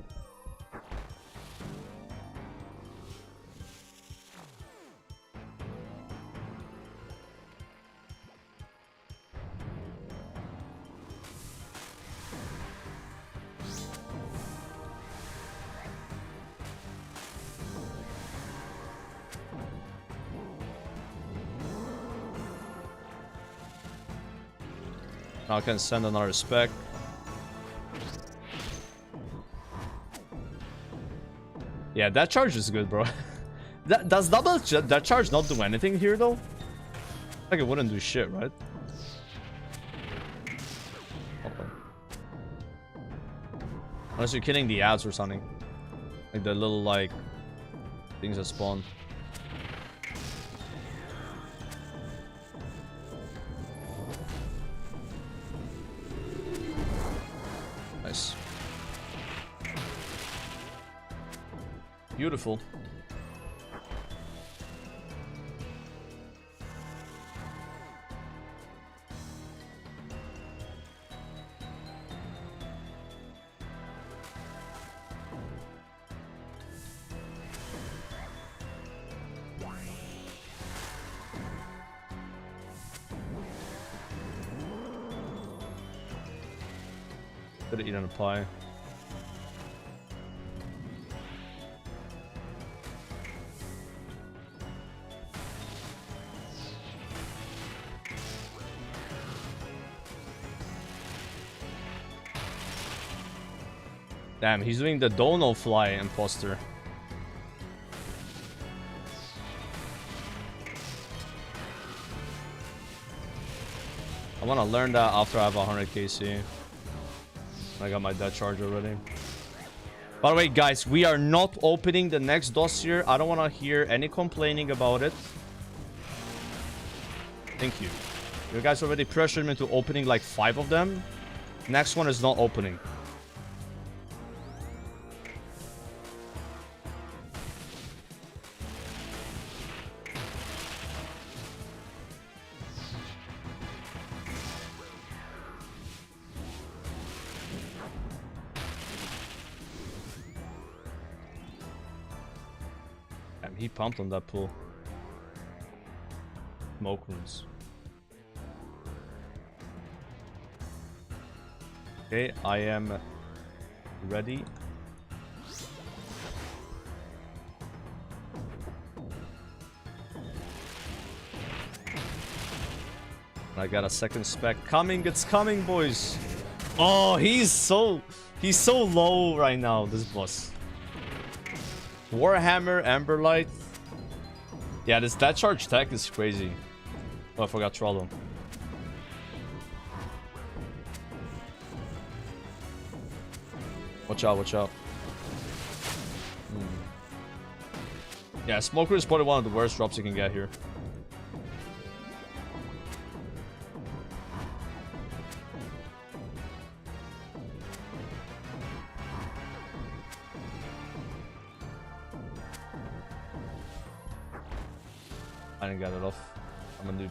Now I can send another spec. Yeah, that charge is good, bro. Does that charge not do anything here, though? Like it wouldn't do shit, right? Okay. Unless you're killing the ads or something. Like the little, like, things that spawn. Beautiful. Could have eaten a pie. Damn, he's doing the dono fly imposter. I want to learn that after I have 100 KC. I got my death charge already. By the way, guys, we are not opening the next dossier. I don't want to hear any complaining about it. Thank you. You guys already pressured me to opening like 5 of them. Next one is not opening. He pumped on that pool. Smoke rooms. Okay, I am ready. I got a second spec coming. It's coming, boys. Oh, he's so low right now, this boss. Warhammer, Amberlight. Yeah, this death charge tech is crazy. Oh, I forgot Trollo. Watch out, watch out. Yeah, Smoker is probably one of the worst drops you can get here. I didn't get it off. I'm a noob.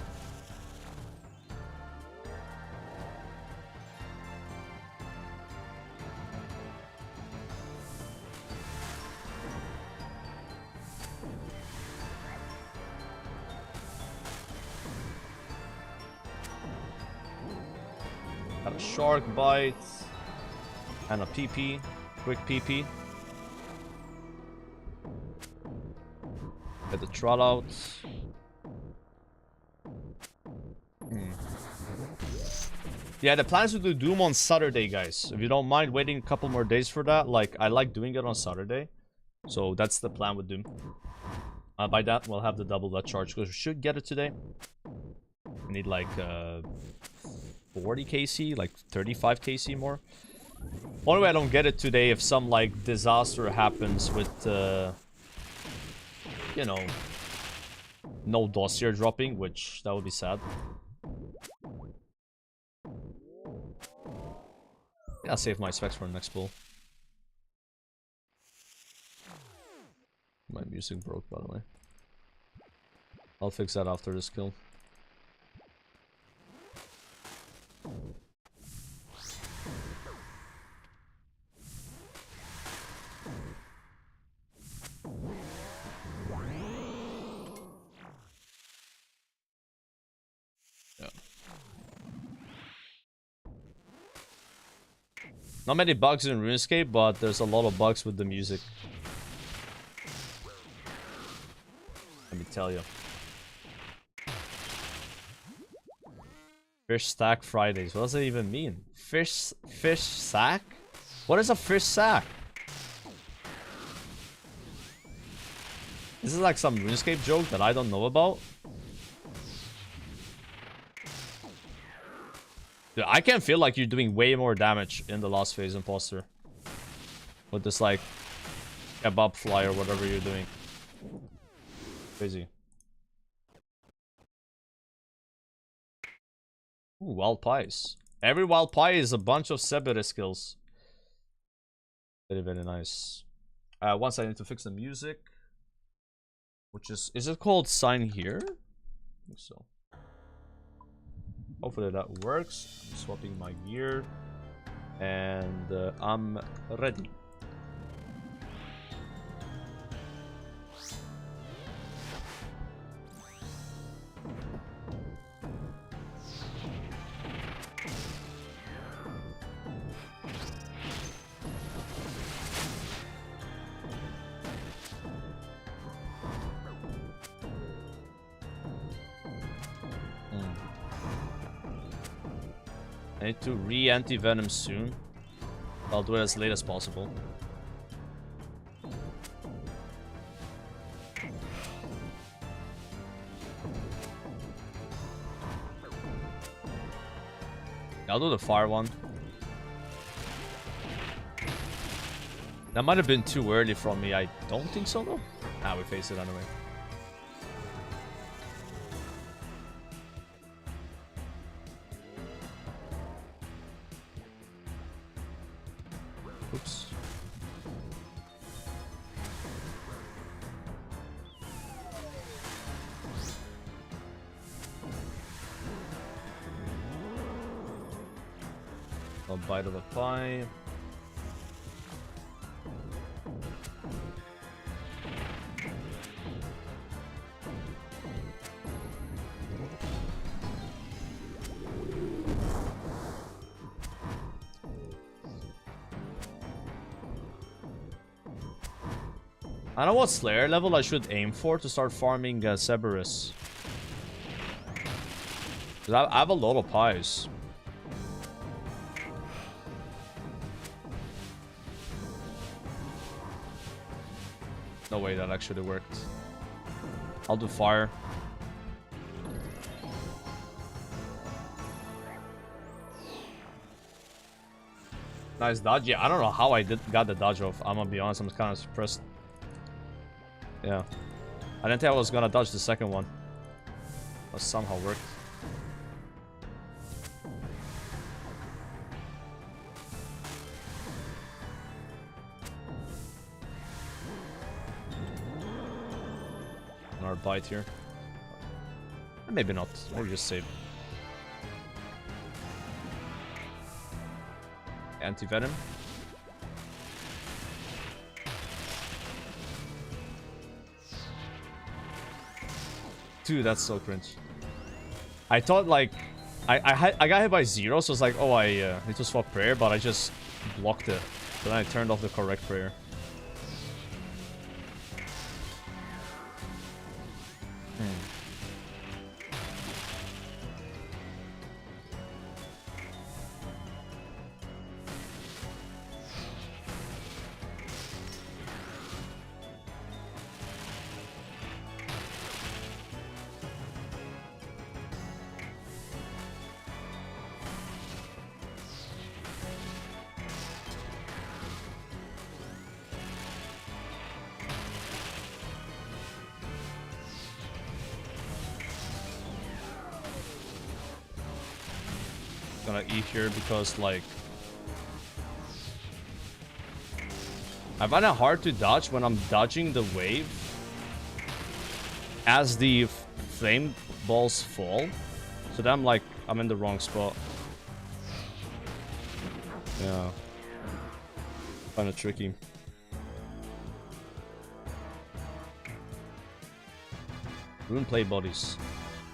Got a shark bite and a PP, quick PP. Get the troll out. Yeah, the plan is to do Doom on Saturday, guys. If you don't mind waiting a couple more days for that, like, I like doing it on Saturday. So that's the plan with Doom. By that, we'll have the double that charge, because we should get it today. We need like 40 KC, like 35 KC more. Only way I don't get it today if some like disaster happens with, you know, no dossier dropping, which that would be sad. Yeah, I'll save my specs for the next pull. My music broke, by the way. I'll fix that after this kill. Yeah. Not many bugs in RuneScape, but there's a lot of bugs with the music. Let me tell you. Fish stack Fridays. What does that even mean? Fish sack? What is a fish sack? This is like some RuneScape joke that I don't know about. Dude, I can feel like you're doing way more damage in the last phase imposter. With this like kebab fly or whatever you're doing. Crazy. Ooh, wild pies. Every wild pie is a bunch of Sebere skills. Very, very nice. Once I need to fix the music, which is it called sign here? I think so. Hopefully that works. I'm swapping my gear, and I'm ready. I need to re-anti-venom soon. I'll do it as late as possible. I'll do the fire one. That might have been too early from me. I don't think so though. Ah, we face it anyway. Oops. A bite of a pie. I don't know what Slayer level I should aim for to start farming Cerberus. I have a lot of pies. No way that actually worked. I'll do fire. Nice dodge. Yeah, I don't know how I got the dodge off. I'm gonna be honest, I'm kind of surprised. Yeah. I didn't think I was gonna dodge the second one. But somehow worked. Another bite here. Maybe not. Maybe just save. Anti-venom. Dude, that's so cringe. I thought like I got hit by 0, so it's like, oh, I need to swap prayer, but I just blocked it. But then I turned off the correct prayer. Gonna eat here because like I find it hard to dodge when I'm dodging the wave as the flame balls fall, so then I'm like I'm in the wrong spot. Yeah, kind of tricky. Rune play bodies.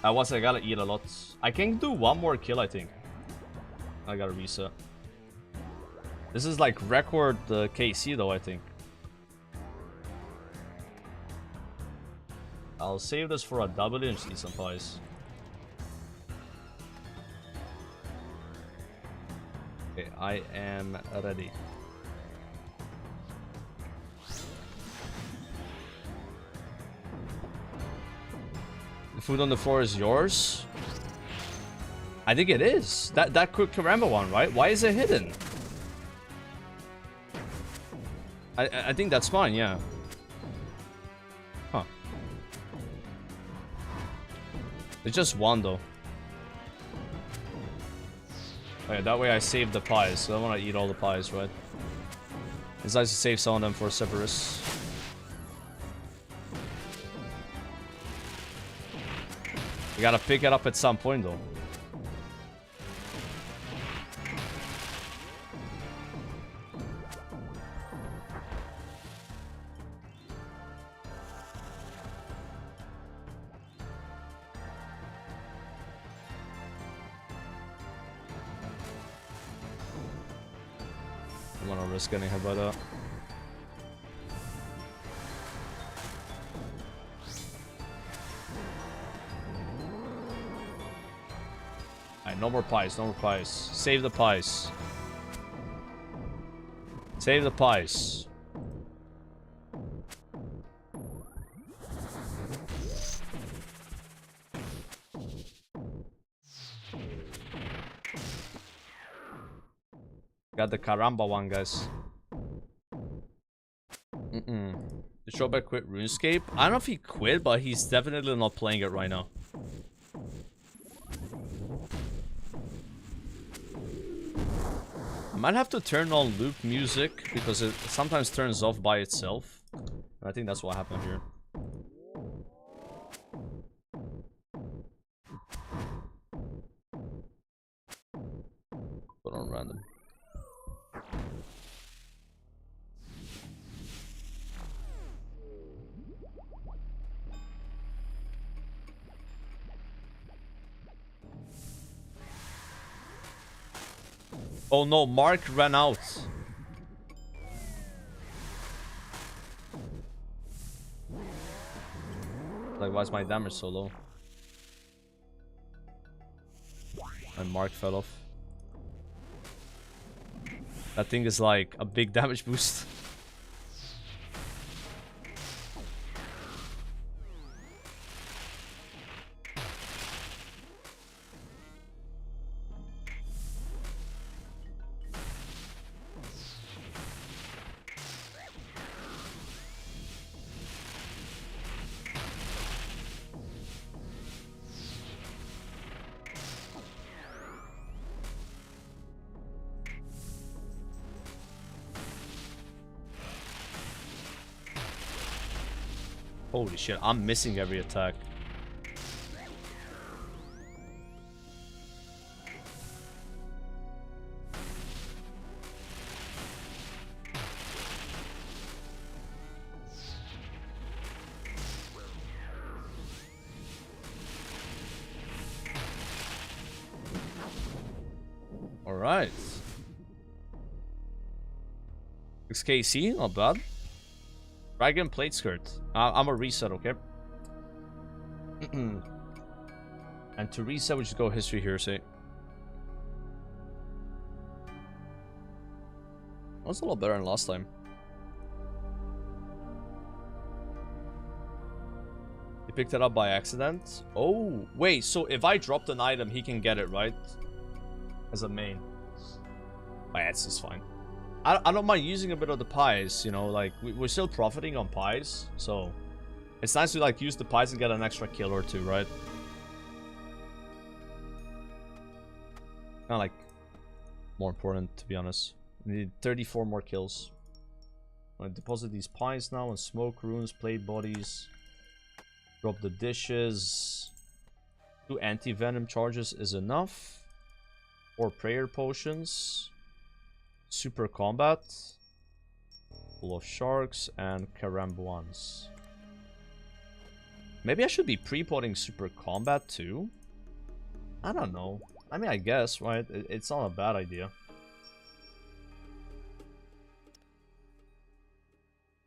Once I gotta eat a lot. I can do one more kill, I think. I gotta reset. This is like record KC though, I think. I'll save this for a W and just eat some pies. Okay, I am ready. The food on the floor is yours? I think it is. That quick Karamba one, right? Why is it hidden? I think that's fine, yeah. Huh. It's just one though. Okay, that way I save the pies, so I want to eat all the pies, right? It's nice to save some of them for Cerberus. You gotta pick it up at some point though. I don't wanna risk getting hit by that. Alright, no more pies, no more pies. Save the pies. Save the pies. Got the caramba one, guys. Did Showback quit RuneScape? I don't know if he quit, but he's definitely not playing it right now. I might have to turn on loop music because it sometimes turns off by itself. I think that's what happened here. Put on random. Oh no, Mark ran out. Like, why is my damage so low? And Mark fell off. That thing is like a big damage boost. Holy shit, I'm missing every attack. Alright. 6KC, not bad. Dragon plate skirt. I'm a reset, okay? And to reset, we just go history here, say. That's a lot better than last time. He picked it up by accident. Oh, wait. So if I dropped an item, he can get it, right? As a main. Oh, yeah, it's just fine. I don't mind using a bit of the pies, you know, like, we're still profiting on pies, so it's nice to, like, use the pies and get an extra kill or two, right? Kind of, like, more important, to be honest. We need 34 more kills. I'm gonna deposit these pies now and smoke runes, plate bodies. Drop the dishes. 2 anti-venom charges is enough. 4 prayer potions. Super combat, full of sharks, and carambuans. Maybe I should be pre-potting super combat too? I don't know. I mean, I guess, right? It's not a bad idea.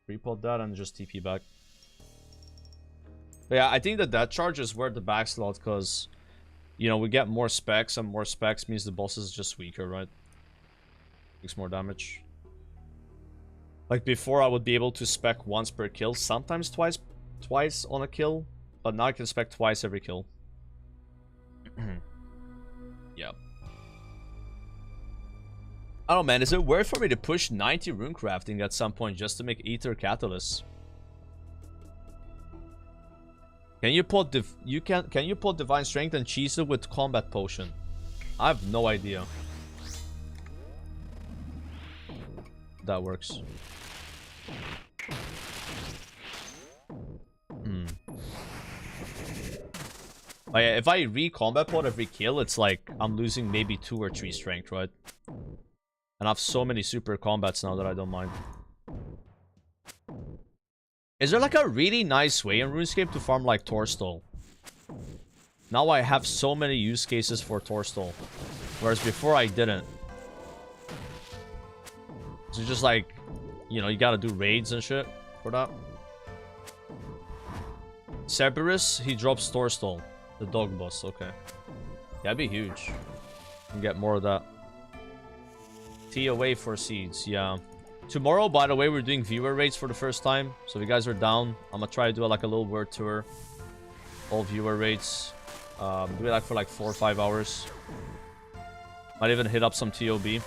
Pre-pot that and just TP back. But yeah, I think that charge is worth the back slot because, you know, we get more specs, and more specs means the boss is just weaker, right? Takes more damage. Like before, I would be able to spec once per kill, sometimes twice on a kill, but now I can spec twice every kill. Yeah. I don't know, man. Is it worth for me to push 90 rune crafting at some point just to make ether catalysts? Can you put can you put divine strength and cheese it with combat potion? I have no idea. That works. But yeah, if I re-combat pod every kill, it's like I'm losing maybe 2 or 3 strength, right? And I have so many super combats now that I don't mind. Is there like a really nice way in RuneScape to farm like Torstol? Now I have so many use cases for Torstol, whereas before I didn't. So just like, you know, you gotta do raids and shit for that. Cerberus, he drops Torstol, the dog boss. Okay, that'd be huge. And get more of that. TOA for seeds, yeah. Tomorrow, by the way, we're doing viewer raids for the first time. So if you guys are down, I'm gonna try to do like a little word tour. All viewer raids. Do it like for like 4 or 5 hours. Might even hit up some TOB.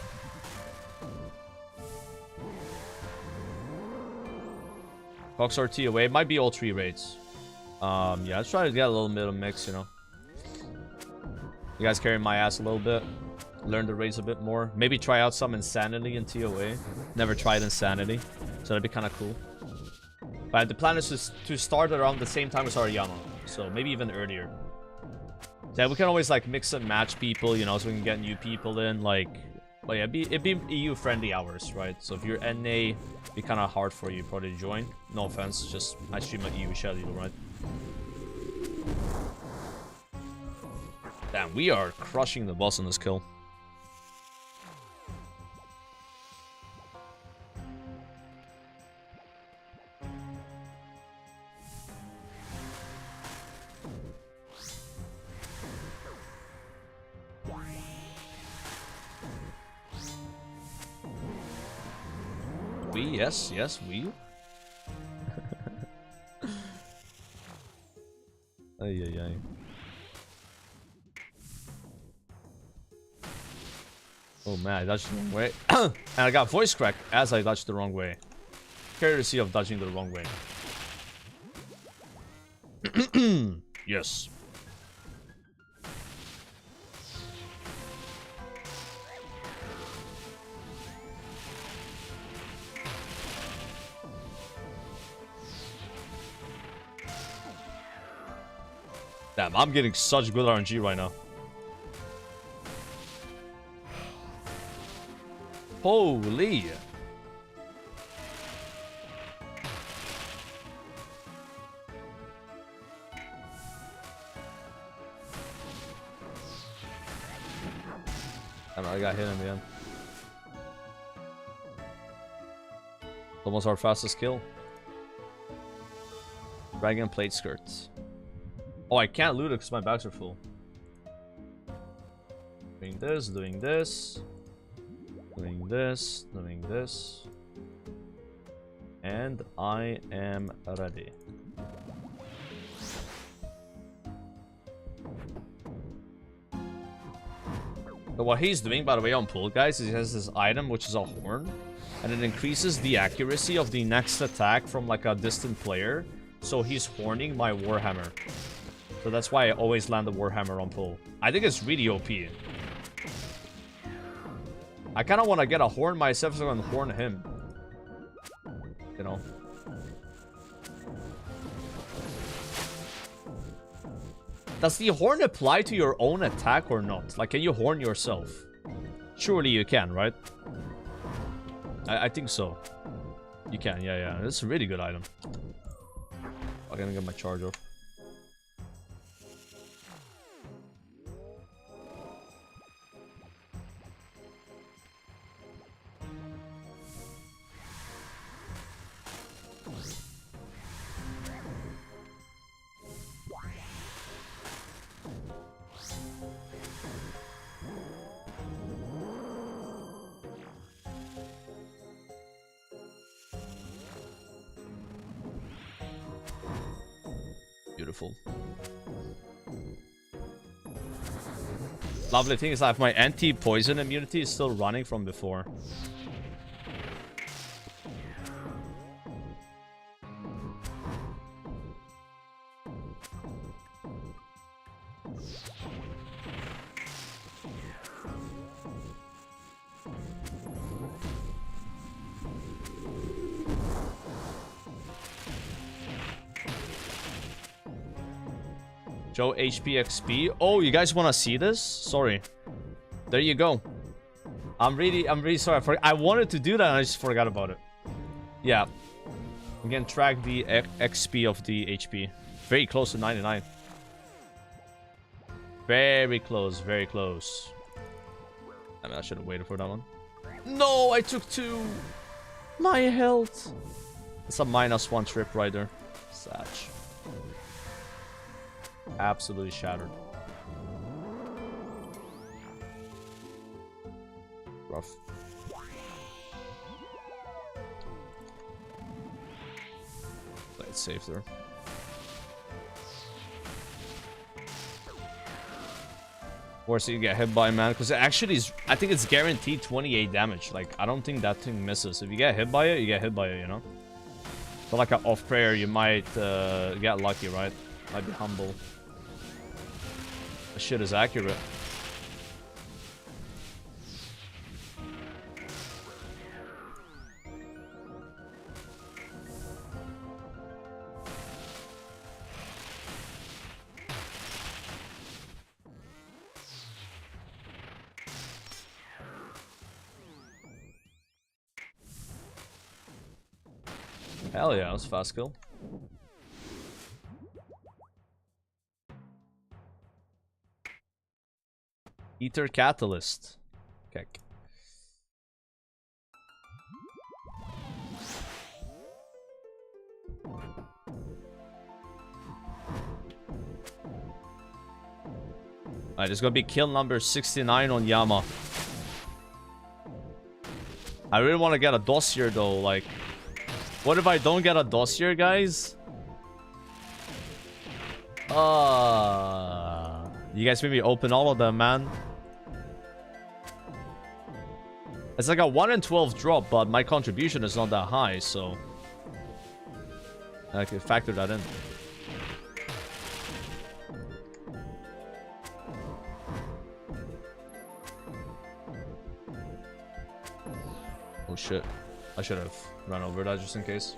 Cox or TOA. It might be all 3 raids. Yeah, let's try to get a little bit of mix, you know. You guys carry my ass a little bit. Learn the raids a bit more. Maybe try out some Insanity in TOA. Never tried Insanity. So that'd be kind of cool. But the plan is to start around the same time as our Yama. So maybe even earlier. So yeah, we can always like mix and match people, you know, so we can get new people in. Like, but yeah, it'd be EU-friendly hours, right? So if you're NA, it'd be kind of hard for you probably to join. No offense, just I stream an EU schedule, right? Damn, we are crushing the boss on this kill. Yes, we. Ay. Oh man, I dodged the wrong way. And I got voice crack as I dodged the wrong way. Courtesy of dodging the wrong way. Yes. Damn, I'm getting such good RNG right now. Holy. I got hit in the end. Almost our fastest kill. Dragon plate skirts. Oh, I can't loot it because my bags are full. Doing this, doing this. Doing this, doing this. And I am ready. So what he's doing, by the way, on pull, guys, is he has this item, which is a horn. And it increases the accuracy of the next attack from like a distant player. So he's horning my Warhammer. So that's why I always land the Warhammer on pull. I think it's really OP. I kind of want to get a horn myself so I can horn him. You know. Does the horn apply to your own attack or not? Like, can you horn yourself? Surely you can, right? I think so. You can, yeah. It's a really good item. I'm gonna get my charge off. Beautiful. Lovely thing is that my anti-poison immunity is still running from before. Joe HP XP. Oh, you guys want to see this? Sorry. There you go. I'm really sorry. I wanted to do that and I just forgot about it. Yeah. You can track the XP of the HP. Very close to 99. Very close, very close. I mean, I should have waited for that one. No, I took 2. My health. It's a -1 trip right there. Sad. Absolutely shattered. Rough. Play it safe there. Or so you get hit by, man, because it actually is, I think it's guaranteed 28 damage. Like, I don't think that thing misses. If you get hit by it, you get hit by it, you know? So like an off prayer, you might get lucky, right? Might be humble. The shit is accurate. Hell yeah, that was a fast kill. Ether Catalyst. Okay. Alright, there's gonna be kill number 69 on Yama. I really want to get a dossier though, like... What if I don't get a dossier, guys? You guys made me open all of them, man. It's like a 1 in 12 drop, but my contribution is not that high, so... I can factor that in. Oh shit. I should have run over that just in case.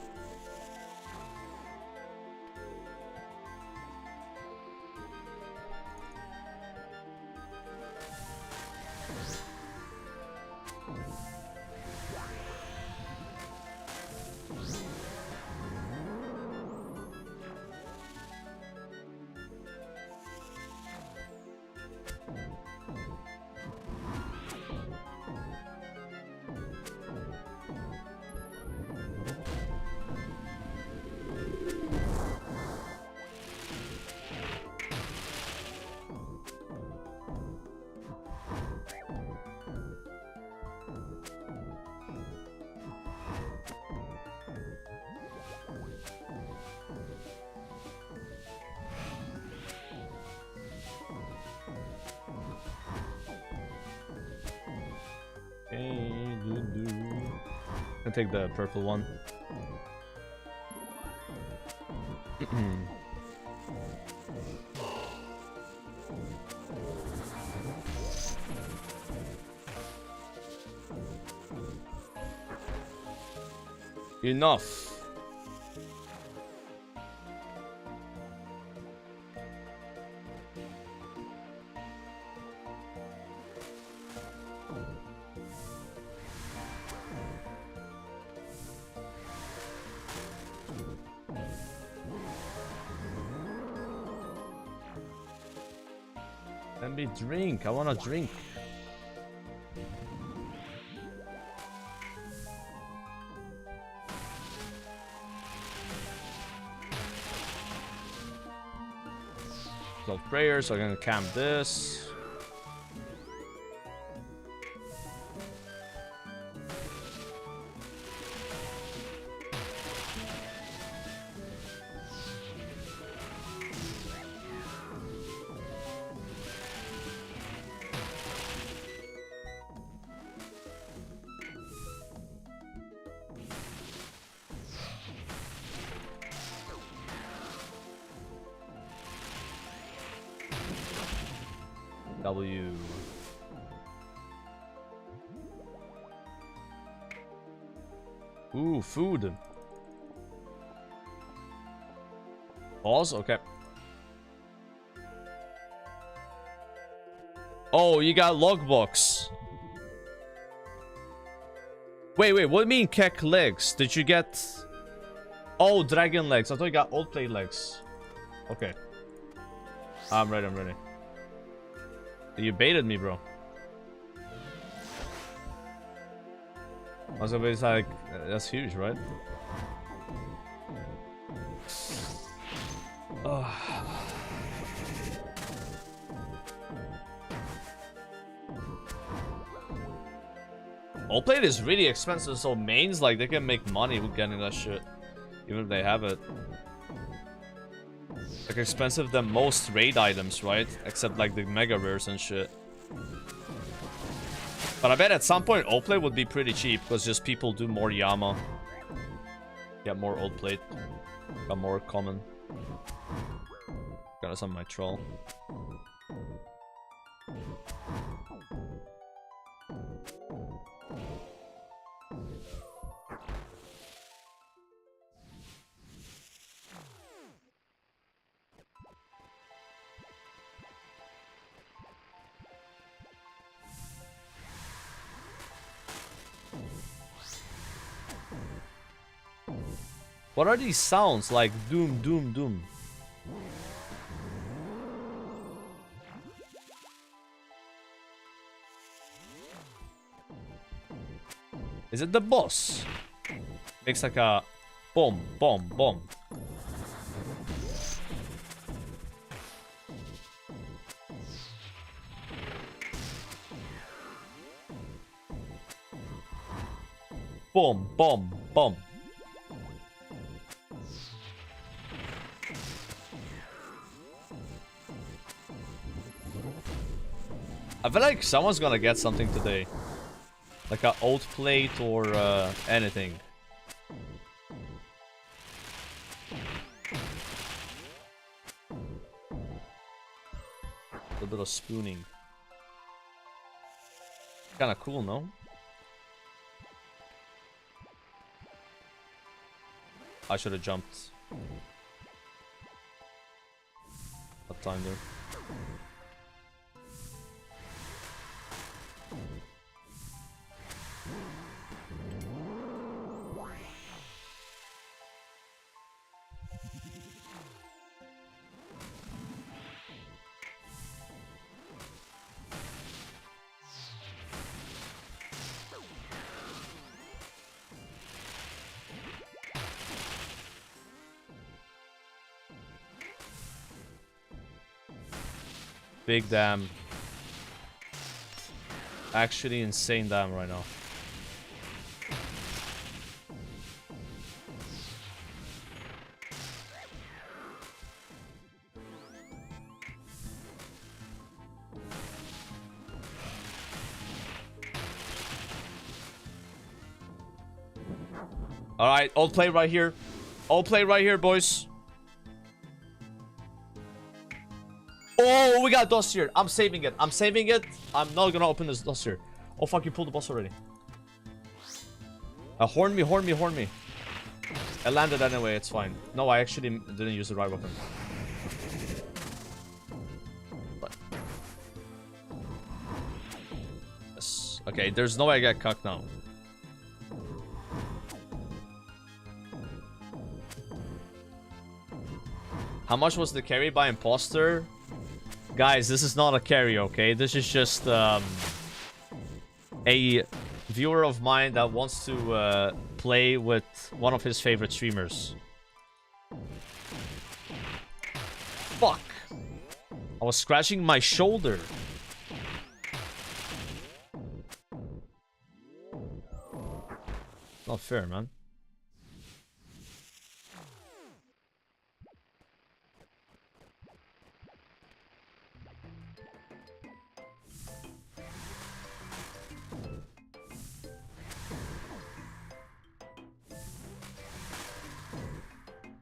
I'll take the purple one. Enough. Let me drink. I want to drink. So prayers, so I'm gonna camp this. W. Ooh, food. Pause? Okay. Oh, you got logbooks. Wait, what do you mean kek legs? Did you get... Oh, dragon legs. I thought you got old play legs. Okay. I'm ready. You baited me, bro. I was always like, that's huge, right? All plate is really expensive, so mains, like, they can make money with getting that shit. Even if they have it. Like, expensive than most raid items, right? Except, like, the mega rares and shit. But I bet at some point, old plate would be pretty cheap, because just people do more Yama. Get more old plate. Got more common. Got us on my troll. What are these sounds like? Doom, doom, doom. Is it the boss? Makes like a boom, boom, boom. Boom, boom, boom. I feel like someone's gonna get something today. Like a old plate or anything. A bit of spooning. Kinda cool, no? I should have jumped. What time there? Big damn. Actually insane damn right now. Alright, old play right here. Old play right here, boys. Oh, we got dossier. I'm saving it. I'm saving it. I'm not gonna open this dossier. Oh, fuck, you pulled the boss already. Horn me, horn me, horn me. I landed anyway, it's fine. No, I actually didn't use the right weapon. But... yes. Okay, there's no way I get cucked now. How much was the carry by imposter? Guys, this is not a carry, okay? This is just a viewer of mine that wants to play with one of his favorite streamers. Fuck! I was scratching my shoulder. Not fair, man.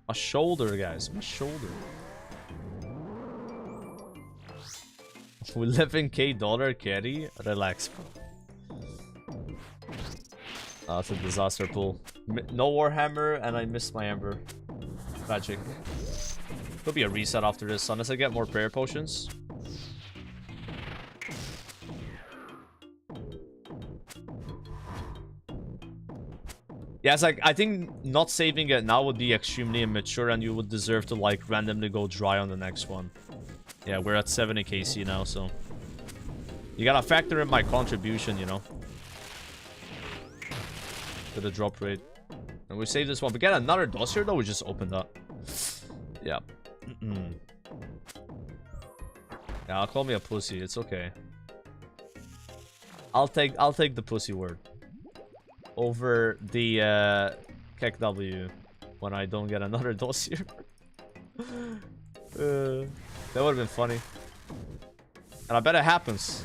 My shoulder, guys. My shoulder. $11K carry? Relax, bro. Oh, it's a disaster pool. No Warhammer, and I missed my Ember. Tragic. Could be a reset after this, unless I get more prayer potions. Yeah, it's like, I think not saving it now would be extremely immature and you would deserve to like randomly go dry on the next one. Yeah, we're at 70 KC now, so you gotta factor in my contribution, you know, to the drop rate. And we save this one. We get another dossier though, we just opened up. Yeah. Yeah, call me a pussy, it's okay. I'll take the pussy word over the KEKW when I don't get another dossier. That would have been funny. And I bet it happens.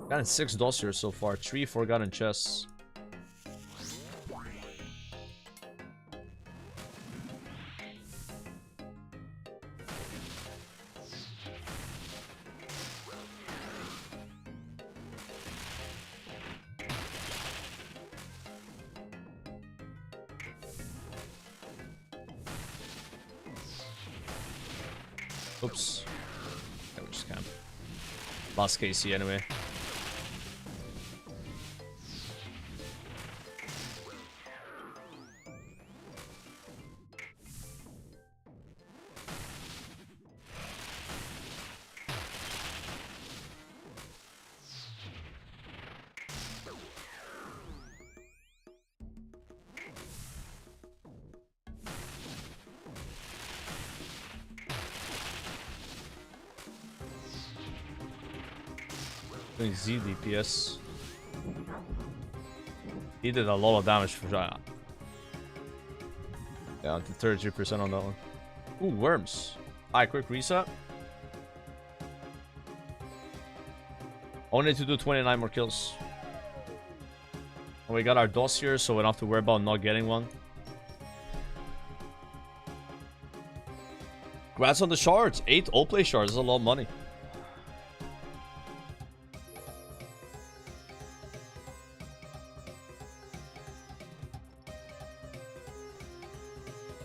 Gotten 6 dossiers so far, 3 forgotten chests. Oops. Yeah, we just camp. Last KC anyway. Doing Z DPS. He did a lot of damage for that. Yeah, 33% on that one. Ooh, worms. Alright, quick reset. Only to do 29 more kills. And we got our dossier, so we don't have to worry about not getting one. Congrats on the shards. 8 all-play shards is a lot of money.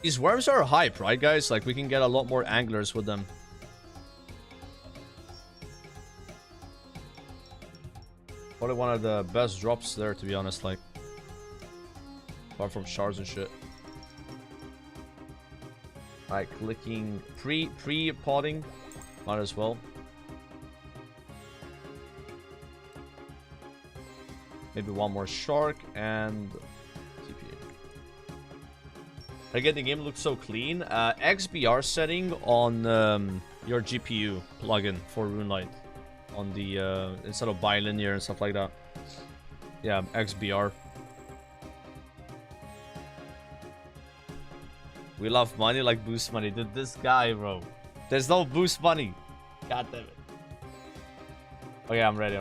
These worms are hype, right, guys? Like, we can get a lot more anglers with them. Probably one of the best drops there, to be honest, like. Apart from shards and shit. Alright, clicking pre-potting. Might as well. Maybe one more shark and... Again, the game looks so clean. XBR setting on your GPU plugin for RuneLite on the instead of bilinear and stuff like that. Yeah, XBR. We love money like boost money. Dude, this guy, bro. There's no boost money. God damn it. Okay, I'm ready.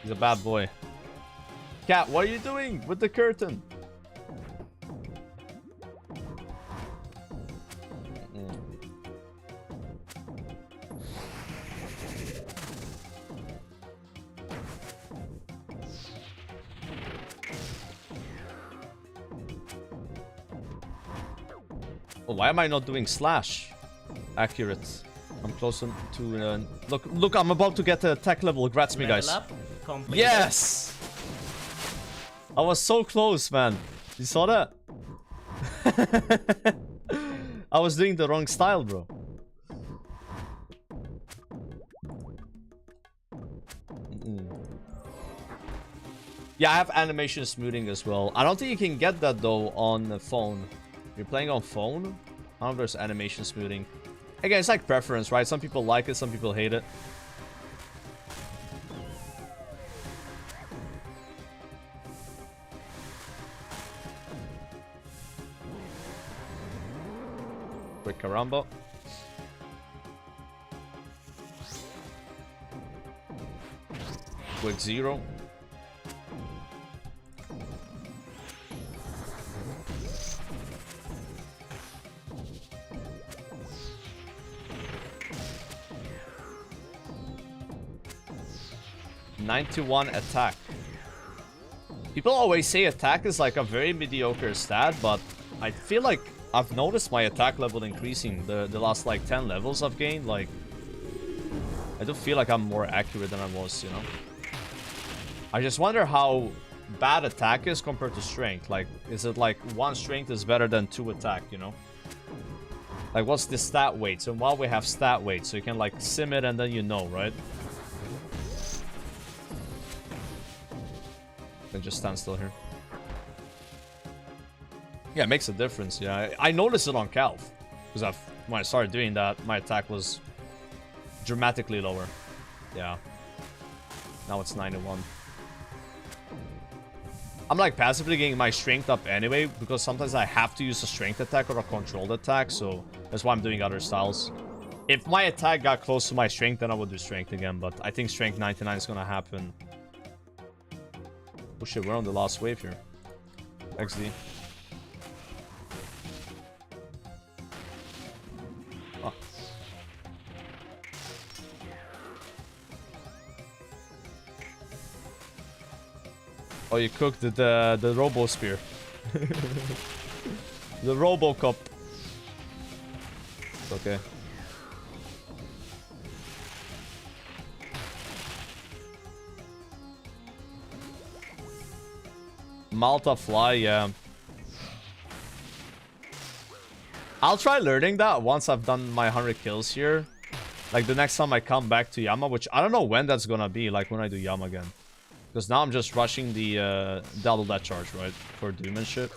He's a bad boy. Cat, what are you doing with the curtain? Oh, why am I not doing slash? Accurate. I'm close to... look, I'm about to get a tech level. Congrats me, guys. Yes! I was so close, man. You saw that? I was doing the wrong style, bro. Yeah, I have animation smoothing as well. I don't think you can get that, though, on the phone. If you're playing on phone, I don't know if there's animation smoothing. Again, it's like preference, right? Some people like it, some people hate it. Quick caramba. Quick zero. '91 attack. People always say attack is like a very mediocre stat, but I feel like I've noticed my attack level increasing the last like 10 levels I've gained. Like, I do feel like I'm more accurate than I was, you know? I just wonder how bad attack is compared to strength. Like, is it like 1 strength is better than 2 attack, you know? Like, what's the stat weight? So while we have stat weight, so you can like sim it and then you know, right? Then just stand still here. Yeah, it makes a difference. Yeah, I noticed it on Calf. Because when I started doing that, my attack was dramatically lower. Yeah. Now it's 91. I'm like passively getting my strength up anyway, because sometimes I have to use a strength attack or a controlled attack, so that's why I'm doing other styles. If my attack got close to my strength, then I would do strength again, but I think strength 99 is gonna happen. Oh shit, we're on the last wave here. XD. Oh. Oh, you cooked the Robo Spear. The Robocop. It's okay. Malta Fly, yeah. I'll try learning that once I've done my 100 kills here. Like the next time I come back to Yama, which I don't know when that's gonna be, like when I do Yama again. Because now I'm just rushing the double that charge, right? For Doom and shit.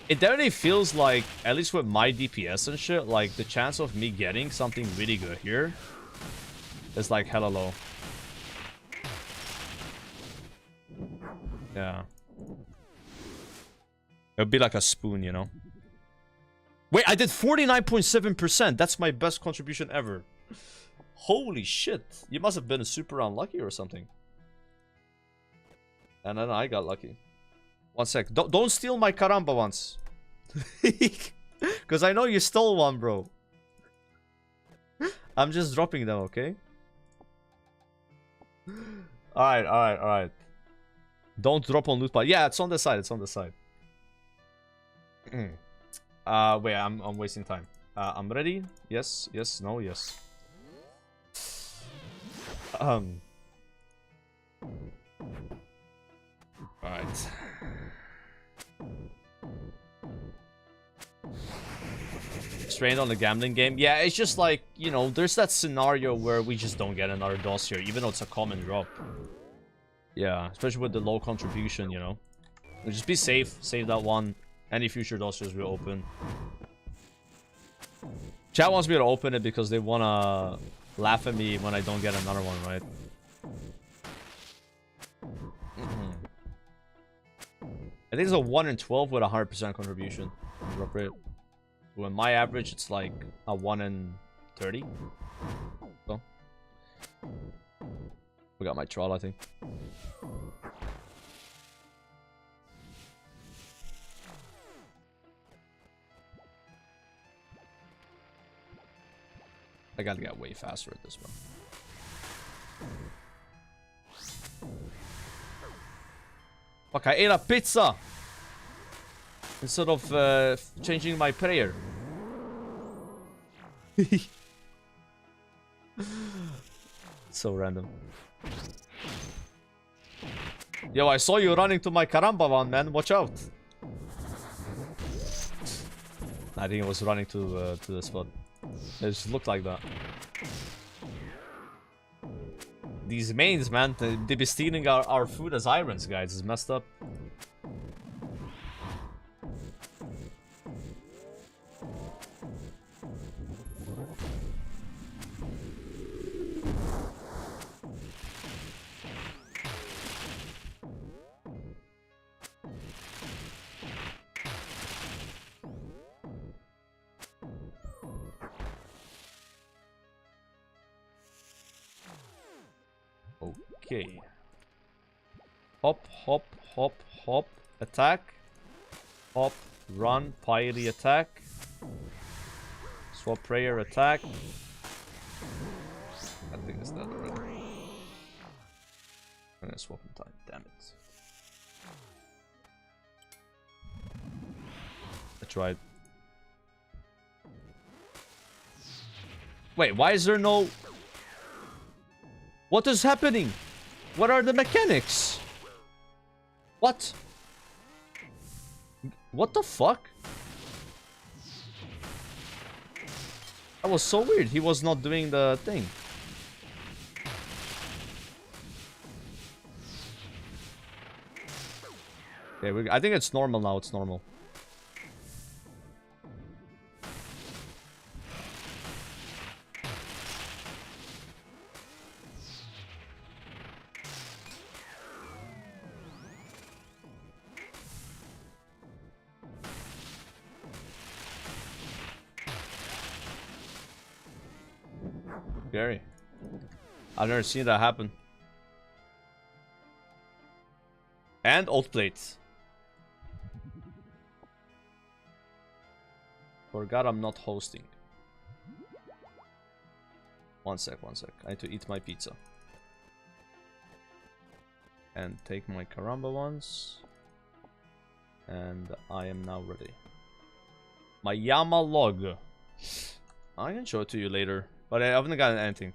It definitely feels like, at least with my DPS and shit, like the chance of me getting something really good here is like hella low. Yeah. It would be like a spoon, you know? Wait, I did 49.7%. That's my best contribution ever. Holy shit. You must have been super unlucky or something. And then I got lucky. 1 sec. Don't steal my caramba once. Because I know you stole one, bro. I'm just dropping them, okay? Alright, alright, alright. Don't drop on loot pile. Yeah, it's on the side. It's on the side. Wait, I'm wasting time. I'm ready. Yes, yes, no, yes. Alright. Strained on the gambling game. Yeah, it's just like, you know, there's that scenario where we just don't get another DOS here, even though it's a common drop. Yeah, especially with the low contribution, you know. Just be safe. Save that one. Any future DOSers will open. Chat wants me to open it because they want to laugh at me when I don't get another one, right? I think it's a 1 in 12 with a 100% contribution drop rate. When my average, it's like a 1 in 30. So, we got my troll, I think. I gotta get way faster at this one. Fuck, I ate a pizza! Instead of changing my prayer. So random. Yo, I saw you running to my caramba one, man. Watch out. I think it was running to the spot. It just looked like that. These mains, man, they be stealing our food as irons, guys. It's messed up. Okay. Hop, hop, hop, hop. Attack. Hop, run, piety attack. Swap prayer attack. I think it's that already. I'm gonna swap in time, damn it. I tried. Wait, why is there no... What is happening? What are the mechanics? What? What the fuck? That was so weird. He was not doing the thing. Okay, I think it's normal now. It's normal. Scary. I've never seen that happen. And alt plates. Forgot I'm not hosting. One sec. I need to eat my pizza. And take my caramba ones. And I am now ready. My Yama log. I can show it to you later. But I haven't gotten anything.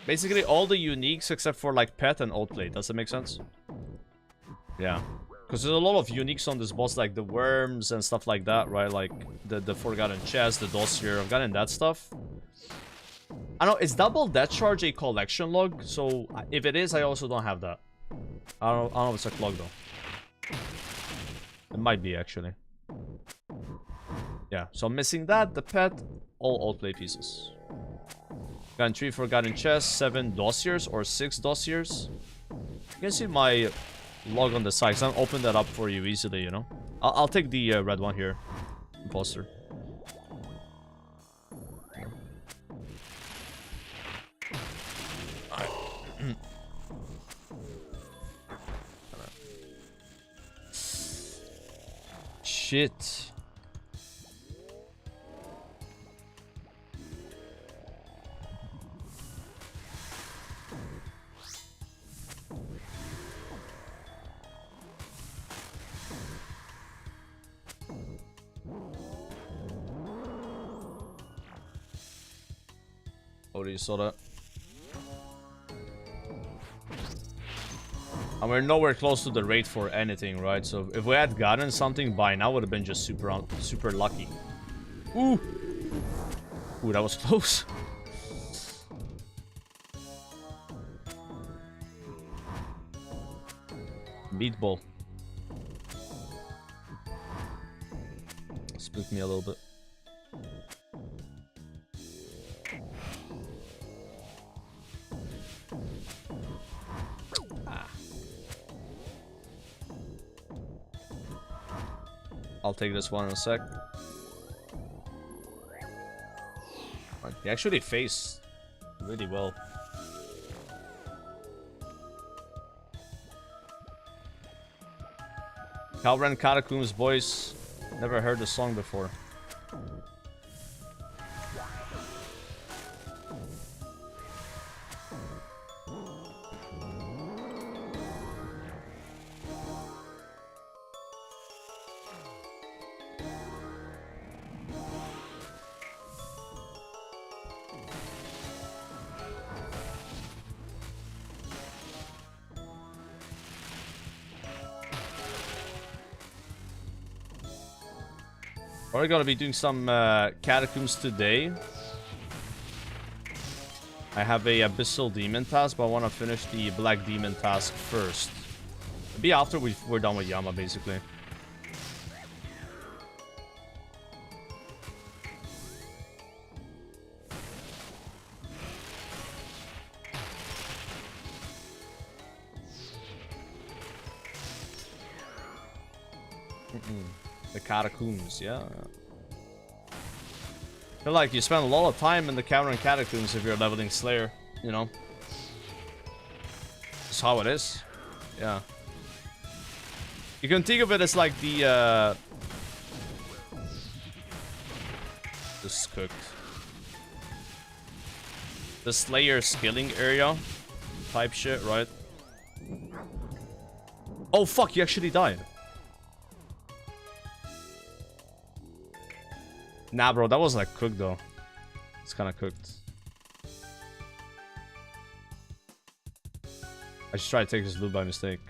Basically all the uniques except for like pet and alt plate. Does that make sense? Yeah. Because there's a lot of uniques on this boss, like the worms and stuff like that, right? Like the forgotten chest, the dossier. I've gotten that stuff. I know, is double death charge a collection log? So if it is, I also don't have that. I don't know if it's a clog though. It might be actually. Yeah, so I'm missing that, the pet, all alt plate pieces. Gotten 3 forgotten chests, 7 dossiers or 6 dossiers. You can see my log on the side, so I'll open that up for you easily, you know. I'll take the red one here. Imposter. Shit. Oh, you saw that? And we're nowhere close to the rate for anything, right? So if we had gotten something by now, would have been just super lucky. Ooh! Ooh, that was close. Meatball. Split me a little bit. I'll take this one in a sec. He actually faced really well. Calran Catacombs, boys. Never heard the song before. We're gonna be doing some catacombs today. I have a Abyssal Demon task, but I want to finish the Black Demon task first. It'll be after we're done with Yama, basically. The catacombs, yeah. I feel like you spend a lot of time in the Cavern Catacombs if you're leveling Slayer, you know. That's how it is. Yeah. You can think of it as like the this is cooked. The Slayer skilling area type shit, right? Oh fuck, you actually died. Nah, bro, that was like cooked though. It's kind of cooked. I just tried to take his loot by mistake.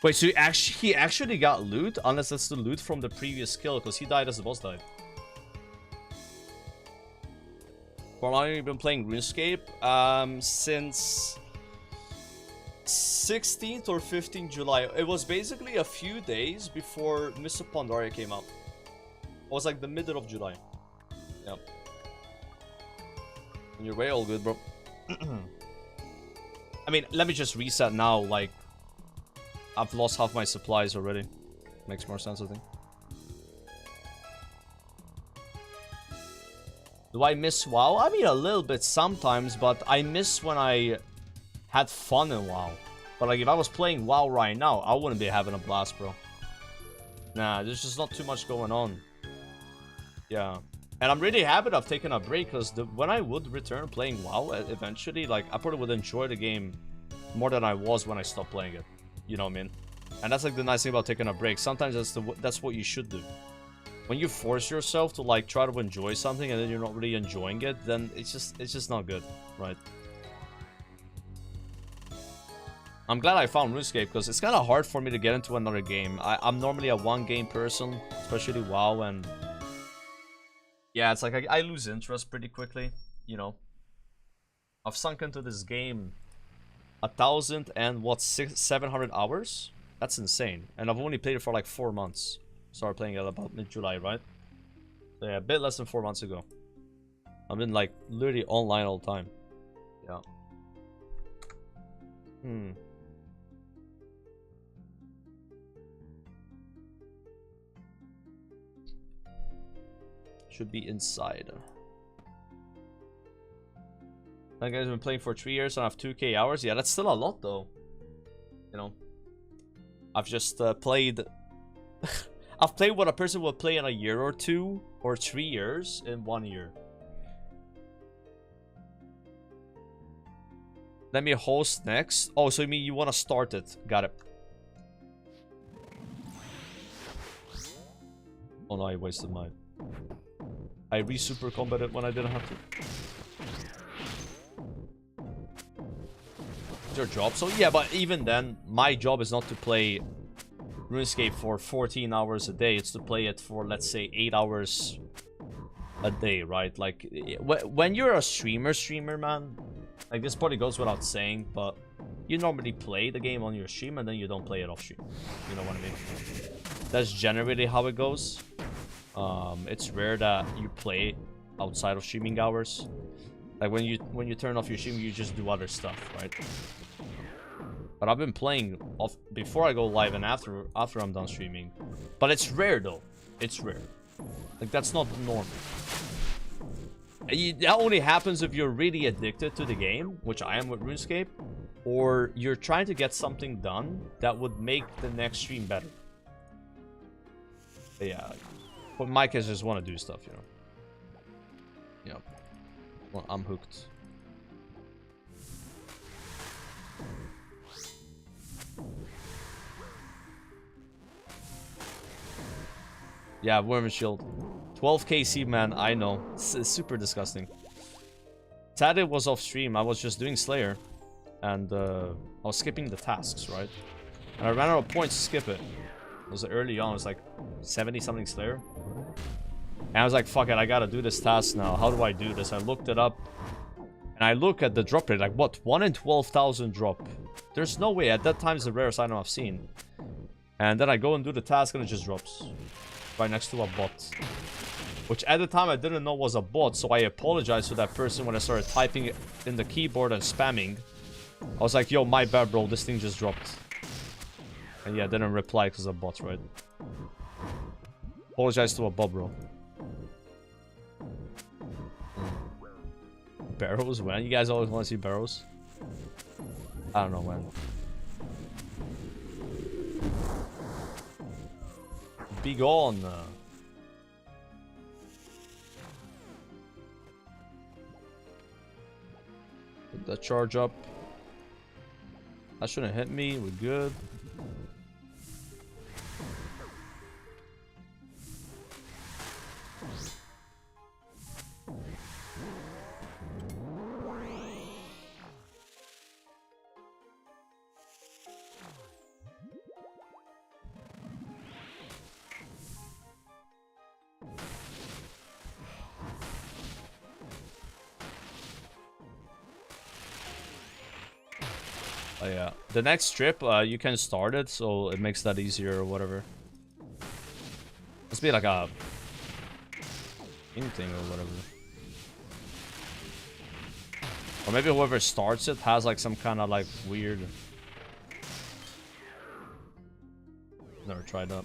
Wait, so he actually got loot? Unless that's the loot from the previous kill, because he died as the boss died. For how long have you been playing RuneScape? Since 16th or 15th July. It was basically a few days before Mr. Pandaria came out. It was like the middle of July. Yeah. On your way, all good, bro. I mean, let me just reset now, like... I've lost half my supplies already. Makes more sense, I think. Do I miss WoW? I mean, a little bit sometimes, but I miss when I had fun in WoW. But like, if I was playing WoW right now, I wouldn't be having a blast, bro. Nah, there's just not too much going on. Yeah. And I'm really happy that I've taken a break, because when I would return playing WoW, eventually, like, I probably would enjoy the game more than I was when I stopped playing it. You know what I mean? And that's like the nice thing about taking a break. Sometimes that's what you should do. When you force yourself to like try to enjoy something and then you're not really enjoying it, then it's just not good, right? I'm glad I found RuneScape, because it's kind of hard for me to get into another game. I'm normally a one-game person, especially WoW, and yeah, it's like I lose interest pretty quickly, you know. I've sunk into this game 1,000 and what, 700 hours? That's insane. And I've only played it for like 4 months. Started playing it about mid-July, right? So yeah, a bit less than 4 months ago. I've been like literally online all the time. Yeah. Should be inside. That guy's been playing for 3 years and I have 2k hours. Yeah, that's still a lot though. You know, I've just played. I've played what a person would play in a year or 2 or 3 years in 1 year. Let me host next. Oh, so you mean you want to start it? Got it. Oh no, I wasted mine. I re-super combated when I didn't have to. Your job, so yeah, but even then, my job is not to play RuneScape for 14 hours a day. It's to play it for, let's say, 8 hours a day, right? Like, when you're a streamer, man, like, this probably goes without saying, but you normally play the game on your stream and then you don't play it off stream. You know what I mean? That's generally how it goes. It's rare that you play outside of streaming hours. Like, when you turn off your stream, you just do other stuff, right? But I've been playing off before I go live and after I'm done streaming. But it's rare though. It's rare. Like, that's not normal. That only happens if you're really addicted to the game, which I am with RuneScape, or you're trying to get something done that would make the next stream better. But yeah, but my case, just want to do stuff, you know. Yeah. Well, I'm hooked. Yeah, Worm Shield. 12 KC, man, I know. It's super disgusting. Taddy was off stream. I was just doing Slayer. And I was skipping the tasks, right? And I ran out of points to skip it. It was early on. It was like 70-something Slayer. And I was like, fuck it, I gotta do this task now. How do I do this? I looked it up. And I look at the drop rate. Like, what? 1 in 12,000 drop. There's no way. At that time, it's the rarest item I've seen. And then I go and do the task and it just drops. Right next to a bot. Which at the time I didn't know was a bot, so I apologized to that person when I started typing it in the keyboard and spamming. I was like, yo, my bad, bro, this thing just dropped. And yeah, I didn't reply because of bots, right? Apologize to a bot, bro. Barrows? When? You guys always want to see barrows? I don't know when. Be gone. Put that charge up. That shouldn't hit me. We're good. Oh yeah. The next trip, you can start it, so it makes that easier or whatever. Must be like a thing or whatever. Or maybe whoever starts it has like some kind of like weird... Never tried that.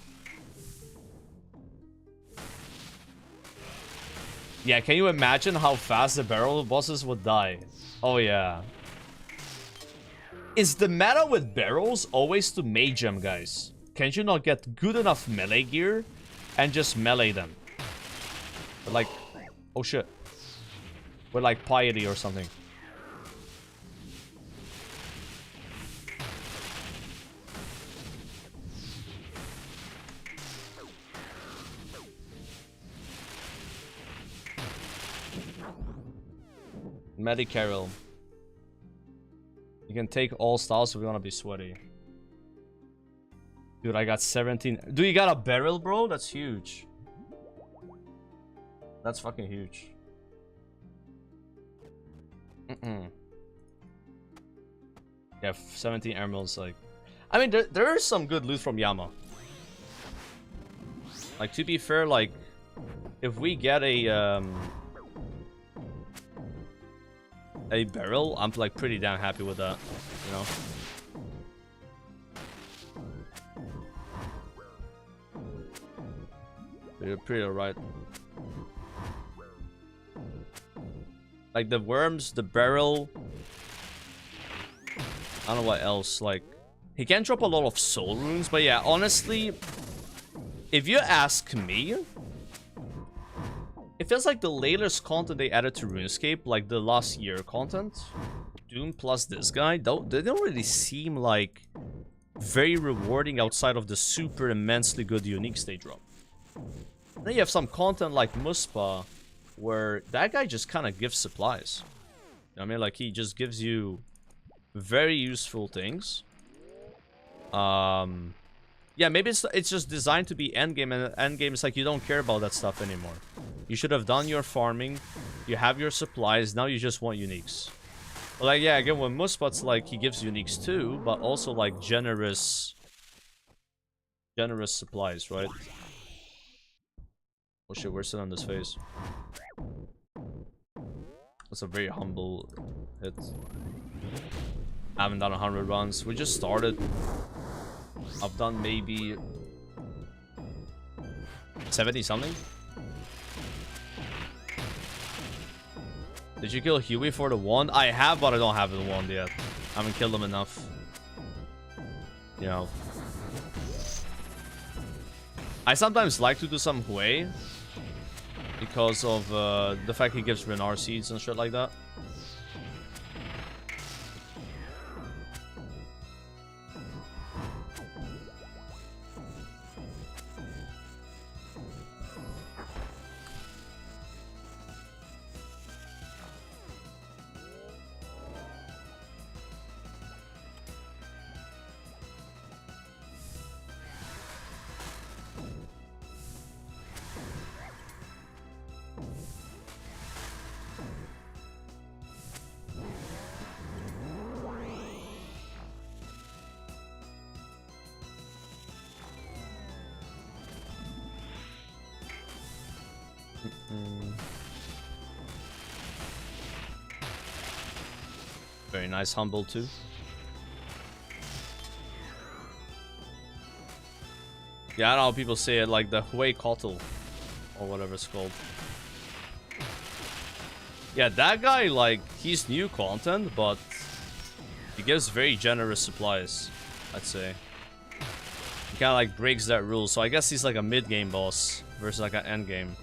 Yeah, can you imagine how fast the barrel bosses would die? Oh yeah. Is the meta with barrels always to mage them, guys? Can't you not get good enough melee gear and just melee them? But like, oh shit. With like piety or something. Medicaril. You can take all styles if you want to be sweaty. Dude, I got 17. Dude, you got a barrel, bro? That's huge. That's fucking huge. Yeah, 17 emeralds, like... I mean, there is some good loot from Yama. Like, to be fair, like... If we get a barrel, I'm like pretty damn happy with that, you know. You're pretty alright. Like the worms, the barrel. I don't know what else. Like, he can drop a lot of soul runes, but yeah, honestly, if you ask me, it feels like the latest content they added to Runescape, like the last year content, Doom plus this guy, they don't really seem like very rewarding outside of the super immensely good uniques they drop. Then you have some content like Muspa, where that guy just kind of gives supplies. You know what I mean? Like, he just gives you very useful things. Yeah, maybe it's just designed to be endgame, and endgame is like you don't care about that stuff anymore. You should have done your farming. You have your supplies. Now you just want uniques. But like, yeah, again, with Muspat's like, he gives uniques too, but also like generous supplies, right? Oh shit, we're still on this phase. That's a very humble hit. I haven't done 100 runs. We just started. I've done maybe 70 something. Did you kill Huey for the wand? I have, but I don't have the wand yet. I haven't killed him enough. You know. I sometimes like to do some Hui because of the fact he gives Renar seeds and shit like that. Very nice humble too. Yeah, I don't know how people say it, like the Hui Kotl or whatever it's called. Yeah, that guy, like, he's new content, but he gives very generous supplies, I'd say. He kind of like breaks that rule, so I guess he's like a mid-game boss versus like an end-game.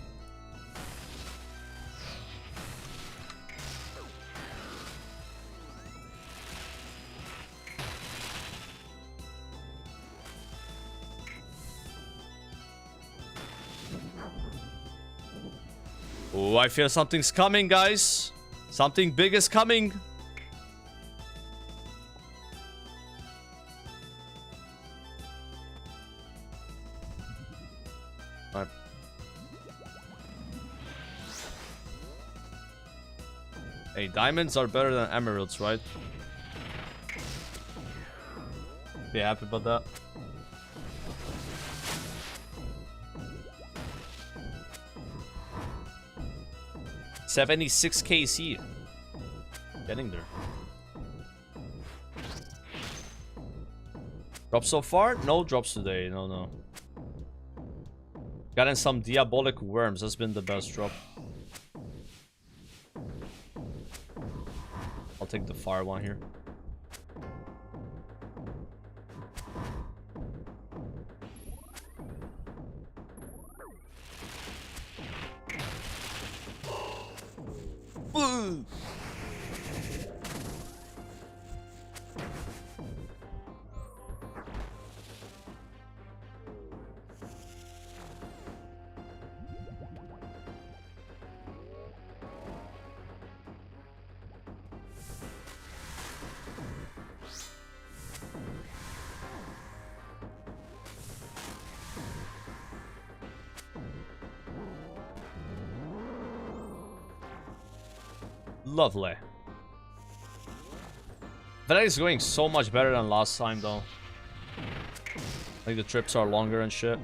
Oh, I feel something's coming, guys. Something big is coming. Right. Hey, diamonds are better than emeralds, right? Be happy about that. $76 KC. Getting there. Drops so far? No drops today. No. Gotten some diabolic worms. That's been the best drop. I'll take the fire one here. Boo! Lovely. That is going so much better than last time, though. Like the trips are longer and shit.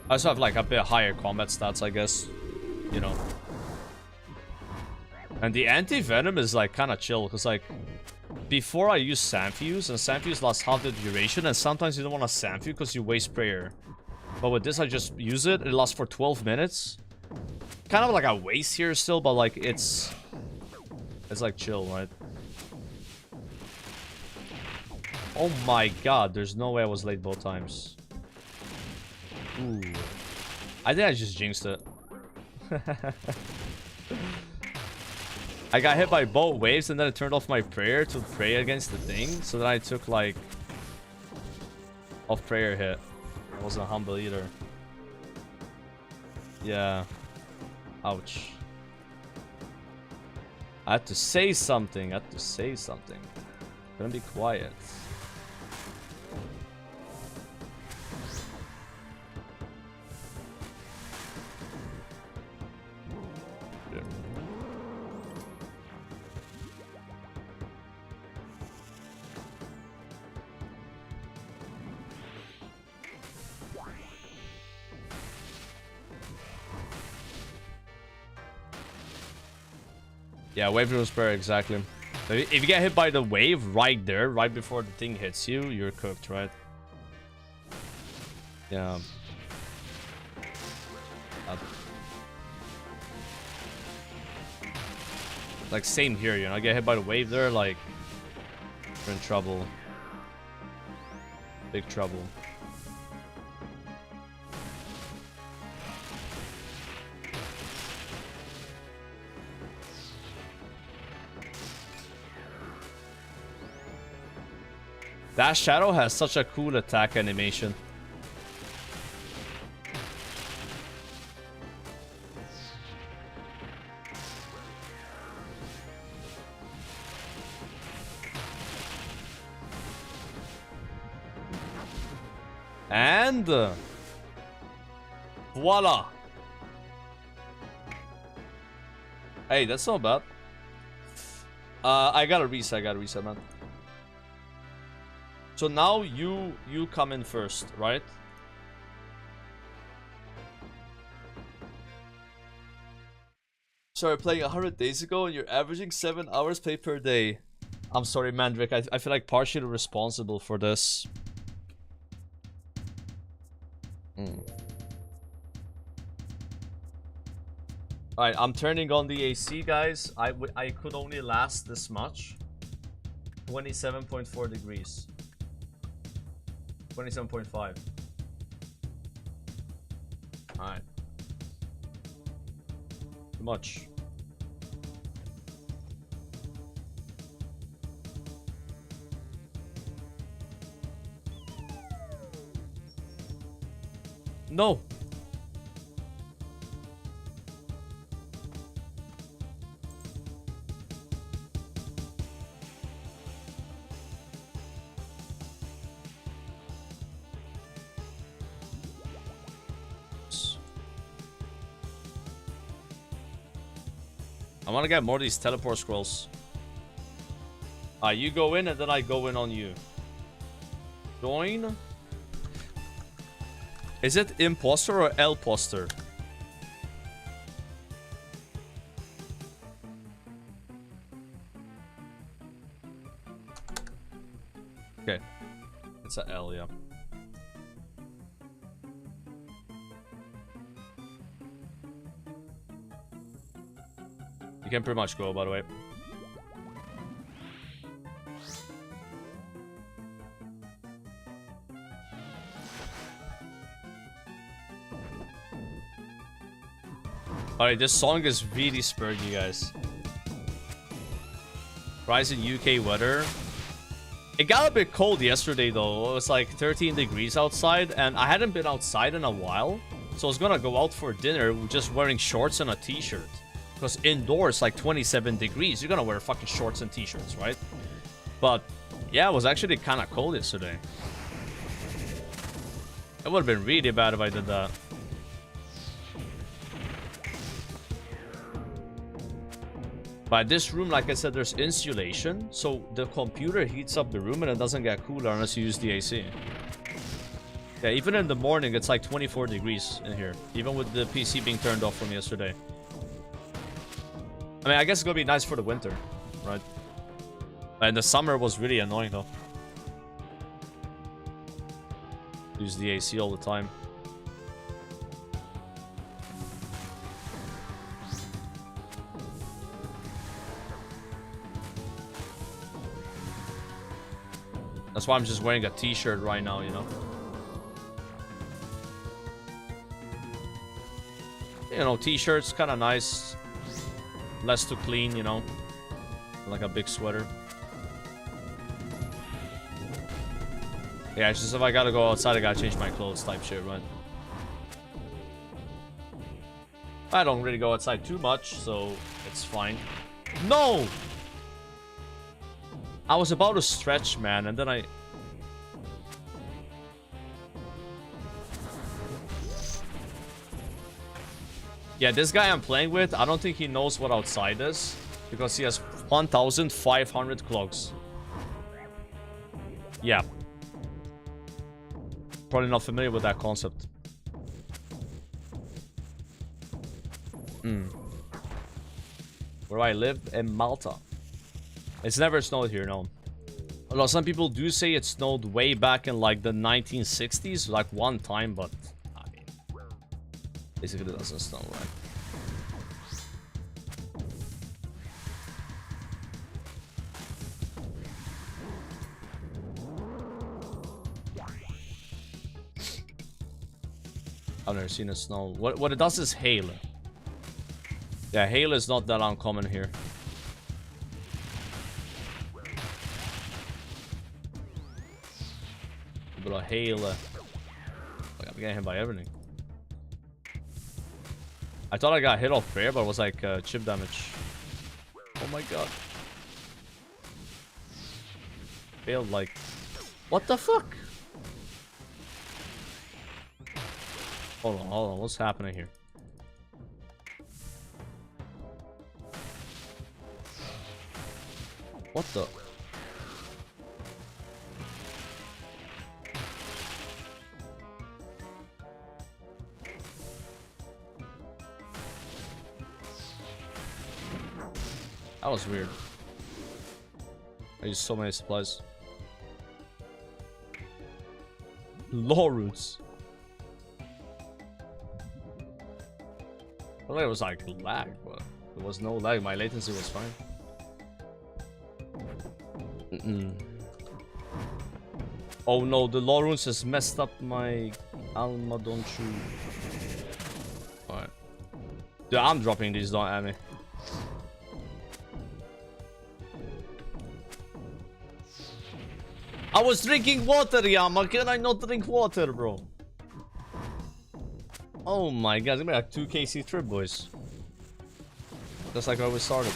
I also have like a bit higher combat stats, I guess. You know. And the anti-venom is like kind of chill, because like before I use Sanfuse, and Sanfuse lasts half the duration, and sometimes you don't want to Sanfuse because you waste prayer. But with this, I just use it. It lasts for 12 minutes. Kind of like a waste here still, but like it's like chill, right? Oh my god, there's no way I was late both times. Ooh. I think I just jinxed it. I got hit by both waves and then I turned off my prayer to pray against the thing. So then I took like off prayer hit. I wasn't humble either. Yeah. Ouch. I had to say something. Gonna be quiet. Yeah, wave rules prayer, exactly. If you get hit by the wave right there, right before the thing hits you, you're cooked, right? Yeah. Like, same here, you know? I get hit by the wave there, like, you're in trouble. Big trouble. That shadow has such a cool attack animation. And voila. Hey, that's not bad. I gotta reset, man. So now you come in first, right? Started playing 100 days ago and you're averaging 7 hours play per day. I'm sorry, Mandrick. I feel like partially responsible for this. Alright, I'm turning on the AC, guys. I could only last this much. 27.4 degrees. 27.5. Alright. Too much. No. I want to get more of these teleport scrolls. You go in and then I go in on you. Join. Is it imposter or el-poster? Okay. It's a L, yeah. You can pretty much go, by the way. Alright, this song is really spurred, you guys. Rise in UK weather. It got a bit cold yesterday, though. It was like 13 degrees outside, and I hadn't been outside in a while. So I was gonna go out for dinner just wearing shorts and a t-shirt. Because indoors, like 27 degrees, you're gonna wear fucking shorts and t-shirts, right? But, yeah, it was actually kind of cold yesterday. It would have been really bad if I did that. But this room, like I said, there's insulation, so the computer heats up the room and it doesn't get cooler unless you use the AC. Yeah, even in the morning, it's like 24 degrees in here, even with the PC being turned off from yesterday. I mean, I guess it's gonna be nice for the winter, right? And the summer was really annoying, though. Use the AC all the time. That's why I'm just wearing a t-shirt right now, you know? You know, t-shirts kind of nice. Less to clean, you know? Like a big sweater. Yeah, it's just if I gotta go outside, I gotta change my clothes type shit, right? I don't really go outside too much, so it's fine. No! I was about to stretch, man, and then I... Yeah, this guy I'm playing with, I don't think he knows what outside is. Because he has 1,500 clogs. Yeah. Probably not familiar with that concept. Where do I live? In Malta. It's never snowed here, no. Although some people do say it snowed way back in like the 1960s, like one time, but I mean, basically it doesn't snow, right? I've never seen it snow. What it does is hail. Yeah, hail is not that uncommon here. But a hail. Like, I'm getting hit by everything. I thought I got hit off fair, but it was like chip damage. Oh my god. Failed like. What the fuck? Hold on. What's happening here? What the? That was weird. I used so many supplies. Law roots. I thought it was like lag, but there was no lag. My latency was fine. Oh no, the law runes has messed up my Alma, don't you? Alright. Dude, I'm dropping these, don't at me. I was drinking water, Yama. Can I not drink water, bro? Oh my god, it's gonna be like 2 KC trip, boys. Just like how we started.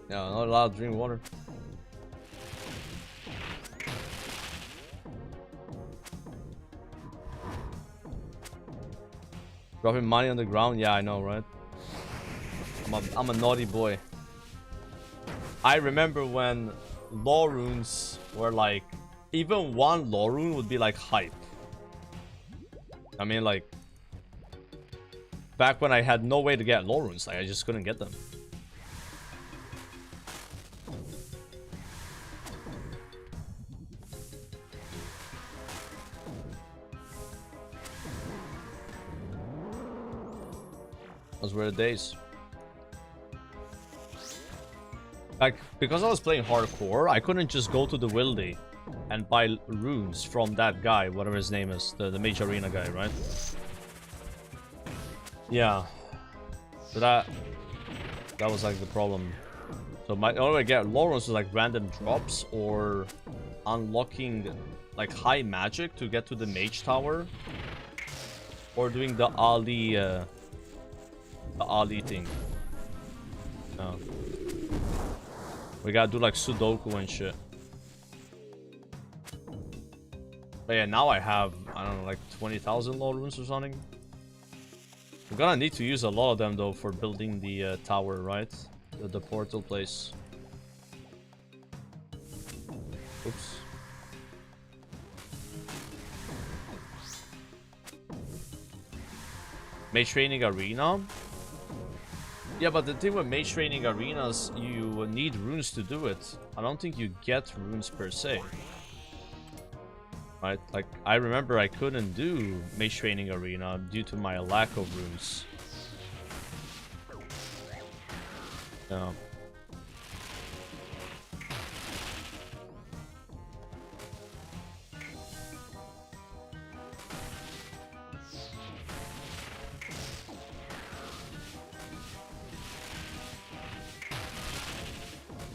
Yeah, I'm not allowed to drink water. Dropping money on the ground? Yeah, I know, right? I'm a naughty boy. I remember when law runes were like, even one law rune would be like hype. I mean, like, back when I had no way to get law runes, like I just couldn't get them. Those were the days. Like, because I was playing hardcore, I couldn't just go to the Wildy and buy runes from that guy, whatever his name is, the Mage Arena guy, right? Yeah. So that was like the problem. So my only way to get law runes was like random drops or unlocking like high magic to get to the mage tower, or doing the Ali thing. No. We gotta do like Sudoku and shit. But yeah, now I have, I don't know, like 20,000 law runes or something. We're gonna need to use a lot of them though for building the tower, right? The portal place. Oops. Mage Training Arena? Yeah, but the thing with Mage Training Arenas, you need runes to do it. I don't think you get runes per se. Right? Like, I remember I couldn't do Mage Training Arena due to my lack of runes. Yeah.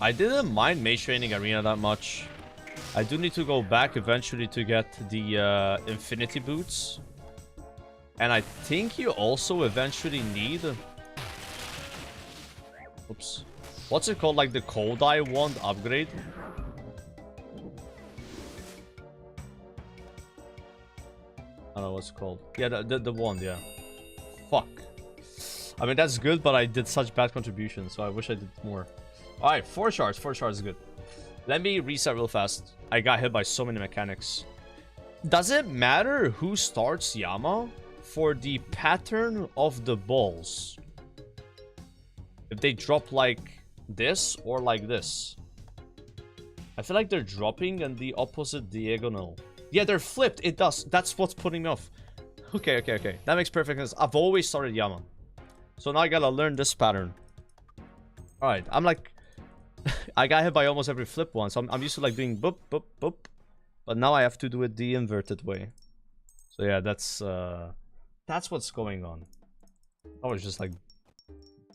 I didn't mind Mage Training Arena that much. I do need to go back eventually to get the Infinity Boots. And I think you also eventually need... Oops. What's it called? Like the Kodai wand upgrade? I don't know what's it called. Yeah, the wand, yeah. Fuck. I mean, that's good, but I did such bad contributions, so I wish I did more. Alright, 4 shards. 4 shards is good. Let me reset real fast. I got hit by so many mechanics. Does it matter who starts Yama for the pattern of the balls? If they drop like this or like this? I feel like they're dropping in the opposite diagonal. Yeah, they're flipped. It does. That's what's putting me off. Okay. That makes perfect sense. I've always started Yama. So now I gotta learn this pattern. Alright, I'm like... I got hit by almost every flip one, so I'm used to like doing boop, boop, boop. But now I have to do it the inverted way. So yeah, that's what's going on. I was just like...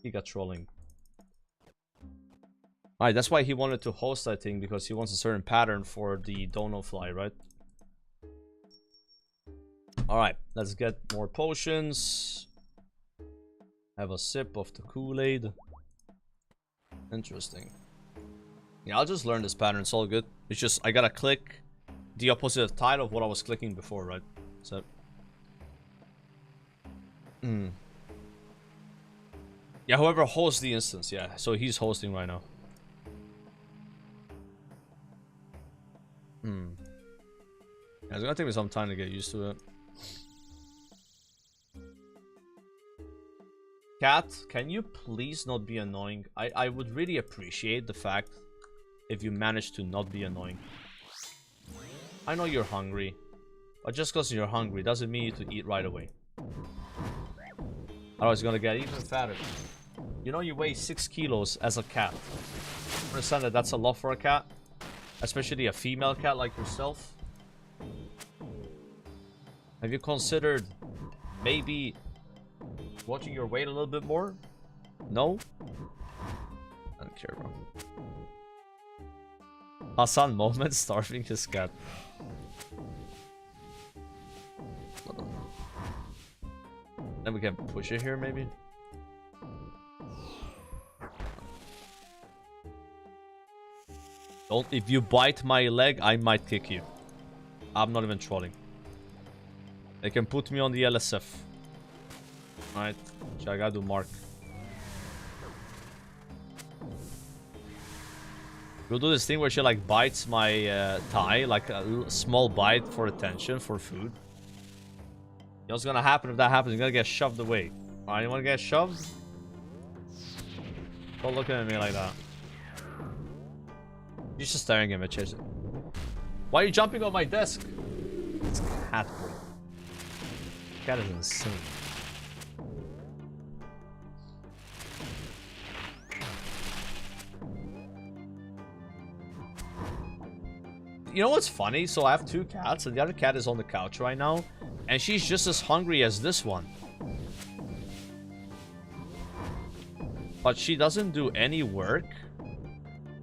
He got trolling. Alright, that's why he wanted to host that thing, because he wants a certain pattern for the Dono Fly, right? Alright, let's get more potions. Have a sip of the Kool-Aid. Interesting. Yeah, I'll just learn this pattern. It's all good. It's just, I gotta click the opposite tile of what I was clicking before, right? So... Yeah, whoever hosts the instance, yeah. So he's hosting right now. Yeah, it's gonna take me some time to get used to it. Cat, can you please not be annoying? I would really appreciate the fact if you manage to not be annoying. I know you're hungry, but just because you're hungry doesn't mean you to eat right away. Otherwise, you're gonna get even fatter. You know you weigh 6 kilos as a cat. Understand that that's a lot for a cat? Especially a female cat like yourself. Have you considered maybe watching your weight a little bit more? No? I don't care, bro. Hassan moment starving his cat. Then we can push it here, maybe. Don't. If you bite my leg, I might kick you. I'm not even trolling. They can put me on the LSF. Alright, so I gotta do mark. We'll do this thing where she like bites my thigh, like a small bite for attention, for food. You know what's gonna happen if that happens? You're gonna get shoved away. Alright, you wanna get shoved? Don't look at me like that. You're just staring at me, Chase. Why are you jumping on my desk? It's cat, bro. Cat is insane. You know what's funny? So I have 2 cats, and the other cat is on the couch right now, and she's just as hungry as this one. But she doesn't do any work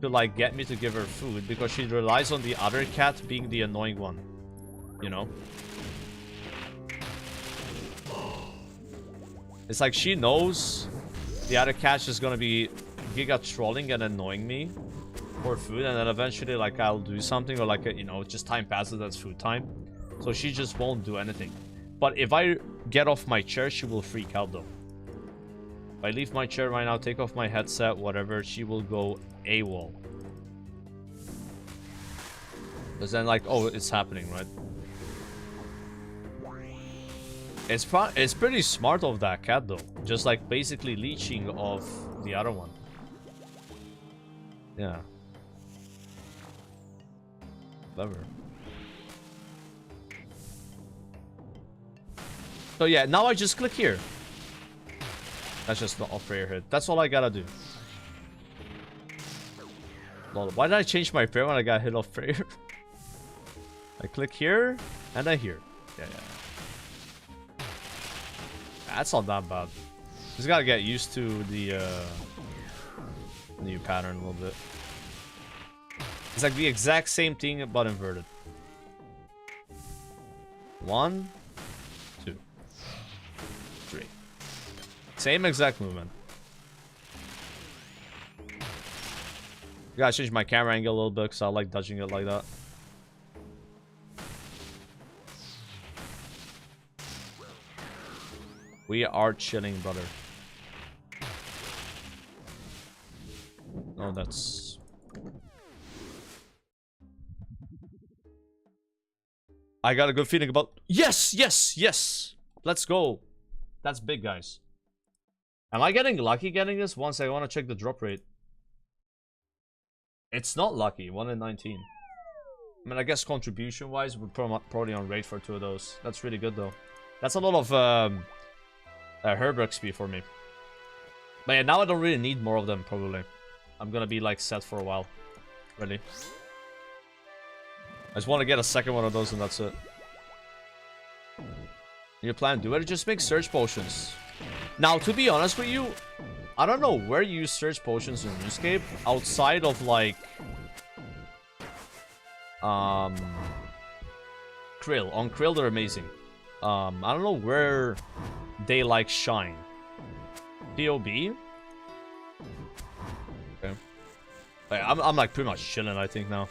to like get me to give her food because she relies on the other cat being the annoying one. You know? It's like she knows the other cat's just gonna be giga trolling and annoying me for food, and then eventually like I'll do something, or like you know, just time passes, that's food time, so she just won't do anything. But if I get off my chair, she will freak out though. If I leave my chair right now, take off my headset, whatever, she will go AWOL. Because then like, oh, it's happening, right? It's pretty smart of that cat though, just like basically leeching off the other one. Yeah. Clever. So yeah, now I just click here. That's just not off prayer hit. That's all I gotta do. Lol, why did I change my prayer when I got hit off prayer? I click here and then here. Yeah. That's not that bad. Just gotta get used to the new pattern a little bit. It's like the exact same thing but inverted. 1, 2, 3. Same exact movement. Gotta change my camera angle a little bit because I like dodging it like that. We are chilling, brother. Oh, that's... I got a good feeling about... Yes! Yes! Yes! Let's go. That's big, guys. Am I getting lucky getting this? Once I want to check the drop rate. It's not lucky. 1 in 19. I mean, I guess contribution-wise, we're probably on rate for 2 of those. That's really good, though. That's a lot of herb XP for me. But yeah, now I don't really need more of them, probably. I'm gonna be, like, set for a while. Really. I just want to get a second one of those and that's it. Your plan, do it? Just make surge potions. Now, to be honest with you, I don't know where you use surge potions in Runescape outside of like Krill. On Krill they're amazing. I don't know where they like shine. POB? Okay. I'm like pretty much chilling, I think, now.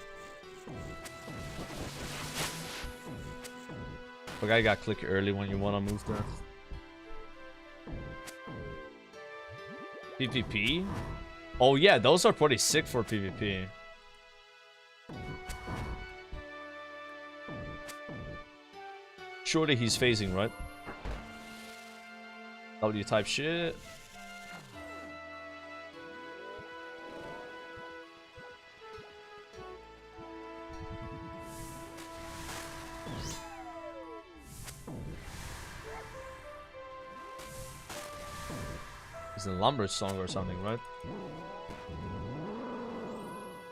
But I gotta click early when you wanna move there. PvP? Oh yeah, those are pretty sick for PvP. Surely he's phasing, right? W type shit. It's a lumber song or something, right?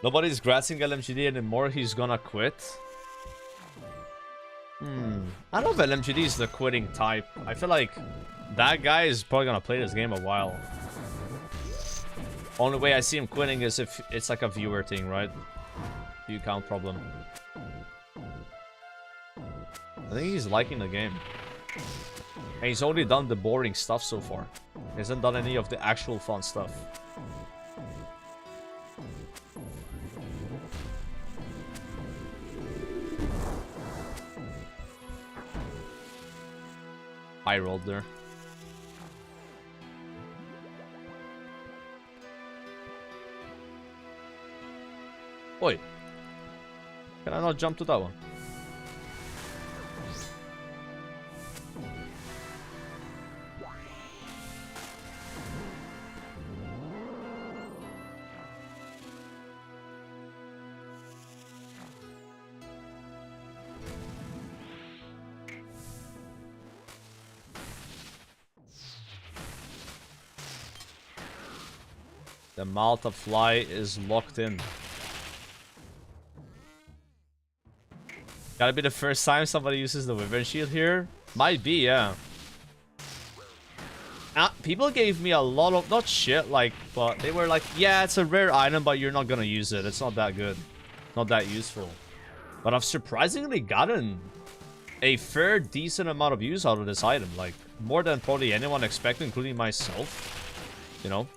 Nobody's grassing LMGD anymore, he's gonna quit. I don't know if LMGD is the quitting type. I feel like that guy is probably gonna play this game a while. Only way I see him quitting is if it's like a viewer thing, right? View count problem. I think he's liking the game. And he's only done the boring stuff so far. He hasn't done any of the actual fun stuff. I rolled there. Can I not jump to that one? The Malta fly is locked in. Gotta be the first time somebody uses the Wyvern Shield here? Might be, yeah. People gave me a lot of, not shit, like, but they were like, yeah, it's a rare item, but you're not gonna use it. It's not that good. Not that useful. But I've surprisingly gotten a fair, decent amount of use out of this item. Like, more than probably anyone expected, including myself. You know?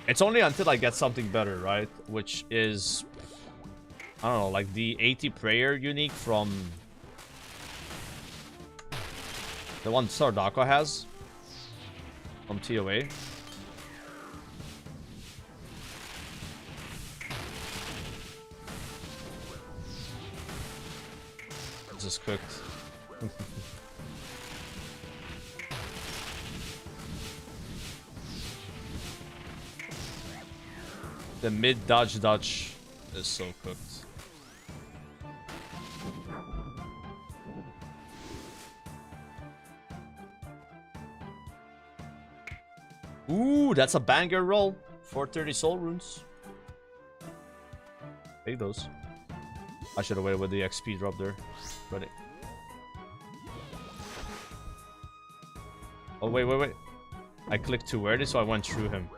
It's only until I get something better, right? Which is, I don't know, like the 80 prayer unique from the one Sardako has from TOA. This is cooked. The mid dodge is so cooked. Ooh, that's a banger roll. 430 soul runes. Take those. I should have waited with the XP drop there. Ready. Oh, wait. I clicked too early, so I went through him.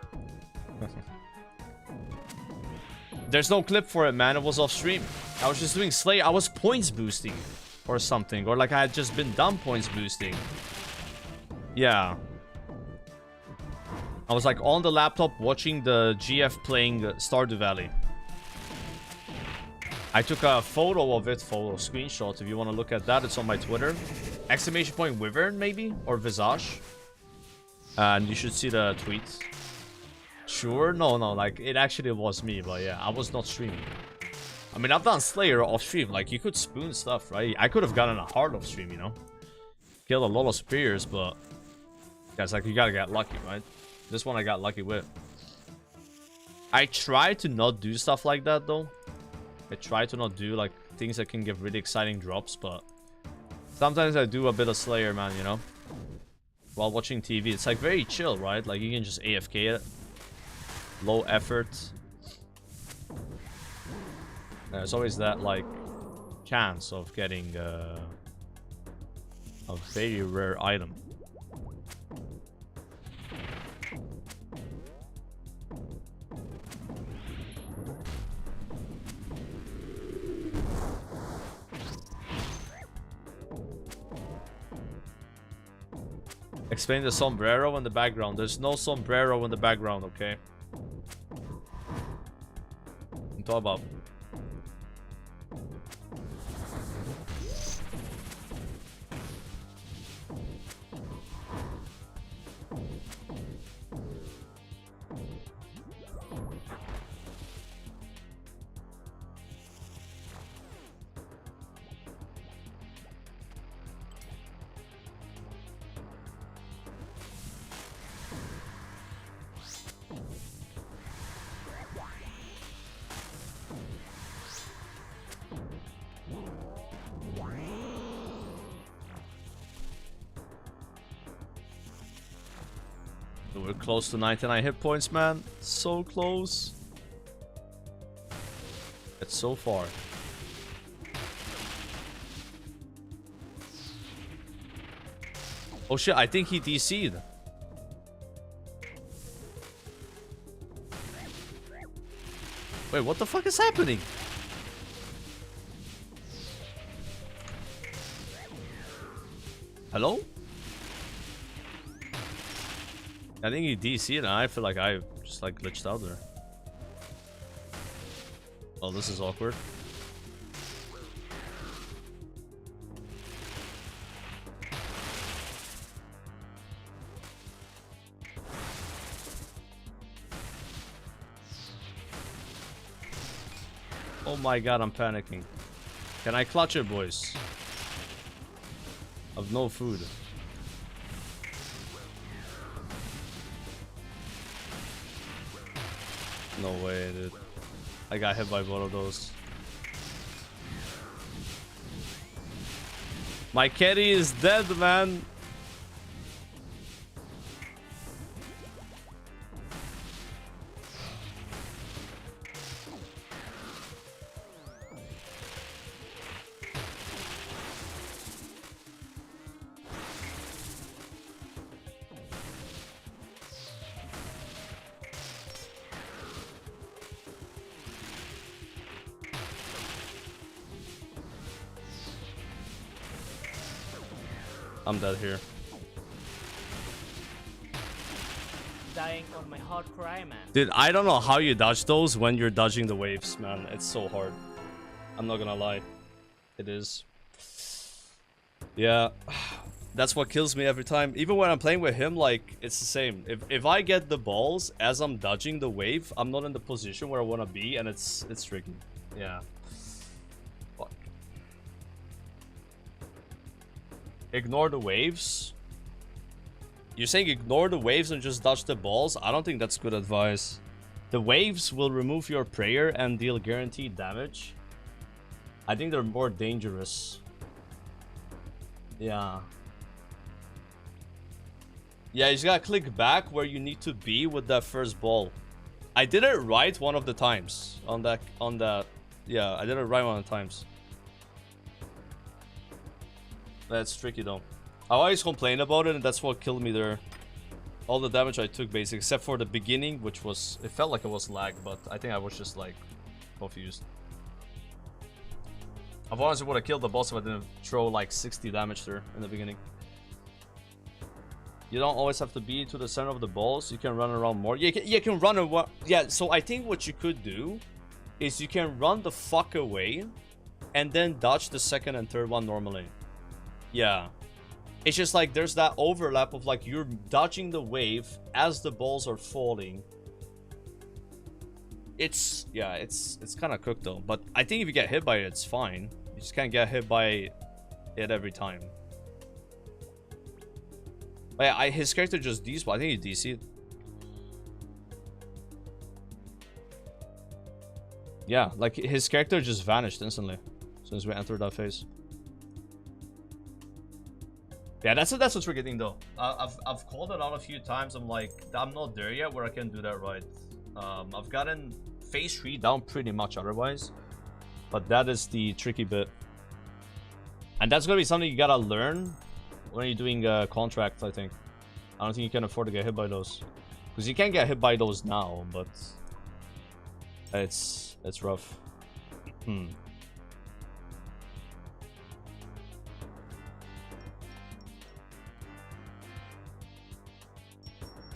There's no clip for it, man. It was off stream. I was just doing Slay. I was points boosting or something. Or like I had just been done points boosting. Yeah. I was like on the laptop watching the GF playing Stardew Valley. I took a photo of it, screenshot. If you want to look at that, it's on my Twitter. Exclamation point Wyvern, maybe? Or Visage. And you should see the tweets. Sure? No, like, it actually was me, but yeah, I was not streaming. I mean, I've done Slayer off stream. Like, you could spoon stuff, right? I could have gotten a heart off stream, you know? Killed a lot of spears, but... Guys, like, you gotta get lucky, right? This one I got lucky with. I try to not do stuff like that, though. I try to not do, like, things that can give really exciting drops, but... Sometimes I do a bit of Slayer, man, you know? While watching TV. It's, like, very chill, right? Like, you can just AFK it. Low effort. There's always that, like, chance of getting a very rare item. Explain the sombrero in the background. There's no sombrero in the background, okay? I'm talking about. We're close to 99 hit points, man. So close. It's so far. Oh shit, I think he DC'd. Wait, what the fuck is happening? Hello? I think he DC'd and I feel like I just like glitched out there. Oh, this is awkward. Oh my god, I'm panicking. Can I clutch it, boys? I've no food. No way, dude. I got hit by both of those. My caddy is dead, man. I'm dead here. Dying on my hardcore Ironman. Dude, I don't know how you dodge those when you're dodging the waves, man. It's so hard. I'm not gonna lie. It is. Yeah. That's what kills me every time. Even when I'm playing with him, like, it's the same. If I get the balls as I'm dodging the wave, I'm not in the position where I want to be, and it's tricky. Yeah. Fuck. Ignore the waves? You're saying ignore the waves and just dodge the balls? I don't think that's good advice. The waves will remove your prayer and deal guaranteed damage. I think they're more dangerous. Yeah. Yeah, you just gotta click back where you need to be with that first ball. I did it right one of the times. On that. Yeah, I did it right one of the times. That's tricky though. I always complain about it, and that's what killed me there. All the damage I took, basically, except for the beginning, which was... It felt like it was lag, but I think I was just, like, confused. I've honestly would have killed the boss if I didn't throw, like, 60 damage there in the beginning. You don't always have to be to the center of the balls. You can run around more. You can run around... Yeah, so I think what you could do is you can run the fuck away and then dodge the second and third one normally. Yeah. It's just like there's that overlap of like you're dodging the wave as the balls are falling. It's kind of cooked though. But I think if you get hit by it, it's fine. You just can't get hit by it every time. But yeah, his character just despawned. I think he DC'd. Yeah, like his character just vanished instantly as soon as we entered that phase. Yeah, that's what's tricky thing though. I've called it out a few times. I'm like, I'm not there yet where I can do that right. I've gotten phase 3 down pretty much otherwise, but that is the tricky bit, and that's gonna be something you gotta learn when you're doing contracts. I think. I don't think you can afford to get hit by those, because you can't get hit by those now, but it's rough.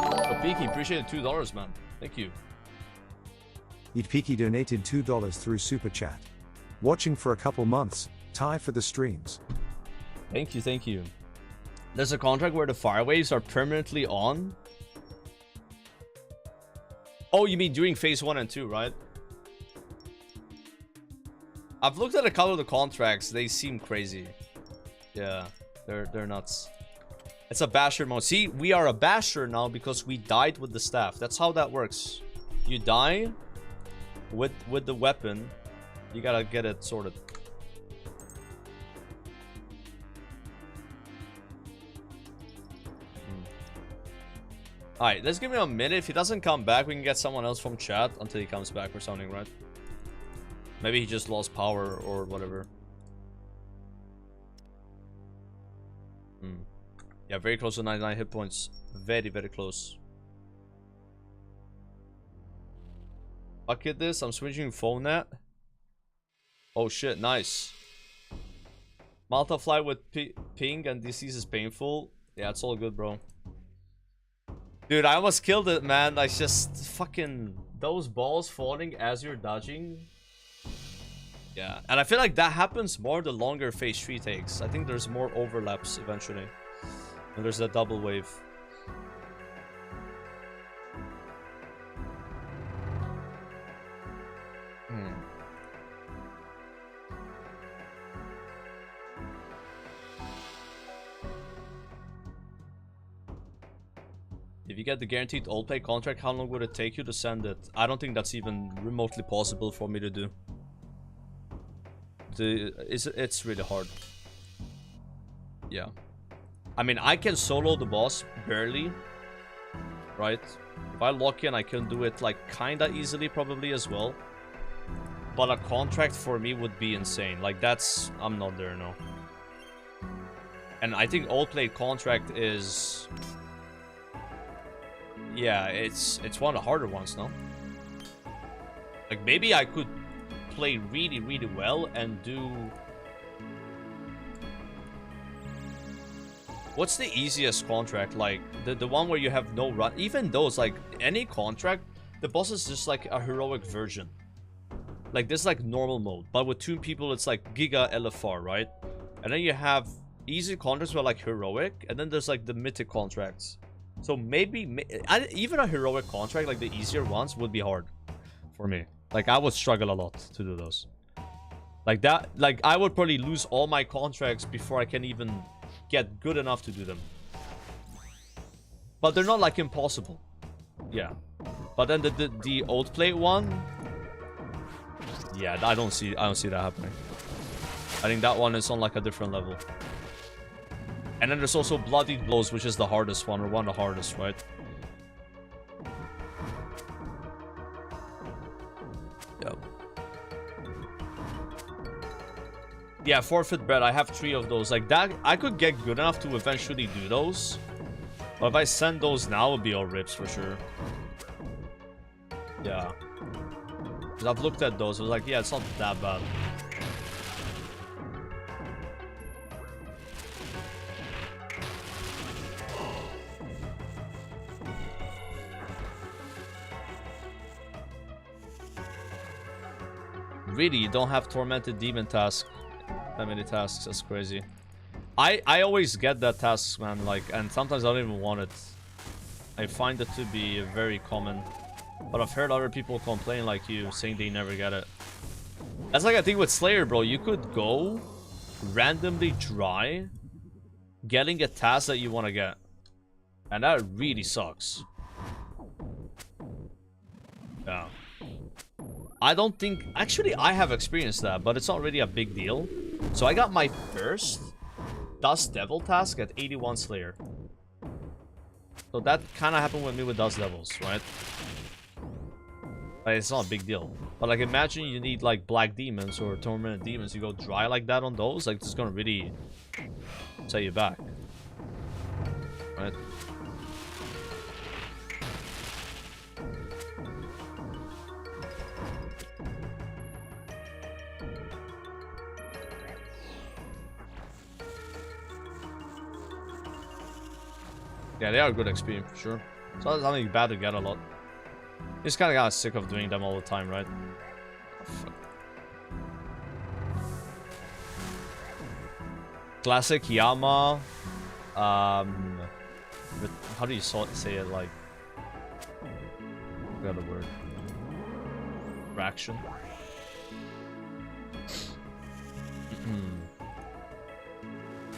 So Peaky, appreciate the $2, man. Thank you. Eat Peaky donated $2 through Super Chat. Watching for a couple months. Tie for the streams. Thank you, thank you. There's a contract where the fire waves are permanently on. Oh, you mean during phase 1 and 2, right? I've looked at a couple of the contracts. They seem crazy. Yeah, they're nuts. It's a basher mode. See, we are a basher now because we died with the staff. That's how that works. You die with the weapon. You gotta get it sorted. Alright, let's give him a minute. If he doesn't come back, we can get someone else from chat until he comes back or something, right? Maybe he just lost power or whatever. Yeah, very close to 99 hit points. Very, very close. Fuck it this. I'm switching phone net. Oh shit, nice. Malta fly with ping and disease is painful. Yeah, it's all good, bro. Dude, I almost killed it, man. I just fucking... Those balls falling as you're dodging. Yeah, and I feel like that happens more the longer phase 3 takes. I think there's more overlaps eventually. And there's that double wave. If you get the guaranteed all play contract, how long would it take you to send it? I don't think that's even remotely possible for me to do. It's really hard. Yeah. I mean, I can solo the boss barely, right? If I lock in, I can do it like kinda easily probably as well. But a contract for me would be insane. Like that's, I'm not there, no. And I think all play contract is, yeah, it's one of the harder ones, no? Like maybe I could play really, really well and do... What's the easiest contract? Like the one where you have no run? Even those, like any contract, the boss is just like a heroic version. Like this like normal mode, but with 2 people it's like Giga LFR, right? And then you have easy contracts where like heroic, and then there's like the mythic contracts. So maybe even a heroic contract, like the easier ones, would be hard for me. Like I would struggle a lot to do those. Like that, like I would probably lose all my contracts before I can even get good enough to do them. But they're not like impossible. Yeah. But then the old play one, yeah, I don't see that happening. I think that one is on like a different level. And then there's also Bloodied Blows, which is the hardest one, or one of the hardest, right? Yep. Yeah, Forfeit Bread, I have 3 of those. Like that, I could get good enough to eventually do those. But if I send those now, it'll be all rips for sure. Yeah. Because I've looked at those, I was like, yeah, it's not that bad. Really, you don't have Tormented Demon task. That many tasks, that's crazy. I always get that tasks, man, like, and sometimes I don't even want it. I find it to be very common. But I've heard other people complain like you, saying they never get it. That's like a thing with Slayer, bro. You could go randomly try getting a task that you want to get. And that really sucks. Yeah. I don't think... Actually, I have experienced that, but it's not really a big deal. So I got my first Dust Devil task at 81 Slayer. So that kind of happened with me with Dust Devils, right? Like, it's not a big deal. But like, imagine you need like Black Demons or Tormented Demons. You go dry like that on those, like, it's gonna really set you back. Right? Yeah, they are good XP, for sure. So that's something bad to get a lot. Just kind of got sick of doing them all the time, right? Oh, classic Yama. How do you say it? Like, I forgot the word. Fraction.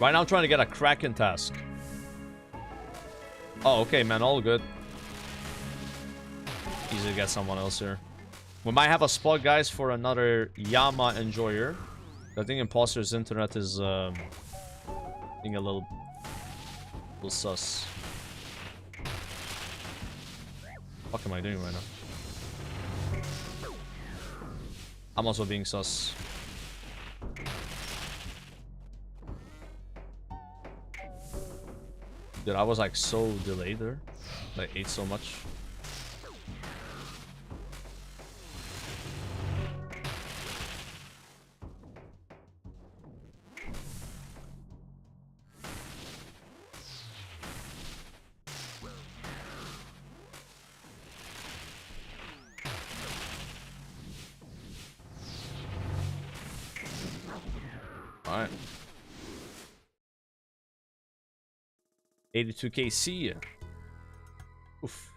Right now, I'm trying to get a Kraken task. Oh, okay, man, all good. Easy to get someone else here. We might have a spot, guys, for another Yama enjoyer. I think Imposter's internet is being a little sus. What am I doing right now? I'm also being sus. Dude, I was like so delayed there. I ate so much. Alright. 82kc. Oof.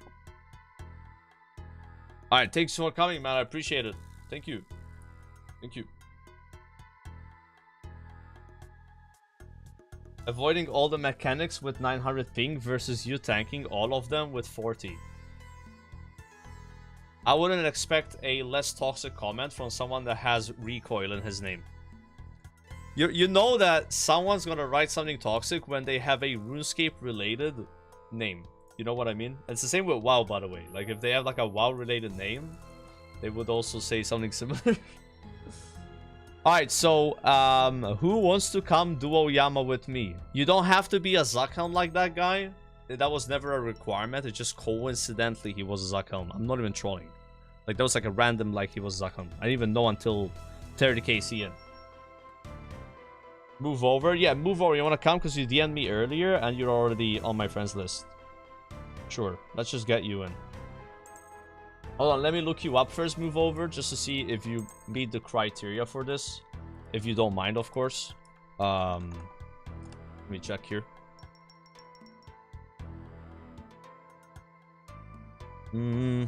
Alright, thanks for coming, man. I appreciate it. Thank you. Thank you. Avoiding all the mechanics with 900 ping versus you tanking all of them with 40. I wouldn't expect a less toxic comment from someone that has recoil in his name. You know that someone's gonna write something toxic when they have a RuneScape related name. You know what I mean? It's the same with WoW, by the way. Like, if they have like a WoW related name, they would also say something similar. Alright, so, who wants to come duo Yama with me? You don't have to be a Zakhelm like that guy. That was never a requirement. It just coincidentally he was a Zakhelm. I'm not even trolling. Like, that was like a random, like, he was Zakhelm. I didn't even know until 30k in. Move over? Yeah, move over. You want to come because you DM'd me earlier and you're already on my friends list. Sure, let's just get you in. Hold on, let me look you up first, move over, just to see if you meet the criteria for this. If you don't mind, of course. Let me check here. You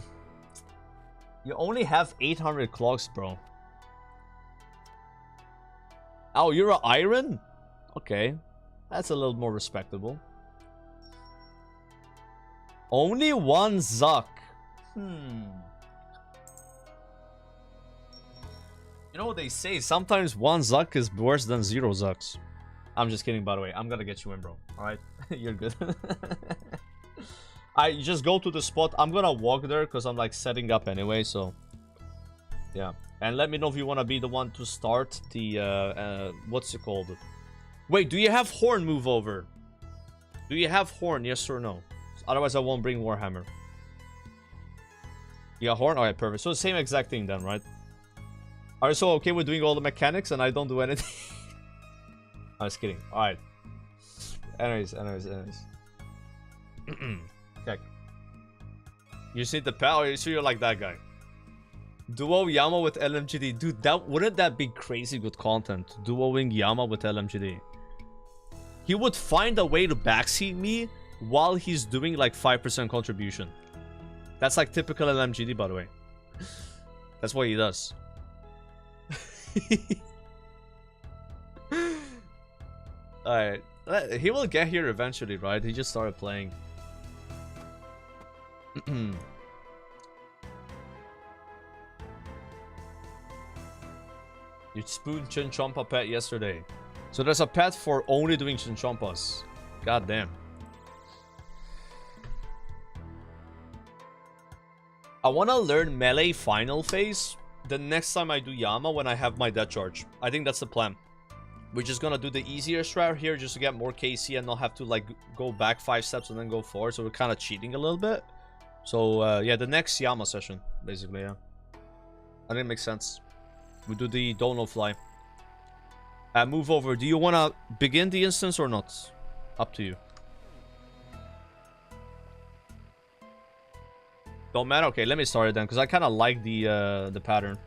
only have 800 clocks, bro. Oh, you're an Iron? Okay. That's a little more respectable. Only one Zuck. You know what they say? Sometimes one Zuck is worse than 0 Zucks. I'm just kidding, by the way. I'm gonna get you in, bro. Alright? You're good. Alright, you just go to the spot. I'm gonna walk there because I'm like setting up anyway, so... Yeah. And let me know if you want to be the one to start the... what's it called? Wait, do you have Horn move over? Do you have Horn, yes or no? Otherwise, I won't bring Warhammer. You got Horn? Alright, perfect. So the same exact thing then, right? Are you so okay with doing all the mechanics and I don't do anything? I was kidding. Alright. Anyways. Okay. You see the pal? Or so you're like that guy. Duo Yama with LMGD. Dude, wouldn't that be crazy good content? Duoing Yama with LMGD. He would find a way to backseat me while he's doing like 5% contribution. That's like typical LMGD, by the way. That's what he does. Alright. He will get here eventually, right? He just started playing. You spooned Chinchompa pet yesterday. So there's a pet for only doing Chinchompas. God damn. I want to learn melee final phase the next time I do Yama when I have my death charge. I think that's the plan. We're just gonna do the easier strat here just to get more KC and not have to like go back 5 steps and then go forward. So we're kind of cheating a little bit. So yeah, the next Yama session, basically, yeah. I think it makes sense. We do the Dono Fly. Move over. Do you want to begin the instance or not? Up to you. Don't matter? Okay, let me start it then, because I kind of like the pattern.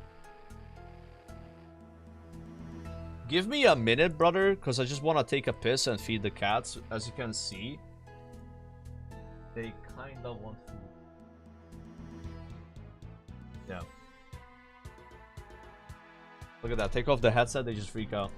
Give me a minute, brother, because I just want to take a piss and feed the cats. As you can see, they kind of want food. Yeah. Look at that. Take off the headset, they just freak out.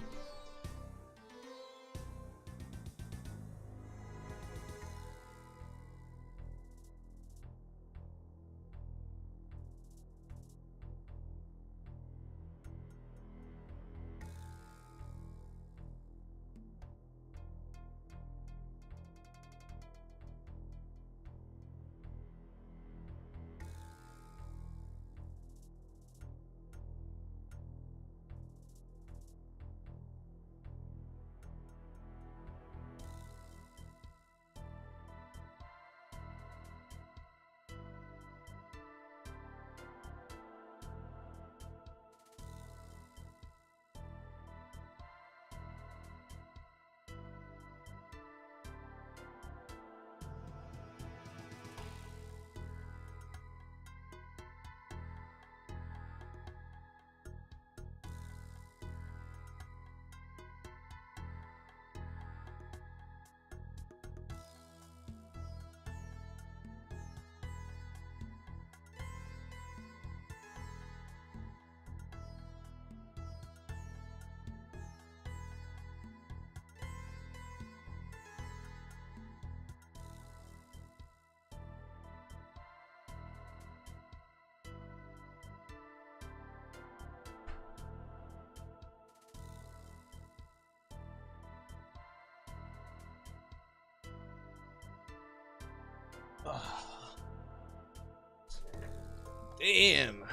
Damn.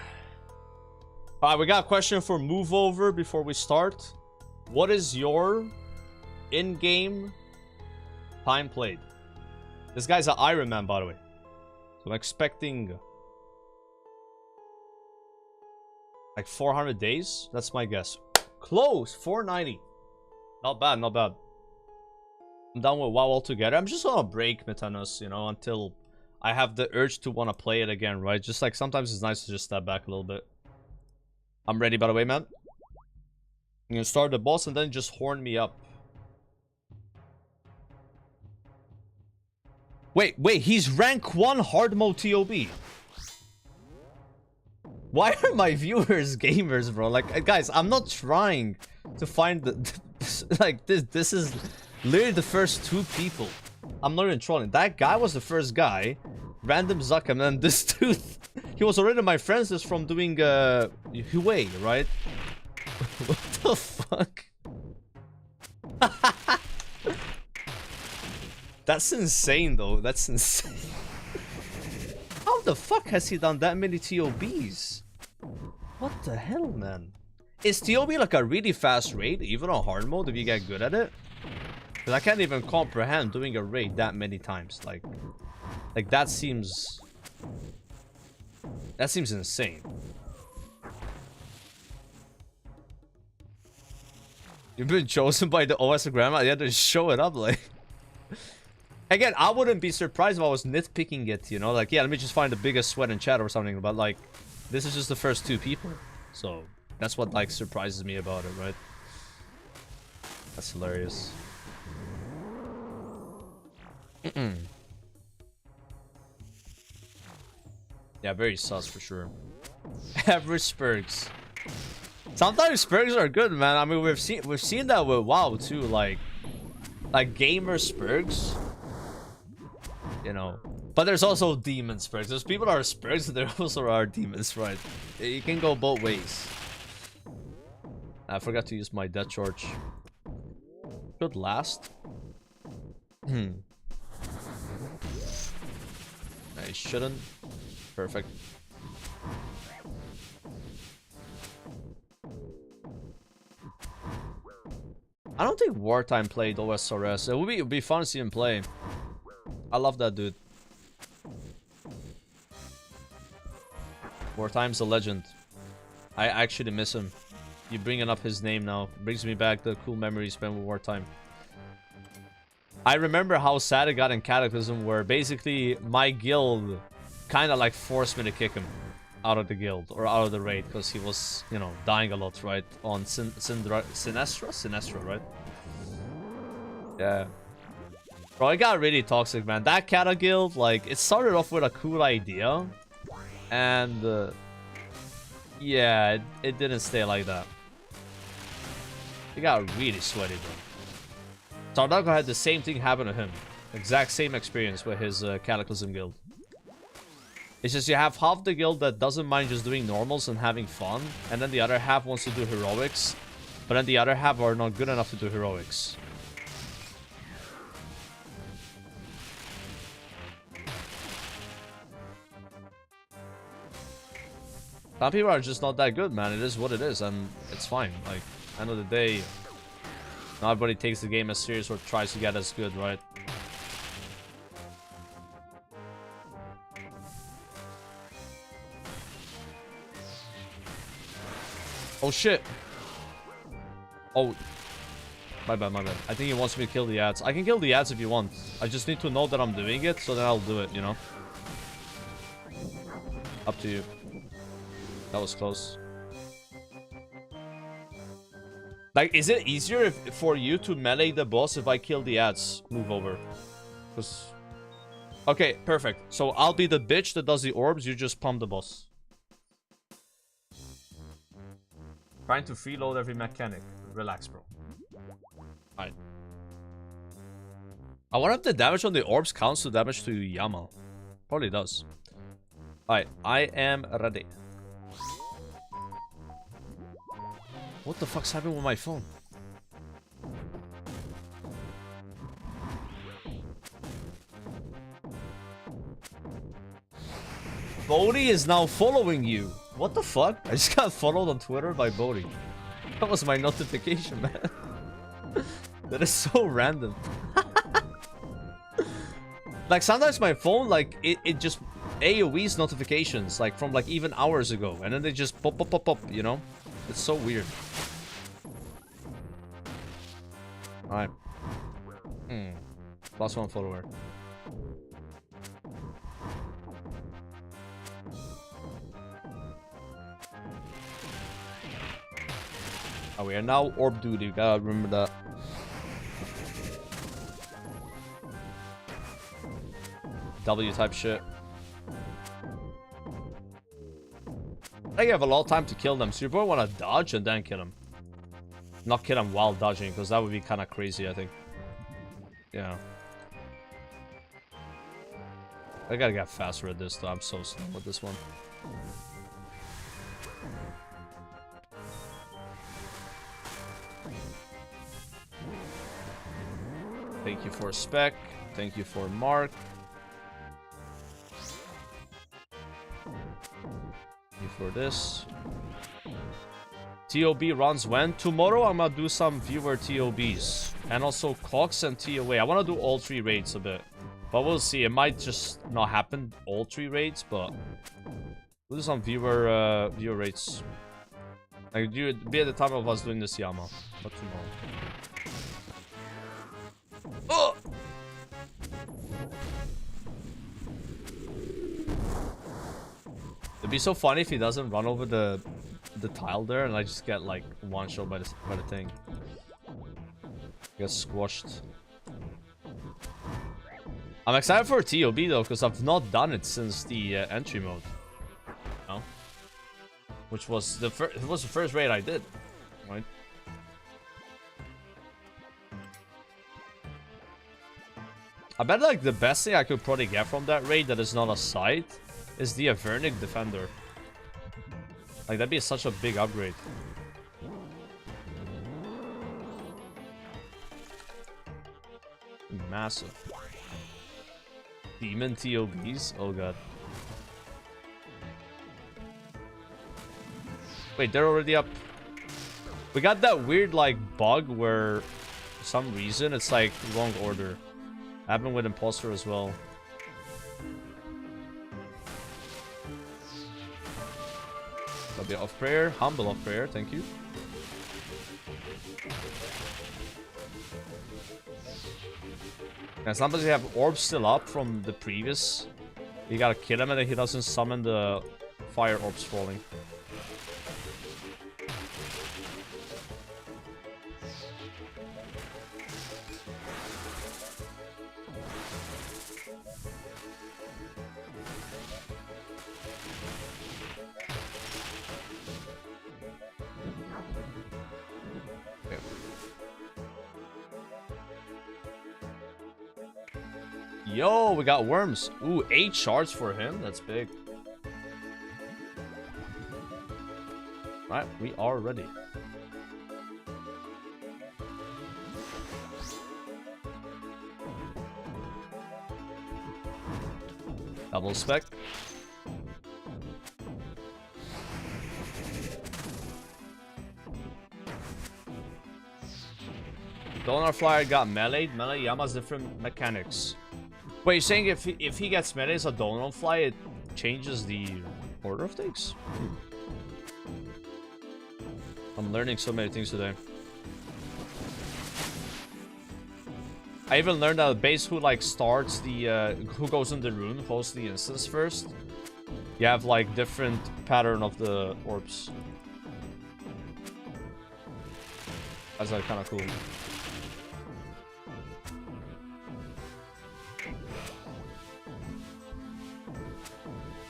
Alright, we got a question for move over before we start. What is your in-game time played? This guy's an Ironman, by the way. So I'm expecting like 400 days. That's my guess. Close. 490. Not bad, not bad. I'm done with WoW altogether. I'm just gonna break Metanos, you know, until I have the urge to want to play it again, right? Just like sometimes it's nice to just step back a little bit. I'm ready, by the way, man. I'm gonna start the boss and then just horn me up. Wait, he's rank 1 hard mode TOB. Why are my viewers gamers, bro? Like, guys, I'm not trying to find the... like, this is literally the first 2 people. I'm not even trolling. That guy was the first guy. Random Zuck, and then this dude... he was already my friends just from doing, Huawei, right? What the fuck? That's insane, though. That's insane. How the fuck has he done that many TOBs? What the hell, man? Is TOB like a really fast raid, even on hard mode, if you get good at it? Because I can't even comprehend doing a raid that many times. Like that seems... that seems insane. You've been chosen by the OSRS grandma? You had to show it up, like... Again, I wouldn't be surprised if I was nitpicking it, you know? Like, yeah, let me just find the biggest sweat in chat or something. But, like, this is just the first 2 people. So, that's what, like, surprises me about it, right? That's hilarious. Yeah, very sus for sure. Average Spurgs. Sometimes Spurgs are good, man. I mean, we've seen that with WoW too, like gamer Spurgs. You know. But there's also demon Spurgs. There's people that are Spurgs and there also are demons, right? You can go both ways. I forgot to use my death charge. Should last. I shouldn't. Perfect. I don't think Wartime played OSRS. It would be fun to see him play. I love that dude. Wartime's a legend. I actually miss him. You bringing up his name now brings me back the cool memories spent with Wartime. I remember how sad it got in Cataclysm, where basically my guild kind of like forced me to kick him out of the guild or out of the raid because he was, you know, dying a lot, right? On Sinestra, right? Yeah. Bro, it got really toxic, man. That Cata guild, like, it started off with a cool idea, and yeah, it didn't stay like that. It got really sweaty, bro. Tardago had the same thing happen to him. Exact same experience with his Cataclysm guild. It's just you have half the guild that doesn't mind just doing normals and having fun, and then the other half wants to do heroics, but then the other half are not good enough to do heroics. Some people are just not that good, man. It is what it is, and it's fine. Like, end of the day, not everybody takes the game as serious or tries to get as good, right? Oh shit. Oh. My bad, my bad. I think he wants me to kill the ads. I can kill the ads if you want. I just need to know that I'm doing it, so then I'll do it, you know? Up to you. That was close. Like, is it easier for you to melee the boss if I kill the ads? Move over. Because... Okay, perfect. So I'll be the bitch that does the orbs, you just pump the boss. Trying to freeload every mechanic. Relax, bro. Alright. I wonder if the damage on the orbs counts to damage to Yama. Probably does. Alright, I am ready. What the fuck's happening with my phone? Bodhi is now following you. What the fuck? I just got followed on Twitter by Bodhi. That was my notification, man. That is so random. Like sometimes my phone, like it just AoE's notifications, like from like even hours ago, and then they just pop, pop, pop, pop. You know, it's so weird. All right. Plus 1 follower. Oh, we are now orb duty. You gotta remember that. W type shit. I think you have a lot of time to kill them, so you probably want to dodge and then kill them. Not kill them while dodging, because that would be kind of crazy, I think. Yeah. I gotta get faster at this, though. I'm so slow with this one. Thank you for Spec. Thank you for Mark. Thank you for this. TOB runs when? Tomorrow I'm gonna do some viewer TOBs. And also Cox and TOA. I wanna do all 3 raids a bit. But we'll see. It might just not happen, all 3 raids, but we'll do some viewer raids. Like, be at the time of us doing this Yama. Not tomorrow. Oh! It'd be so funny if he doesn't run over the tile there, and I just get like one shot by the thing. Get squashed. I'm excited for TOB though, because I've not done it since the entry mode. No? Which was the first raid I did, right? I bet like the best thing I could probably get from that raid that is not a site is the Avernic Defender. Like that'd be such a big upgrade. Massive. Demon TOBs? Oh god. Wait, they're already up. We got that weird like bug where for some reason it's like wrong order. Happened with Imposter as well. A bit of prayer, humble of prayer, thank you. And sometimes you have orbs still up from the previous. You gotta kill him and then he doesn't summon the fire orbs falling. Yo, we got worms. Ooh, 8 shards for him. That's big. Right, we are ready. Double spec. Donor Flyer got meleeed. Melee Yama's different mechanics. Wait, you're saying if he gets melee as a Donor Fly, it changes the order of things? I'm learning so many things today. I even learned that base who like starts the who goes in the rune posts the instance first. You have like different pattern of the orbs. That's like kind of cool.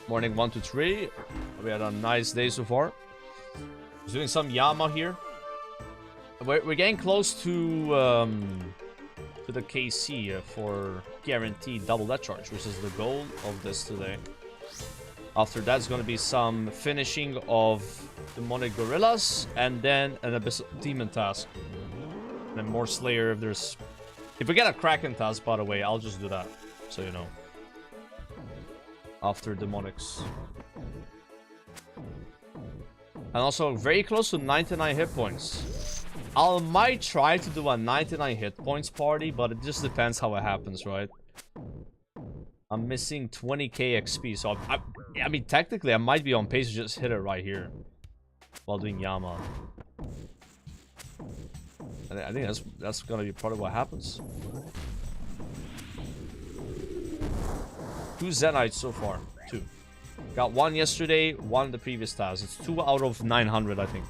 Morning 1 to 3. We had a nice day so far. Just doing some Yama here. We're getting close to the KC for guaranteed double that charge, which is the goal of this today. After that's going to be some finishing of demonic gorillas and then an abyssal demon task. And then more Slayer if there's... If we get a Kraken task, by the way, I'll just do that, so you know. after demonics. And also very close to 99 hit points. I might try to do a 99 hit points party, but it just depends how it happens, right? I'm missing 20k XP, so I mean, technically I might be on pace to just hit it right here while doing Yama. I think that's gonna be part of what happens. 2 Zenites so far. 2. Got 1 yesterday, 1 the previous task. It's 2 out of 900, I think.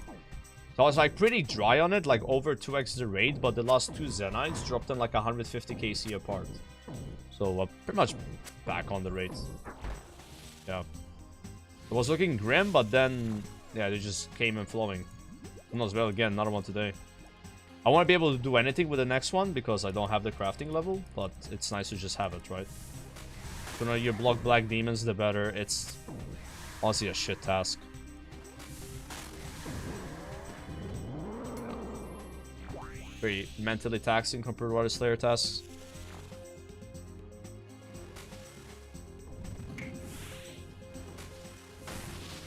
So I was like pretty dry on it, like over 2x the rate, but the last 2 Zenites dropped in like 150 KC apart. So pretty much back on the rate. Yeah. It was looking grim, but then, yeah, they just came in flowing. Who knows, well, again, another one today. I want to be able to do anything with the next one because I don't have the crafting level, but it's nice to just have it, right? The sooner you block black demons, the better. It's honestly a shit task. Very mentally taxing compared to other Slayer tasks.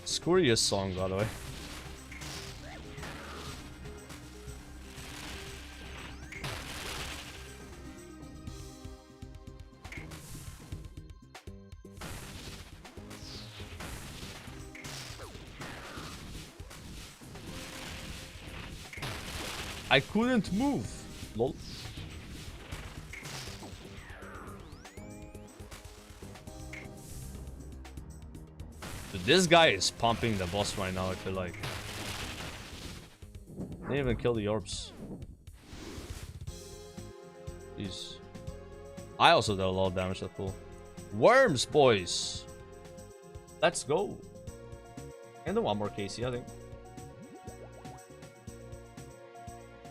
Scurious song, by the way. I couldn't move. Lol. Dude, this guy is pumping the boss right now, I feel like. They didn't even kill the orbs. Jeez. I also did a lot of damage that pool. Worms, boys! Let's go. And then 1 more KC, I think.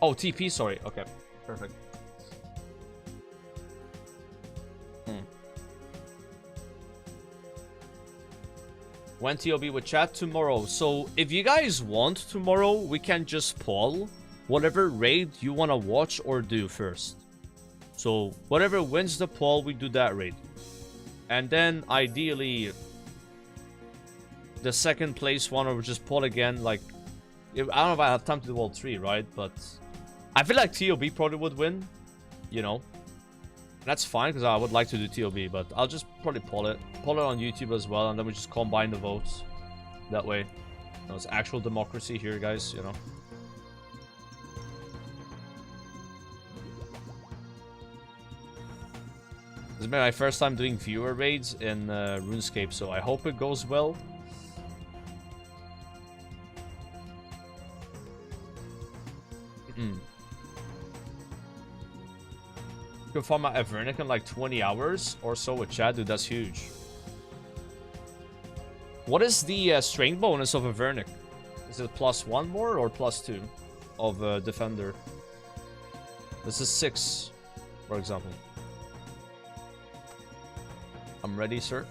Oh, TP, sorry. Okay, perfect. When TOB with chat tomorrow. So, if you guys want tomorrow, we can just poll whatever raid you want to watch or do first. So, whatever wins the poll, we do that raid. And then, ideally, the second place one, or just poll again, like... I don't know if I have time to do all 3, right? But... I feel like TOB probably would win, you know. That's fine, because I would like to do TOB, but I'll just probably poll it on YouTube as well, and then we just combine the votes. That way, you know, it's actual democracy here, guys, you know. This has been my first time doing viewer raids in Runescape, so I hope it goes well. You can farm out Evernic in like 20 hours or so with chat, dude. That's huge. What is the strength bonus of Evernic? Is it +1 more or +2 of Defender? This is 6, for example. I'm ready, sir.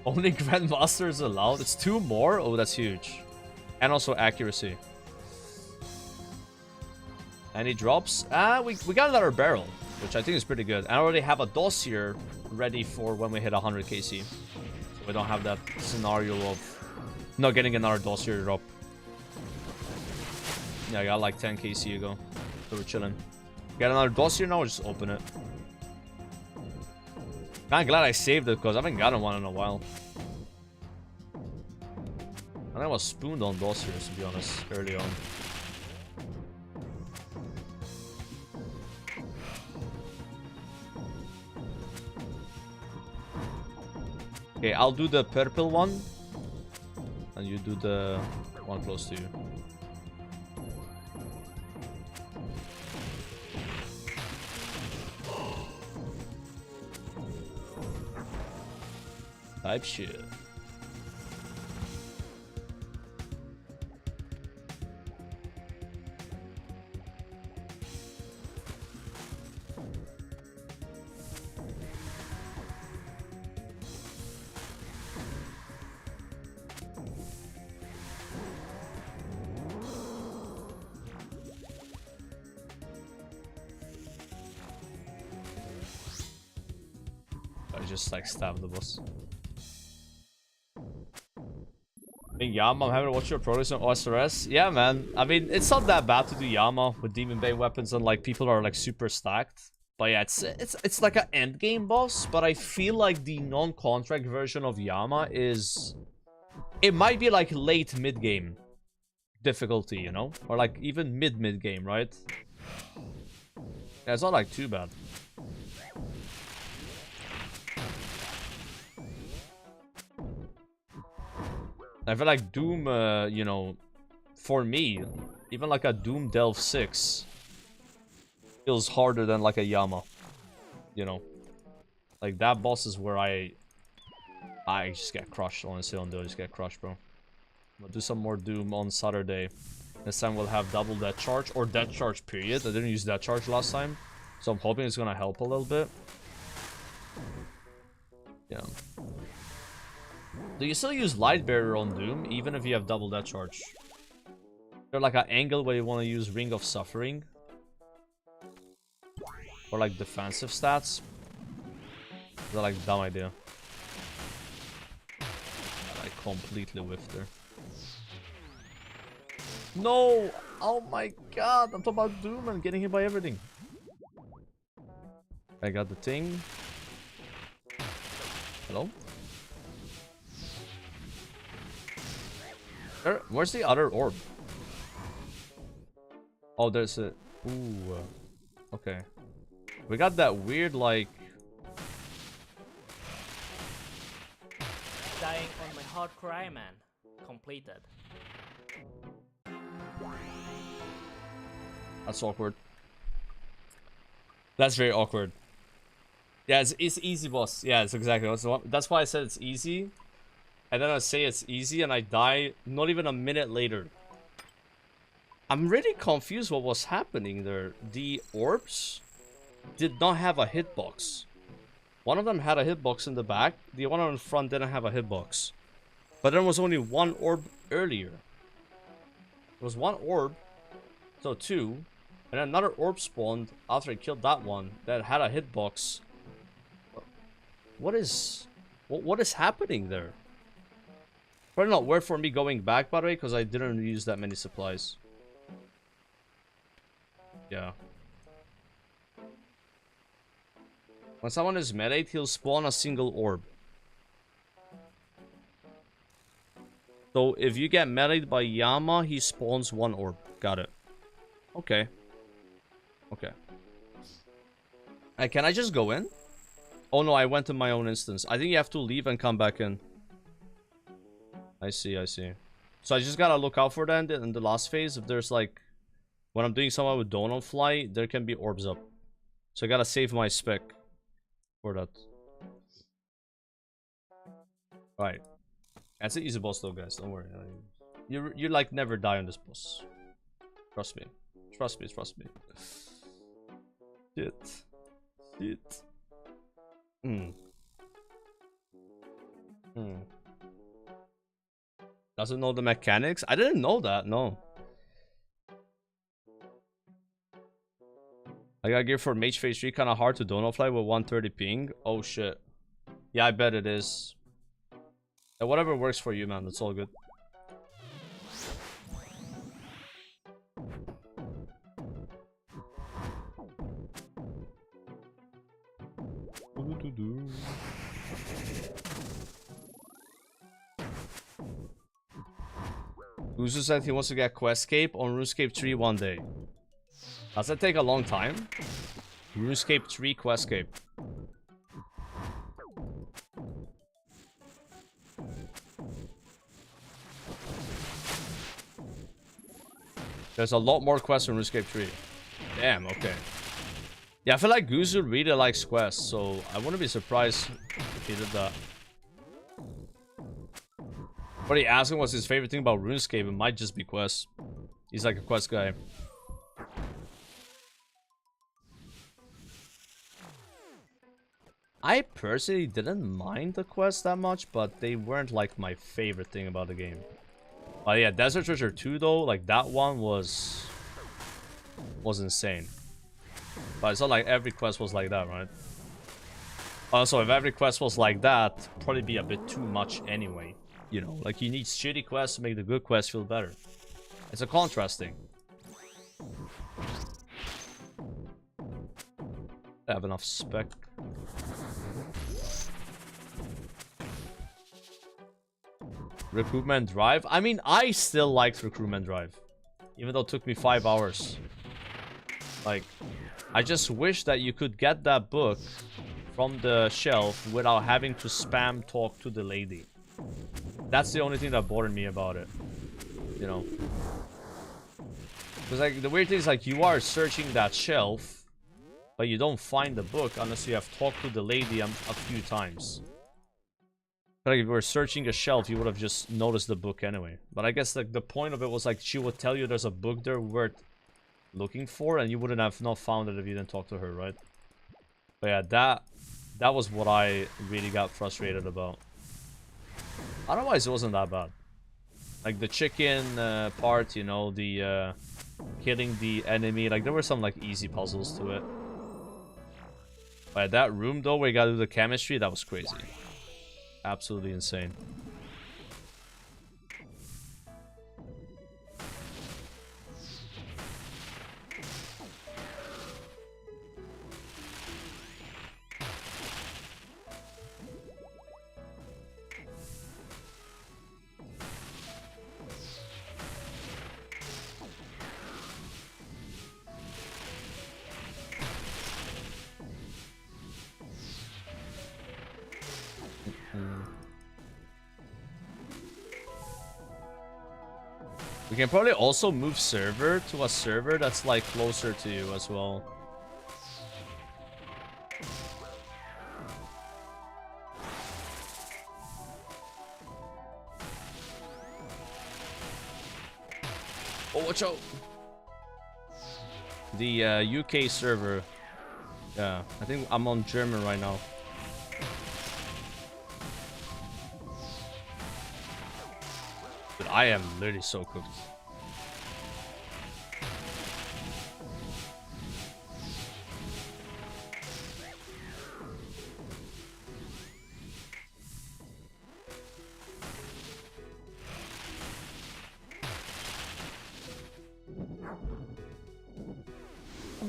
Only Grandmasters allowed? It's 2 more? Oh, that's huge. And also accuracy. Any drops? We got another barrel, which I think is pretty good. I already have a dossier ready for when we hit 100 KC. So we don't have that scenario of not getting another dossier drop. Yeah, I got like 10 KC ago. So we're chilling. Get another dossier now or just open it? Kinda glad I saved it because I haven't gotten one in a while. I think I was spooned on dossiers, to be honest, early on. Okay, I'll do the purple one. And you do the one close to you. Type shit. I just like stabbed the boss. Hey, Yama, I'm having to watch your progress on OSRS. Yeah, man. I mean, it's not that bad to do Yama with Demon Bane weapons and like people are like super stacked. But yeah, it's like an end game boss. But I feel like the non-contract version of Yama is, it might be like late mid game difficulty, you know, or like even mid game, right? Yeah, it's not like too bad. I feel like Doom, you know, for me, even like a Doom Delve 6 feels harder than like a Yama, you know. Like that boss is where I just get crushed, honestly. On those, just get crushed, bro. We'll do some more Doom on Saturday. This time we'll have double death charge, or death charge period. I didn't use death charge last time, so I'm hoping it's gonna help a little bit. Yeah. Do you still use Light Barrier on Doom, even if you have double death charge? There's like an angle where you want to use Ring of Suffering, or like defensive stats. They're like dumb idea. I completely whiffed there. No! Oh my god! I'm talking about Doom and getting hit by everything. I got the thing. Hello? Where's the other orb? Oh, there's a... Ooh. Okay. We got that weird, like... Dying on my hardcore Ironman. Completed. That's awkward. That's very awkward. Yeah, it's easy, boss. Yeah, it's exactly. That's why I said it's easy. And then I say it's easy and I die not even a minute later. I'm really confused what was happening there. The orbs did not have a hitbox. One of them had a hitbox in the back. The one on the front didn't have a hitbox. But there was only one orb earlier. There was one orb. So two. And then another orb spawned after I killed that one that had a hitbox. What is happening there? Probably not worth for me going back, by the way, because I didn't use that many supplies. Yeah. When someone is melee, he'll spawn a single orb. So if you get meleeed by Yama, he spawns one orb. Got it. Okay. Okay. Hey, can I just go in? Oh no, I went to my own instance. I think you have to leave and come back in. I see, I see. So I just gotta look out for that in the last phase. If there's like... When I'm doing something with Donut Fly, there can be orbs up. So I gotta save my spec for that. Right. That's an easy boss though, guys. Don't worry. You like never die on this boss. Trust me. Trust me, trust me. Shit. Shit. Doesn't know the mechanics? I didn't know that, no. I got gear for Mage Phase 3, kind of hard to Donut Fly with 130 ping. Oh shit. Yeah, I bet it is. Yeah, whatever works for you, man. That's all good. Uzu said he wants to get Questscape on Runescape 3 one day. Does that take a long time? Runescape 3 Questscape. There's a lot more quests in Runescape 3. Damn, okay. Yeah, I feel like Guzu really likes quests, so I wouldn't be surprised if he did that. But he asking what's his favorite thing about RuneScape. It might just be quests. He's like a quest guy. I personally didn't mind the quests that much, but they weren't like my favorite thing about the game. But yeah, Desert Treasure 2 though, like that one was insane. But it's not like every quest was like that, right? Also, if every quest was like that, probably be a bit too much anyway. You know, like you need shitty quests to make the good quests feel better. It's a contrast thing. I have enough spec. Recruitment Drive? I mean, I still liked Recruitment Drive. Even though it took me 5 hours. Like, I just wish that you could get that book from the shelf without having to spam talk to the lady. That's the only thing that bothered me about it. You know? Because like the weird thing is like you are searching that shelf, but you don't find the book unless you have talked to the lady a few times. Like if you were searching a shelf, you would have just noticed the book anyway. But I guess like the point of it was like she would tell you there's a book there worth looking for, and you wouldn't have not found it if you didn't talk to her, right? But yeah, that was what I really got frustrated about. Otherwise, it wasn't that bad. Like the chicken part, you know, the killing the enemy, like there were some like easy puzzles to it. But that room though, where you gotta do the chemistry, that was crazy. Absolutely insane. We can probably also move server to a server that's like closer to you as well. Oh, watch out! The UK server. Yeah, I think I'm on German right now. But I am literally so cooked.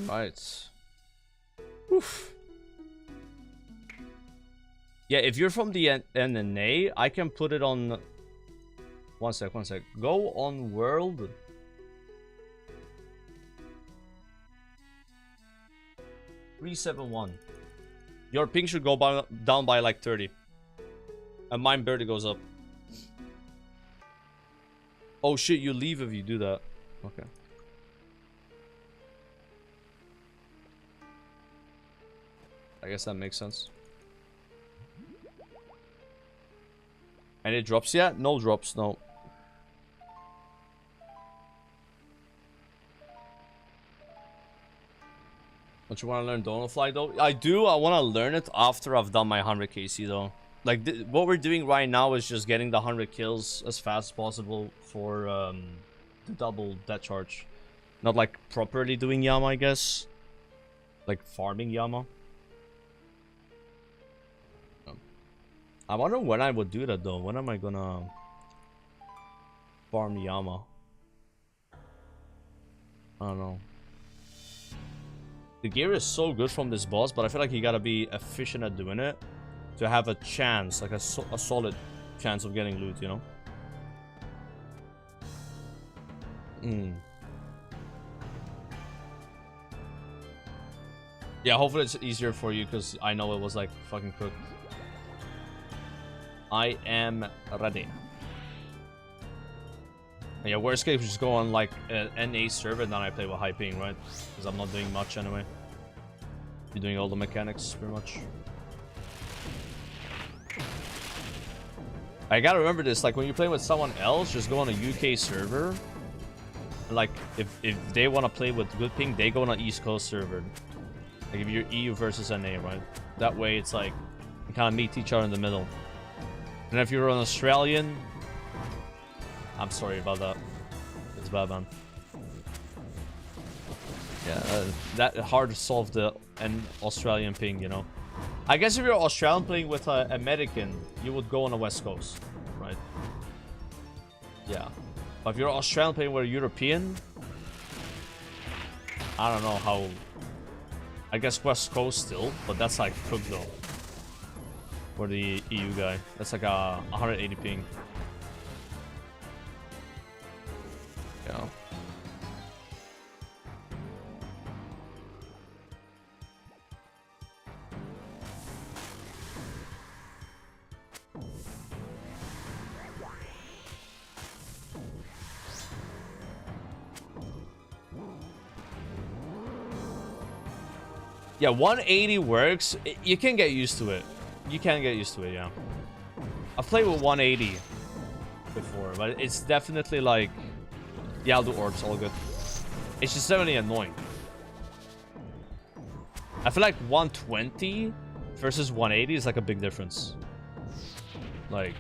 Alright. Oof. Yeah, if you're from the NNA, I can put it on... One sec. Go on world. $371. Your ping should go down by like 30. And mine barely goes up. Oh shit, you leave if you do that. Okay. I guess that makes sense. Any drops yet? No drops, no. Don't you want to learn Donut Fly though? I do. I want to learn it after I've done my 100 KC though. Like what we're doing right now is just getting the 100 kills as fast as possible for the double death charge. Not like properly doing Yama, I guess. Like farming Yama. I wonder when I would do that though. When am I gonna farm Yama? I don't know. The gear is so good from this boss, but I feel like you gotta be efficient at doing it to have a chance, like a solid chance of getting loot, you know? Yeah, hopefully it's easier for you, because I know it was like fucking cooked. I am ready. Yeah, worst case, we just go on like an NA server, and then I play with high ping, right? Because I'm not doing much anyway. You're doing all the mechanics, pretty much. I gotta remember this, like when you're playing with someone else, just go on a UK server. And, like, if they want to play with good ping, they go on an East Coast server. Like if you're EU versus NA, right? That way it's like, you kind of meet each other in the middle. And if you're an Australian, I'm sorry about that. It's bad, man. Yeah, that hard to solve the Australian ping, you know. I guess if you're Australian playing with a American, you would go on the West Coast, right? Yeah. But if you're Australian playing with a European, I don't know how... I guess West Coast still, but that's like cooked though. For the EU guy. That's like a 180 ping. Yeah. Yeah, 180 works. You can get used to it. You can get used to it, yeah. I've played with 180 before, but it's definitely like... Yeah, I'll do orbs, all good. It's just definitely annoying. I feel like 120 versus 180 is like a big difference. Like,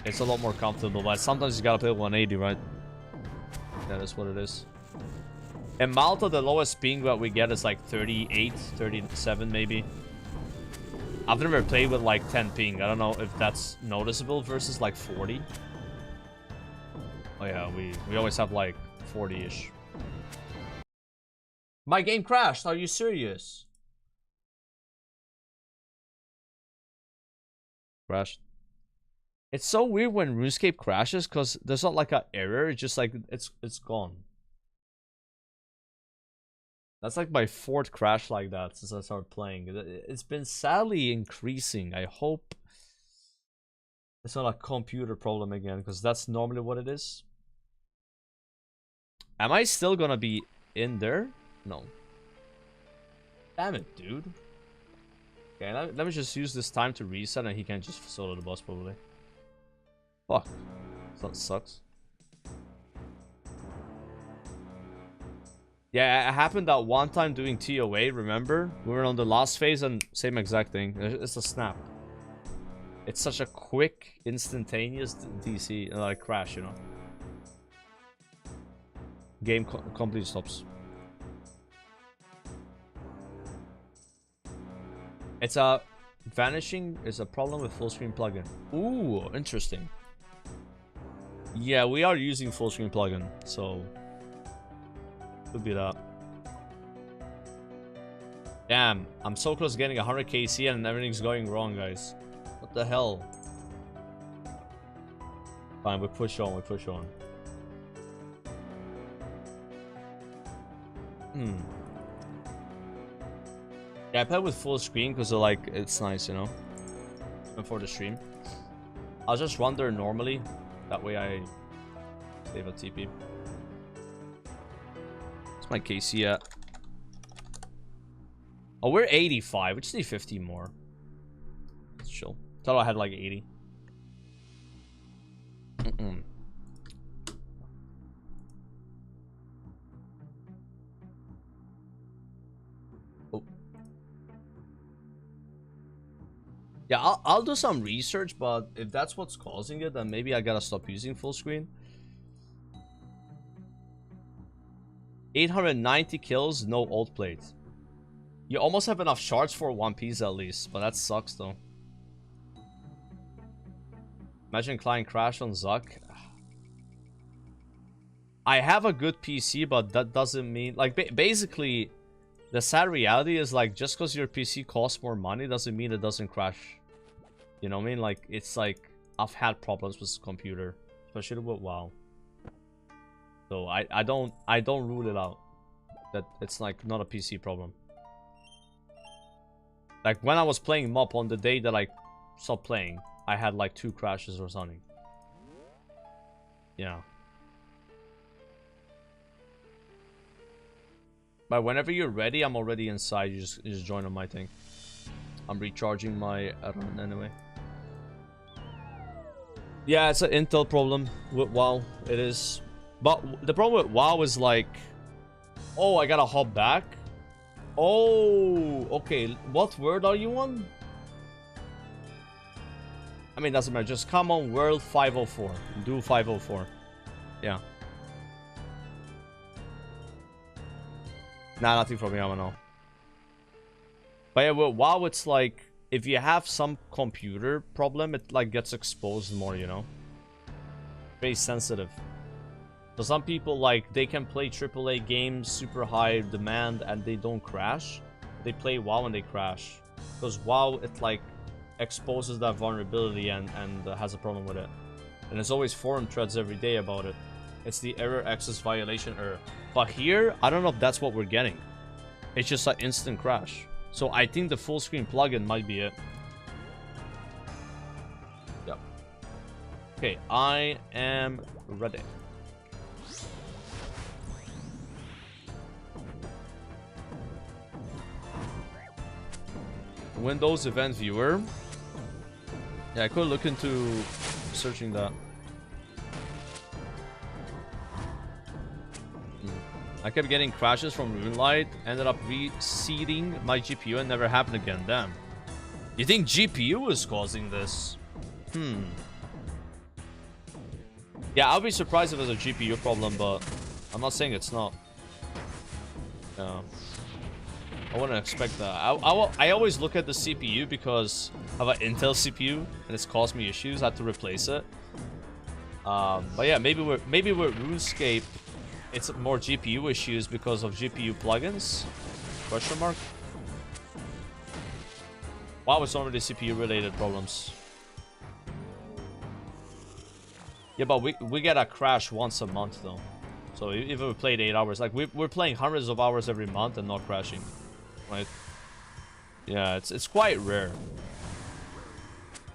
it's a lot more comfortable, but sometimes you gotta play 180, right? Yeah, that's what it is. In Malta, the lowest ping that we get is like 38, 37 maybe. I've never played with like 10 ping. I don't know if that's noticeable versus like 40. Oh yeah, we always have like 40-ish. My game crashed. Are you serious? Crashed. It's so weird when RuneScape crashes because there's not like an error. It's just like it's gone. That's like my 4th crash like that since I started playing. It's been sadly increasing. I hope it's not a computer problem again, because that's normally what it is. Am I still gonna be in there? No. Damn it, dude. Okay, let me just use this time to reset and he can just solo the boss probably. Fuck. That sucks. Yeah, it happened that one time doing TOA, remember? We were on the last phase and same exact thing. It's a snap. It's such a quick, instantaneous DC, like crash, you know? Game completely stops. It's a... Vanishing is a problem with full screen plugin. Ooh, interesting. Yeah, we are using full screen plugin, so... Could be that. Damn, I'm so close to getting 100 KC and everything's going wrong, guys. What the hell? Fine, we push on, we push on. Yeah, I play with full screen because like it's nice, you know. Before the stream, I'll just run there normally. That way I save a TP. What's my KC at? Oh, we're 85. We just need 50 more. Let's chill. Thought I had like 80. Oh. Yeah, I'll do some research, but if that's what's causing it, then maybe I gotta stop using full screen. 890 kills, no ult plate. You almost have enough shards for one piece at least, but that sucks though. Imagine client crash on Zuck. I have a good PC, but that doesn't mean... Like, basically, the sad reality is, like, just because your PC costs more money doesn't mean it doesn't crash. You know what I mean? Like, it's like, I've had problems with this computer, especially with WoW. So, I don't rule it out. That it's, like, not a PC problem. Like, when I was playing MOP on the day that I stopped playing, I had, like, 2 crashes or something. Yeah. But whenever you're ready, I'm already inside. You just join on my thing. I'm recharging my run anyway. Yeah, it's an Intel problem with WoW. It is. But the problem with WoW is like... Oh, I gotta hop back? Oh, okay. What word are you on? I mean, doesn't matter. Just come on world 504. Do 504. Yeah. Nah, nothing from Yama, no. But yeah, well, WoW, it's like... if you have some computer problem, it like gets exposed more, you know? Very sensitive. So some people, like, they can play AAA games, super high demand, and they don't crash. They play WoW and they crash. Because WoW, it like exposes that vulnerability and has a problem with it. And there's always forum threads every day about it. It's the error access violation error. But here, I don't know if that's what we're getting. It's just an instant crash. So I think the full screen plugin might be it. Yep. Okay, I am ready. Windows Event Viewer. Yeah, I could look into searching that. I kept getting crashes from Runelight, ended up reseating my GPU and never happened again. Damn. You think GPU is causing this? Yeah, I'll be surprised if it's a GPU problem, but I'm not saying it's not. Yeah. I wouldn't expect that. I always look at the CPU because I have an Intel CPU and it's caused me issues. I had to replace it. But yeah, maybe with RuneScape, it's more GPU issues because of GPU plugins? Question mark. Wow, it's already CPU related problems. Yeah, but we get a crash once a month though. So if we played 8 hours, like we're playing hundreds of hours every month and not crashing. Right? Yeah, it's quite rare.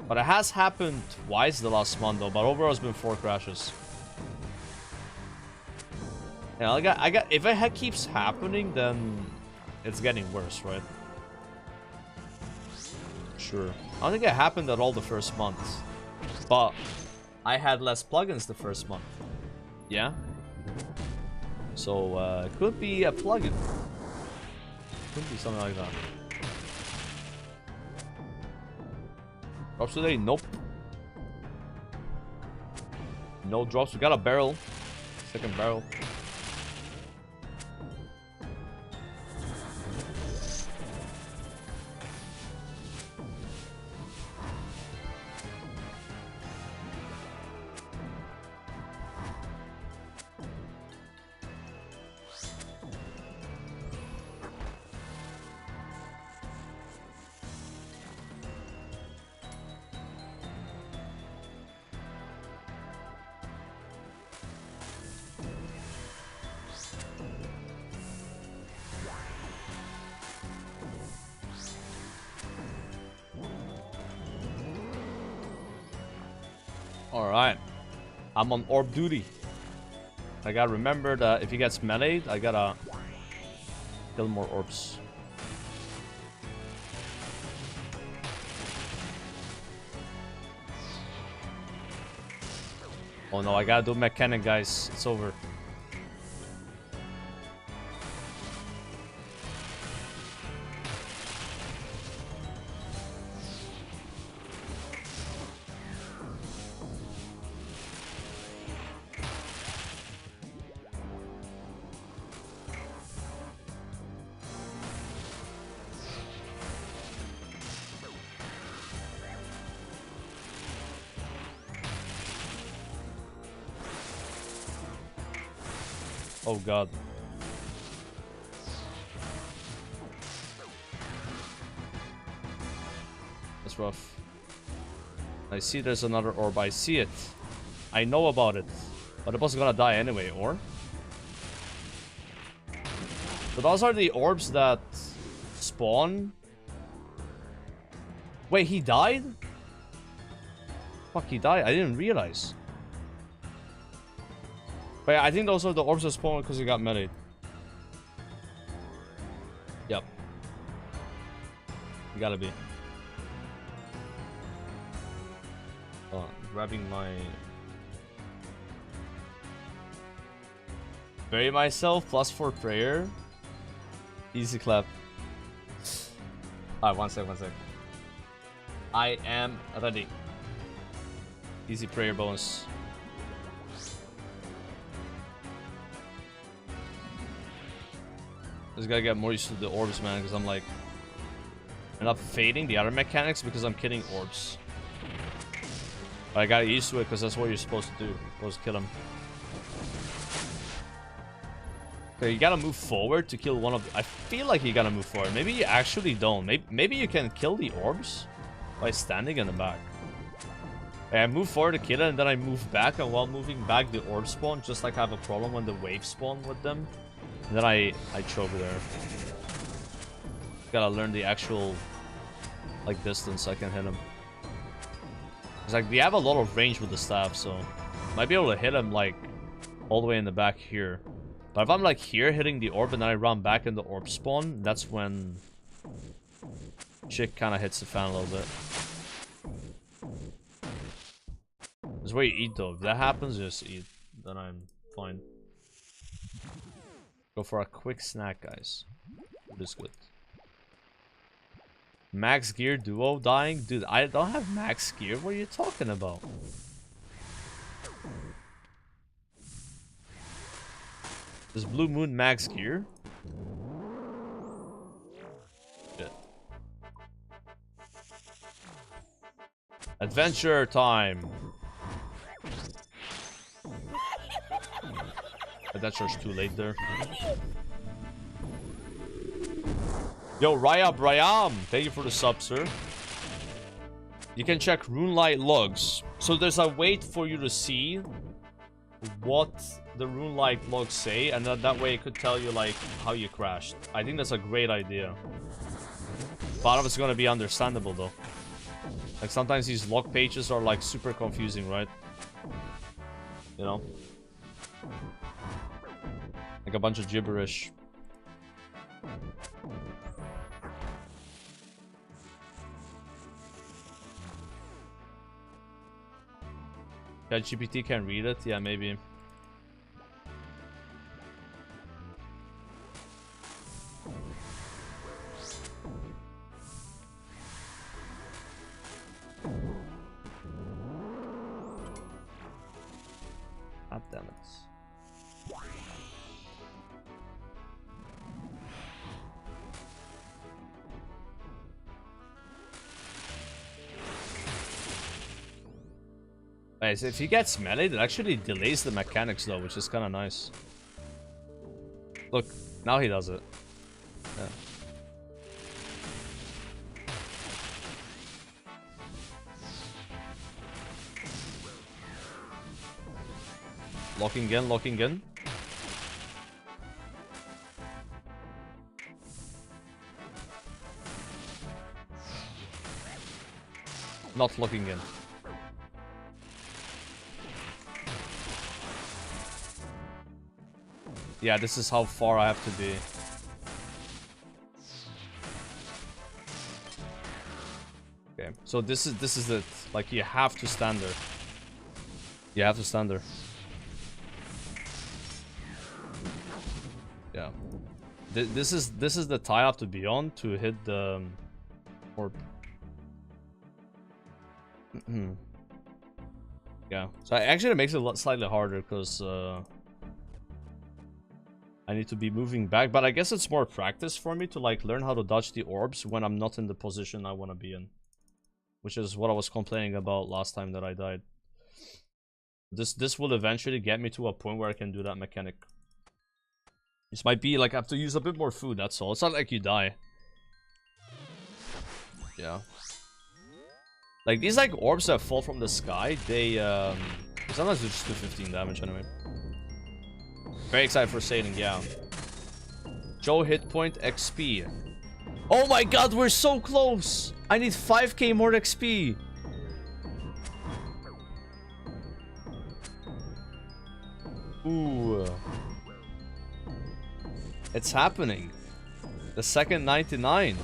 But it has happened twice the last month though, but overall it's been 4 crashes. Yeah, I got if it keeps happening, then it's getting worse, right? Sure. I don't think it happened at all the first month. But I had less plugins the first month. Yeah? So it could be a plugin. Could be something like that. Drops today? Nope. No drops. We got a barrel. Second barrel. Alright. I'm on orb duty. I gotta remember that if he gets meleeed, I gotta kill more orbs. Oh no, I gotta do mechanic, guys. It's over. Oh god. That's rough. I see there's another orb. I see it. I know about it. But the boss is gonna die anyway, or? So those are the orbs that spawn. Wait, he died? Fuck, he died. I didn't realize. But yeah, I think those are the orbs that spawn because he got meleeed. Yep. You gotta be. Oh, grabbing my... Bury myself, +4 prayer. Easy clap. Alright, one sec. I am ready. Easy prayer bonus. Just gotta get more used to the orbs, man, because I'm like end up fading the other mechanics because I'm killing orbs. But I got used to it because that's what you're supposed to do. Supposed to kill him. Okay, you gotta move forward to kill one of the... I feel like you gotta move forward. Maybe you actually don't. Maybe you can kill the orbs by standing in the back. Okay, I move forward to kill it, and then I move back, and while moving back, the orb spawn, just like I have a problem when the wave spawn with them. And then I choke there. Gotta learn the actual, like, distance I can hit him. It's like, we have a lot of range with the staff, so... Might be able to hit him, like, all the way in the back here. But if I'm, like, here, hitting the orb, and then I run back in the orb spawn, that's when... shit kind of hits the fan a little bit. That's where you eat, though. If that happens, just eat. Then I'm fine. Go for a quick snack, guys. This is good. Max gear duo dying? Dude, I don't have max gear. What are you talking about? Is Blue Moon max gear? Shit. Adventure time! Adventure's too late there. Yo, Raya Brayam! Thank you for the sub, sir. You can check Runelight logs. So there's a way for you to see what the Runelight logs say, and that way it could tell you, like, how you crashed. I think that's a great idea. Part of it's gonna be understandable, though. Like, sometimes these log pages are, like, super confusing, right? You know? Like a bunch of gibberish. Yeah, GPT can read it? Yeah, maybe. God damn it. Nice. If he gets meleeed, it actually delays the mechanics though, which is kind of nice. Look, now he does it. Yeah. Locking in, locking in. Not locking in. Yeah, this is how far I have to be. Okay, so this is it. Like, you have to stand there. You have to stand there. Yeah. This is the tie I have to be on to hit the orb. Yeah. So actually it makes it slightly harder because I need to be moving back, but I guess it's more practice for me to, like, learn how to dodge the orbs when I'm not in the position I want to be in. Which is what I was complaining about last time that I died. This will eventually get me to a point where I can do that mechanic. This might be, like, I have to use a bit more food, that's all. It's not like you die. Yeah. Like, these, like, orbs that fall from the sky, they, sometimes they just do 15 damage anyway. Very excited for sailing, yeah. Joe hit point XP. Oh my god, we're so close! I need 5k more XP. Ooh. It's happening. The second 99.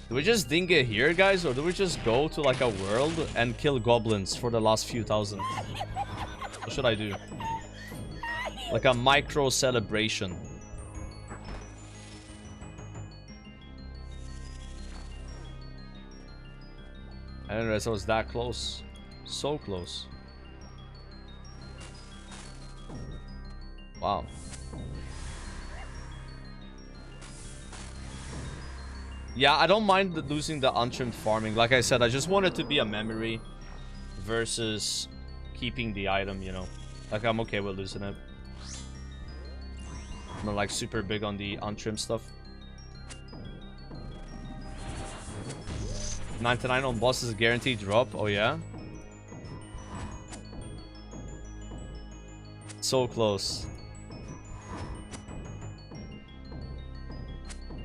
Do we just ding it here, guys? Or do we just go to, like, a world and kill goblins for the last few thousand? What should I do? Like a micro celebration. I didn't realize I was that close. So close. Wow. Yeah, I don't mind losing the untrimmed farming. Like I said, I just want it to be a memory versus keeping the item, you know. Like, I'm okay with losing it. I'm not, like, super big on the untrimmed stuff. 99 on bosses guaranteed drop. Oh, yeah? So close.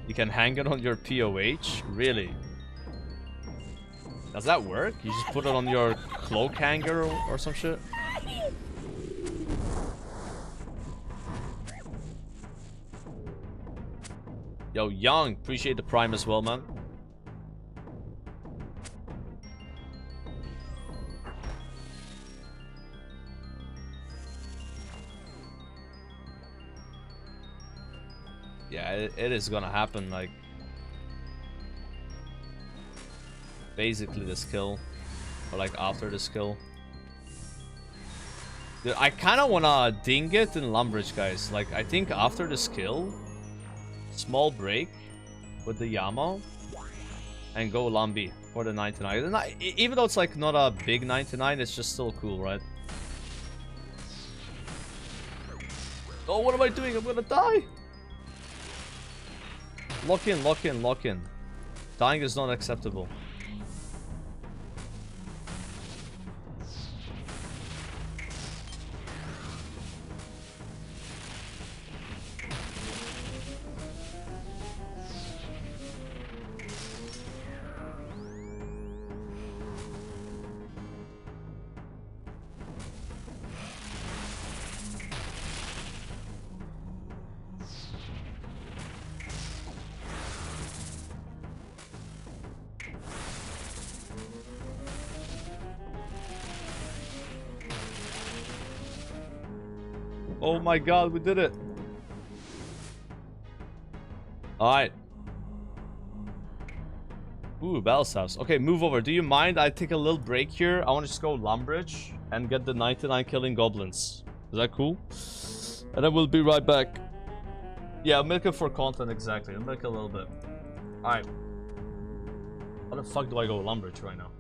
You can hang it on your POH? Really? Does that work? You just put it on your cloak hanger or some shit? Yo, Young, appreciate the prime as well, man. Yeah, it is gonna happen, like... basically this kill. Or like after this kill. Dude, I kinda wanna ding it in Lumbridge, guys. Like, I think after this kill... small break with the Yama and go Lambi for the 99. Even though it's like not a big 99, it's just still cool, right? Oh, what am I doing? I'm gonna die. Lock in, lock in, lock in. Dying is not acceptable. Oh my god, we did it. Alright. Ooh, Bell's house. Okay, move over. Do you mind? I take a little break here. I want to just go Lumbridge and get the 99 killing goblins. Is that cool? And then we'll be right back. Yeah, I'm making for content, exactly. I'll make a little bit. Alright. How the fuck do I go Lumbridge right now?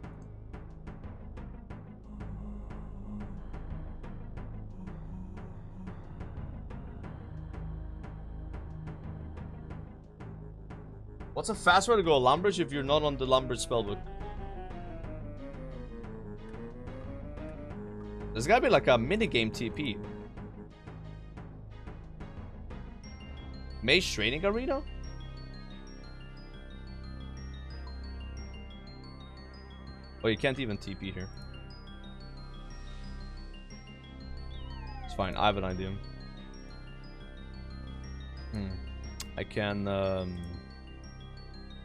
What's a fast way to go Lumbridge if you're not on the Lumbridge spellbook? There's gotta be like a minigame TP. Mage Training Arena? Oh, you can't even TP here. It's fine, I have an idea. I can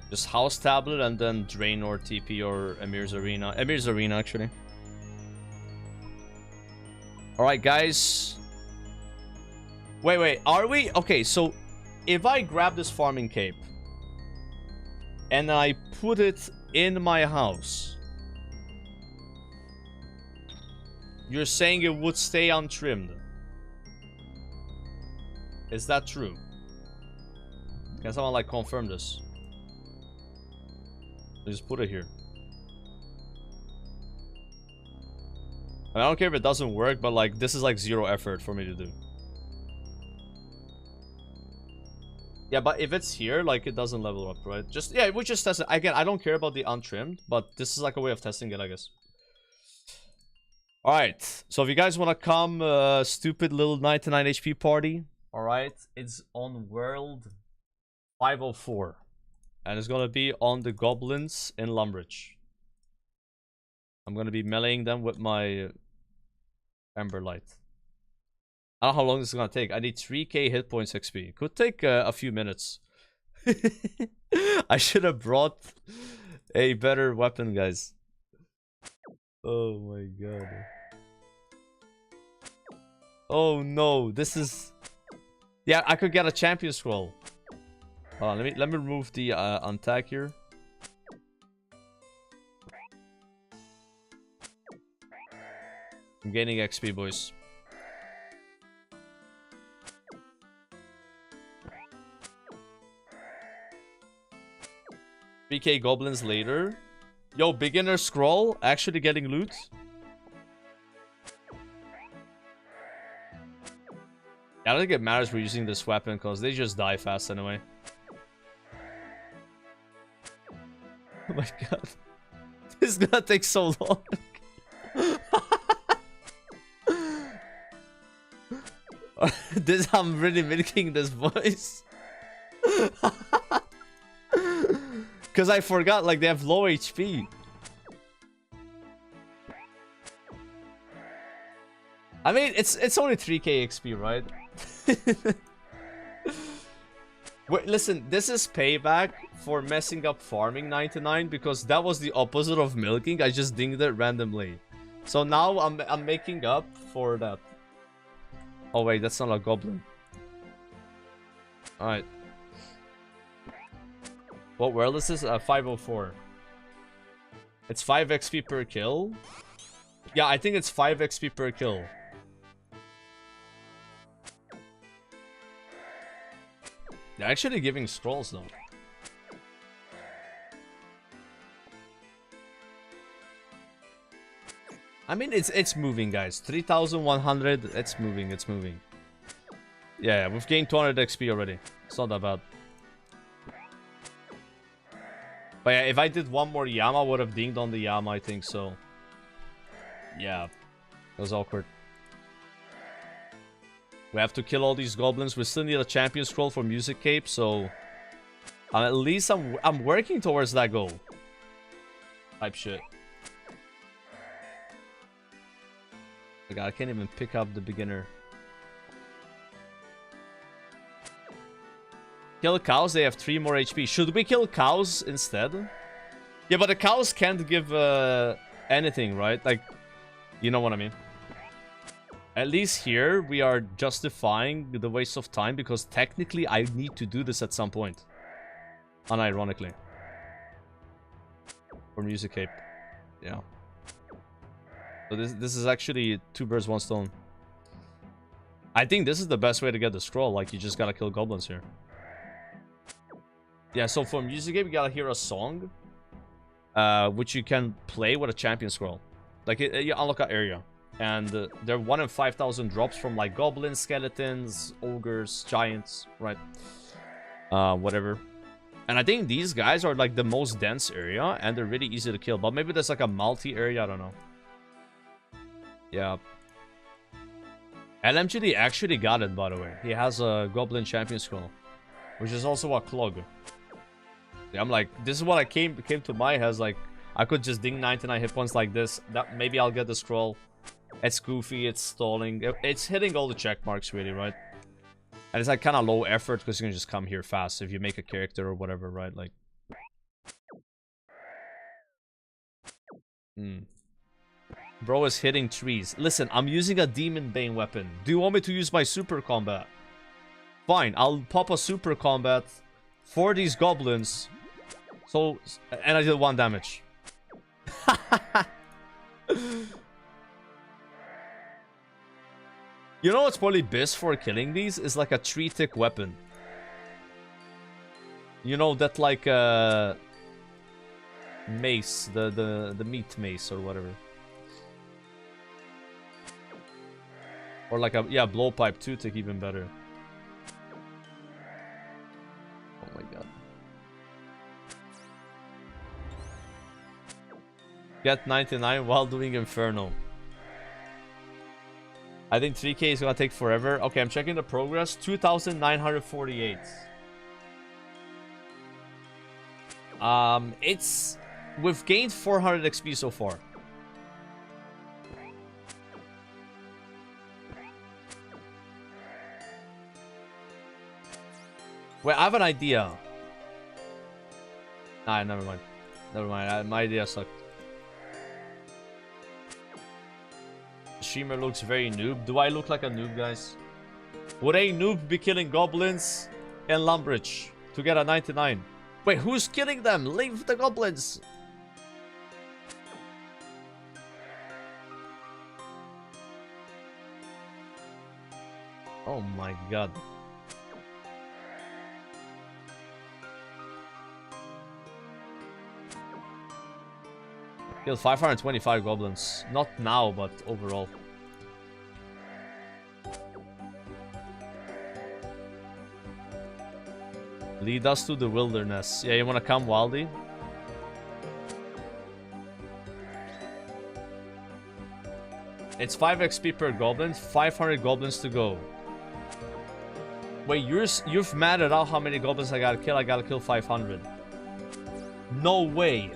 just house tablet and then drain or TP or Emir's Arena. Emir's Arena, actually. Alright, guys. Wait, are we? Okay, so if I grab this farming cape and I put it in my house, you're saying it would stay untrimmed. Is that true? Can someone like confirm this? Just put it here. I don't care if it doesn't work, but like this is like zero effort for me to do. Yeah, but if it's here, like it doesn't level up, right? Just yeah, we just test it. Again, I don't care about the untrimmed, but this is like a way of testing it, I guess. Alright, so if you guys want to come, stupid little 99 HP party, alright, it's on World 504. And it's gonna be on the goblins in Lumbridge. I'm gonna be meleeing them with my Ember Light. I don't know how long this is gonna take. I need 3k hit points XP. Could take a few minutes. I should have brought a better weapon, guys. Oh my god. Oh no, this is... Yeah, I could get a champion scroll. Hold on, let me remove the untag here. I'm gaining XP, boys. 3k goblins later. Yo, beginner scroll, actually getting loot. I don't think it matters we're using this weapon because they just die fast anyway. Oh my god. This is gonna take so long. I'm really mimicking this voice. Because I forgot, like, they have low HP. I mean, it's only 3k XP, right? Wait, listen, this is payback for messing up farming 99 because that was the opposite of milking. I just dinged it randomly. So now I'm making up for that. Oh wait, that's not a goblin. Alright. What world is this? 504. It's 5 XP per kill. Yeah, I think it's 5 XP per kill. They're actually giving scrolls though. I mean, it's moving, guys. 3,100. It's moving. It's moving. Yeah, we've gained 200 XP already. It's not that bad. But yeah, if I did one more Yama, I would have dinged on the Yama, I think so. Yeah, it was awkward. We have to kill all these goblins. We still need a champion scroll for Music Cape, so at least I'm working towards that goal. Type shit. Oh god, I can't even pick up the beginner. Kill cows, they have 3 more HP. Should we kill cows instead? Yeah, but the cows can't give anything, right? Like, you know what I mean? At least here, we are justifying the waste of time because technically I need to do this at some point. Unironically. For Music Cape. Yeah. So this is actually 2 birds, 1 stone. I think this is the best way to get the scroll. Like, you just gotta kill goblins here. Yeah, so for Music Cape, you gotta hear a song. Which you can play with a champion scroll. Like, you unlock an area. And they're 1 in 5,000 drops from like goblins, skeletons, ogres, giants, right? Whatever. And I think these guys are like the most dense area and they're really easy to kill. But maybe there's like a multi-area, I don't know. Yeah. LMGD actually got it, by the way. He has a goblin champion scroll, which is also a clog. Yeah, I'm like, this is what I came to my head. Like, I could just ding 99 hit points like this. That maybe I'll get the scroll. It's goofy, it's stalling, it's hitting all the check marks really, right? And it's like kind of low effort because you can just come here fast if you make a character or whatever, right? Like, Bro is hitting trees. Listen, I'm using a Demon Bane weapon. Do you want me to use my super combat? Fine, I'll pop a super combat for these goblins. So, and I did 1 damage. You know what's probably best for killing these? Is like a 3-tick weapon. You know, that like mace, the meat mace or whatever. Or like a, yeah, blowpipe 2-tick, even better. Oh my god. Get 99 while doing Inferno. I think 3k is gonna take forever. Okay, I'm checking the progress. 2,948. We've gained 400 XP so far. Wait, I have an idea. Nah, never mind. Never mind. My idea sucked. Streamer looks very noob. Do I look like a noob, guys? Would a noob be killing goblins in Lumbridge to get a 99? Wait, who's killing them? Leave the goblins! Oh my god. Killed 525 goblins. Not now, but overall. Lead us to the wilderness. Yeah, you wanna come, Wildy? It's 5 XP per goblin, 500 goblins to go. Wait, you've matted out how many goblins I gotta kill? I gotta kill 500. No way.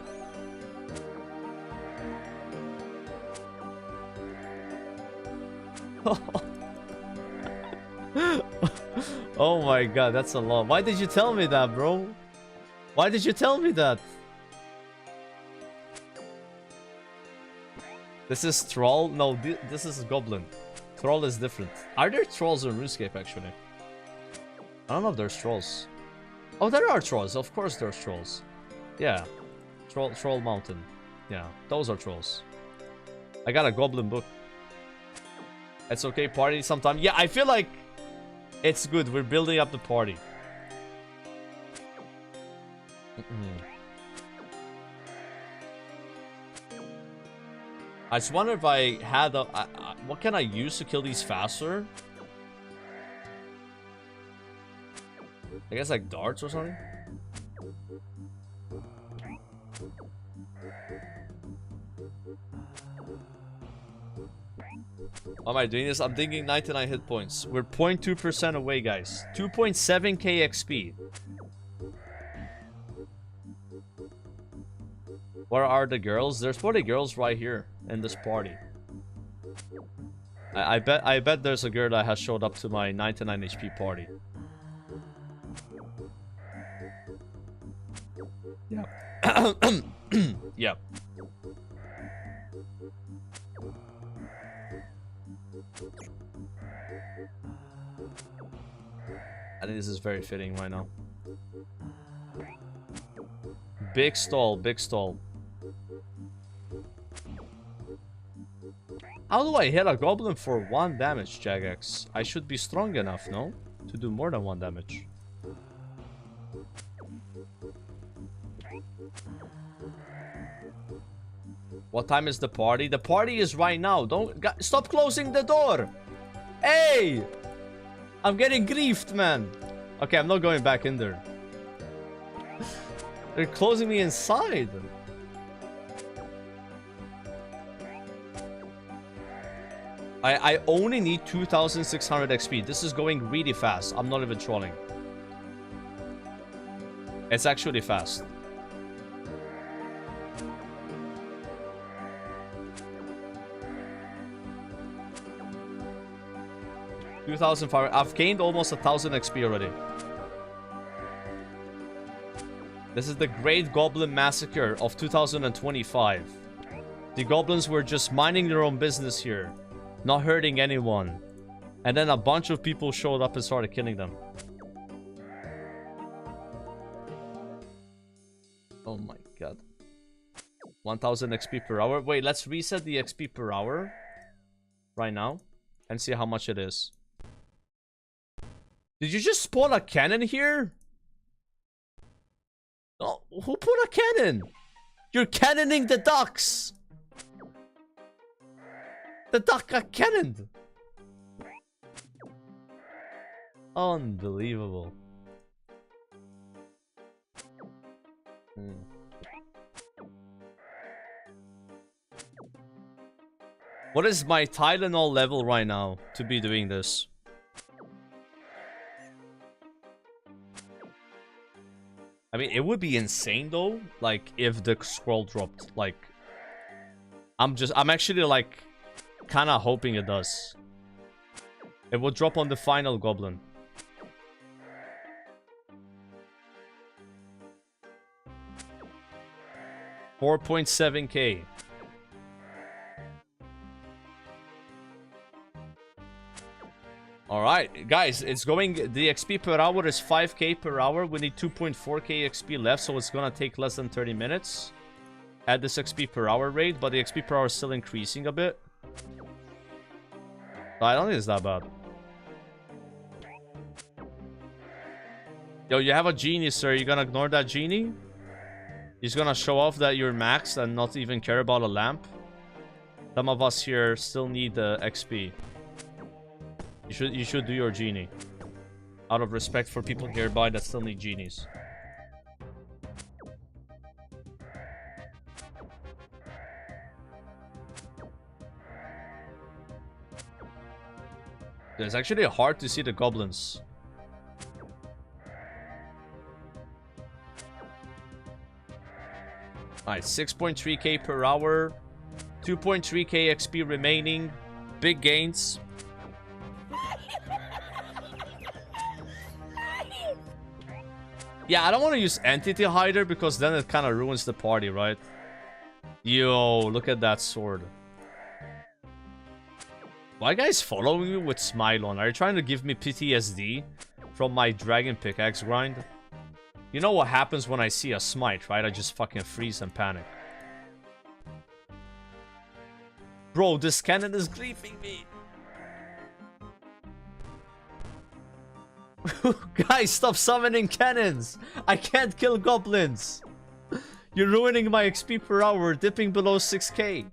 Oh my god, that's a lot. Why did you tell me that, bro? Why did you tell me that? This is troll? No, this is goblin. Troll is different. Are there trolls in RuneScape, actually? I don't know if there's trolls. Oh, there are trolls. Of course there's trolls. Yeah. Troll Mountain. Yeah, those are trolls. I got a goblin book. It's okay, party sometime. Yeah, I feel like it's good. We're building up the party. I just wonder if I had a... what can I use to kill these faster? I guess like darts or something? Why am I doing this? I'm thinking 99 hit points. We're 0.2% away, guys. 2.7k XP. Where are the girls? There's 40 girls right here in this party. I bet there's a girl that has showed up to my 99 HP party. Yeah. Yeah. I think this is very fitting right now. Big stall, big stall. How do I hit a goblin for 1 damage, Jagex? I should be strong enough, no? To do more than 1 damage. What time is the party? The party is right now. Stop closing the door. Hey! I'm getting griefed, man. Okay, I'm not going back in there. They're closing me inside. I only need 2,600 XP. This is going really fast. I'm not even trolling. It's actually fast. I've gained almost 1,000 XP already. This is the Great Goblin Massacre of 2025. The goblins were just minding their own business here, not hurting anyone. And then a bunch of people showed up and started killing them. Oh my god. 1,000 XP per hour. Wait, let's reset the XP per hour right now and see how much it is. Did you just spawn a cannon here? Oh, who put a cannon? You're cannoning the ducks. The duck got cannoned. Unbelievable. What is my Tylenol level right now to be doing this? I mean, it would be insane though, like if the scroll dropped. Like, I'm actually like kind of hoping it does. It will drop on the final goblin. $4.7k. Alright, guys, it's going... The XP per hour is 5k per hour. We need 2.4k XP left, so it's gonna take less than 30 minutes at this XP per hour rate, but the XP per hour is still increasing a bit. I don't think it's that bad. Yo, you have a genie, sir. You gonna ignore that genie? He's gonna show off that you're maxed and not even care about a lamp. Some of us here still need the XP. You should do your genie. Out of respect for people nearby that still need genies. It's actually hard to see the goblins. Alright, 6.3k per hour. 2.3k XP remaining. Big gains. Yeah, I don't want to use Entity Hider because then it kind of ruins the party, right? Yo, look at that sword. Why guys following me with Smile on? Are you trying to give me PTSD from my dragon pickaxe grind? You know what happens when I see a smite, right? I just fucking freeze and panic. Bro, this cannon is griefing me. Guys, stop summoning cannons. I can't kill goblins. You're ruining my XP per hour, dipping below 6k.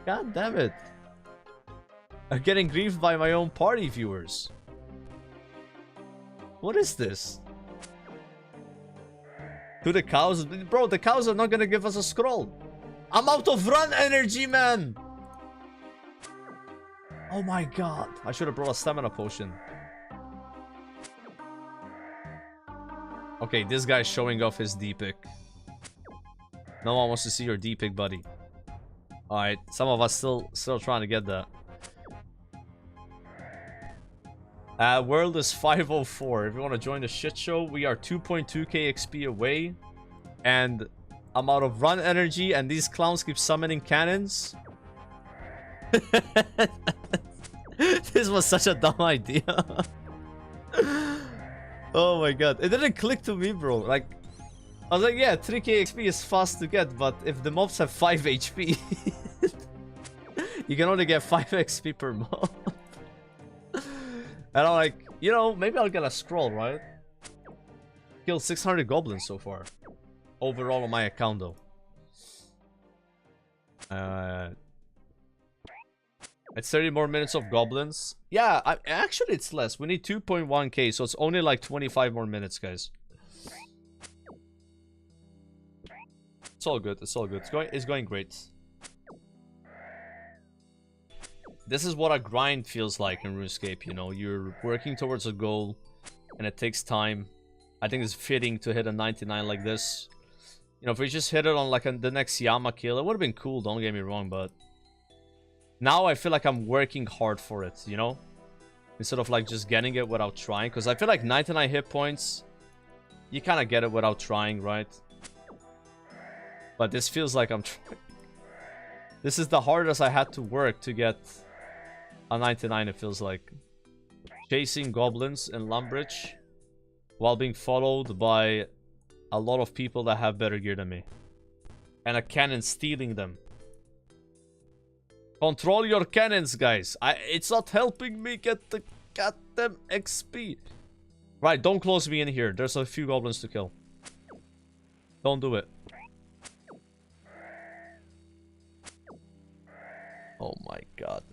God damn it. I'm getting griefed by my own party viewers. What is this? To the cows? Bro, the cows are not gonna give us a scroll. I'm out of run energy, man. Oh my god. I should have brought a stamina potion. Okay, this guy's showing off his D-pick. No one wants to see your D-pick, buddy. Alright, some of us still trying to get that. World is 504. If you want to join the shit show, we are 2.2k XP away. And I'm out of run energy, and these clowns keep summoning cannons. This was such a dumb idea. Oh my god. It didn't click to me, bro. Like, I was like, yeah, 3k XP is fast to get, but if the mobs have 5 HP, you can only get 5 XP per mob. And I'm like, you know, maybe I'll get a scroll, right? Killed 600 goblins so far. Overall on my account, though. It's 30 more minutes of goblins. Yeah, actually it's less. We need 2.1k, so it's only like 25 more minutes, guys. It's all good. It's all good. It's going great. This is what a grind feels like in Runescape, you know. You're working towards a goal, and it takes time. I think it's fitting to hit a 99 like this. You know, if we just hit it on like the next Yama kill, it would have been cool, don't get me wrong, but... Now I feel like I'm working hard for it, you know? Instead of like just getting it without trying. Because I feel like 99 hit points, you kind of get it without trying, right? But this feels like I'm trying. This is the hardest I had to work to get a 99, it feels like. Chasing goblins in Lumbridge while being followed by a lot of people that have better gear than me. And a cannon stealing them. Control your cannons, guys. It's not helping me get the goddamn XP. Right, don't close me in here. There's a few goblins to kill. Don't do it. Oh my god.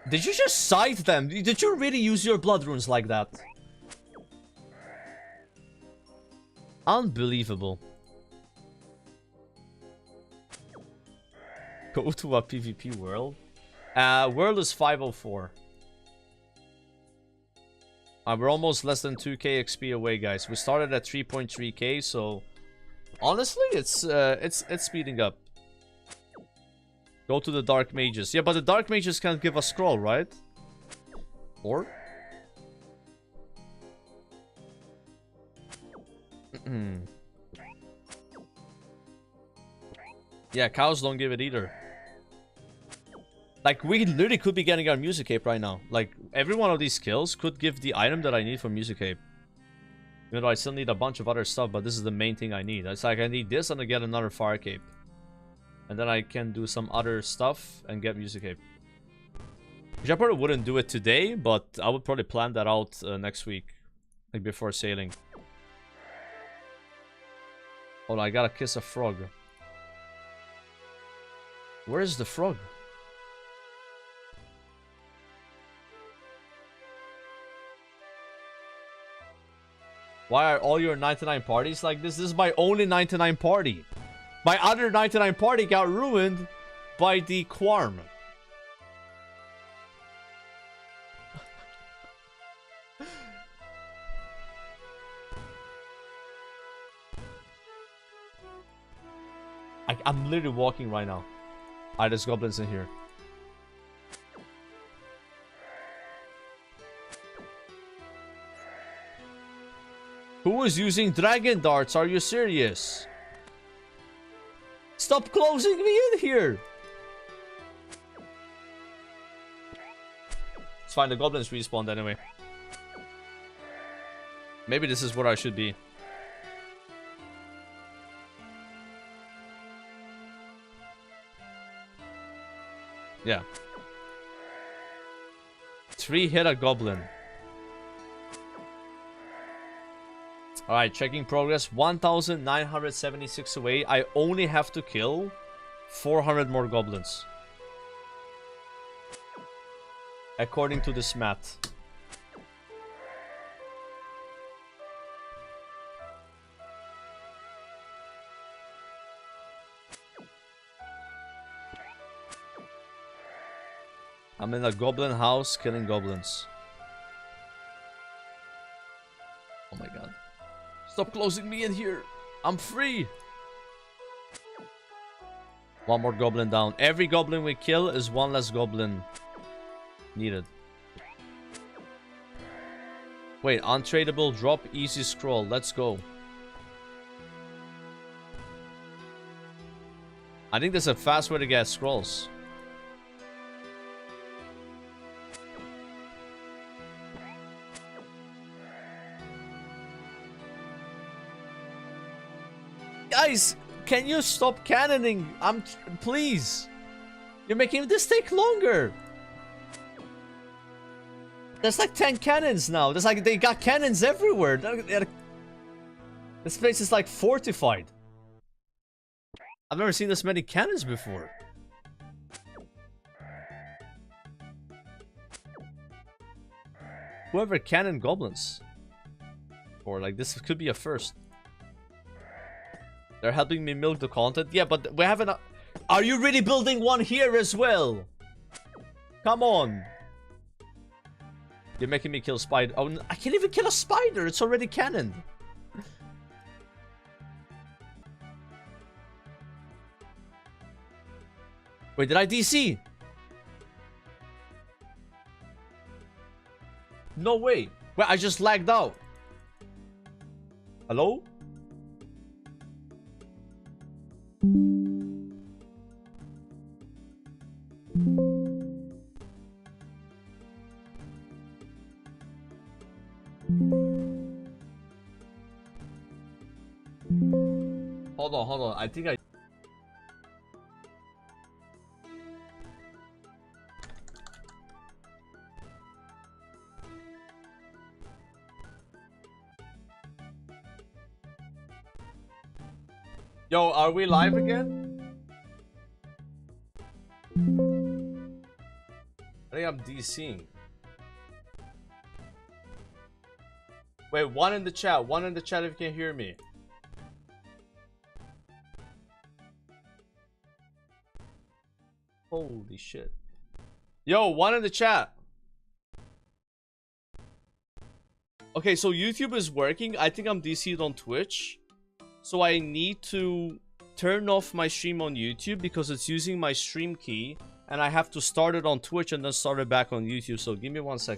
Did you just scythe them? Did you really use your blood runes like that? Unbelievable. Go to a PvP world. World is 504. We're almost less than 2k XP away, guys. We started at 3.3k, so honestly, it's speeding up. Go to the Dark Mages. Yeah, but the Dark Mages can't give a scroll, right? Or? Yeah, cows don't give it either. Like, we literally could be getting our Music Cape right now. Like, every one of these kills could give the item that I need for Music Cape. Even though I still need a bunch of other stuff, but this is the main thing I need. It's like I need this and I get another Fire Cape. And then I can do some other stuff and get Music Cape. Which I probably wouldn't do it today, but I would probably plan that out next week. Like before sailing. Hold on, I gotta kiss a frog. Where is the frog? Why are all your 99 parties like this? This is my only 99 party. My other 99 party got ruined by the Quarm. I'm literally walking right now. Alright, there's goblins in here. Who is using dragon darts? Are you serious? Stop closing me in here! It's fine, the goblins respawned anyway. Maybe this is where I should be. Yeah. 3 hit a goblin. Alright, checking progress. 1,976 away. I only have to kill 400 more goblins. According to this math. I'm in a goblin house killing goblins. Oh my god. Stop closing me in here. I'm free. One more goblin down. Every goblin we kill is one less goblin needed. Wait, untradeable drop, easy scroll. Let's go. I think there's a fast way to get scrolls. Guys, can you stop cannoning? Please. You're making this take longer. There's like 10 cannons now. There's like, they got cannons everywhere. This place is like fortified. I've never seen this many cannons before. Whoever cannon goblins. Or like, this could be a first. They're helping me milk the content. Yeah, but we haven't... Are you really building one here as well? Come on. You're making me kill spider. Oh, I can't even kill a spider. It's already cannoned. Wait, did I DC? No way. Wait, I just lagged out. Hello? Hold on. I think I... Yo, are we live again? I think I'm DCing. Wait, one in the chat if you can hear me. Holy shit. Yo, one in the chat. Okay, so YouTube is working. I think I'm DC'd on Twitch. So I need to turn off my stream on YouTube because it's using my stream key. And I have to start it on Twitch and then start it back on YouTube. So give me 1 second.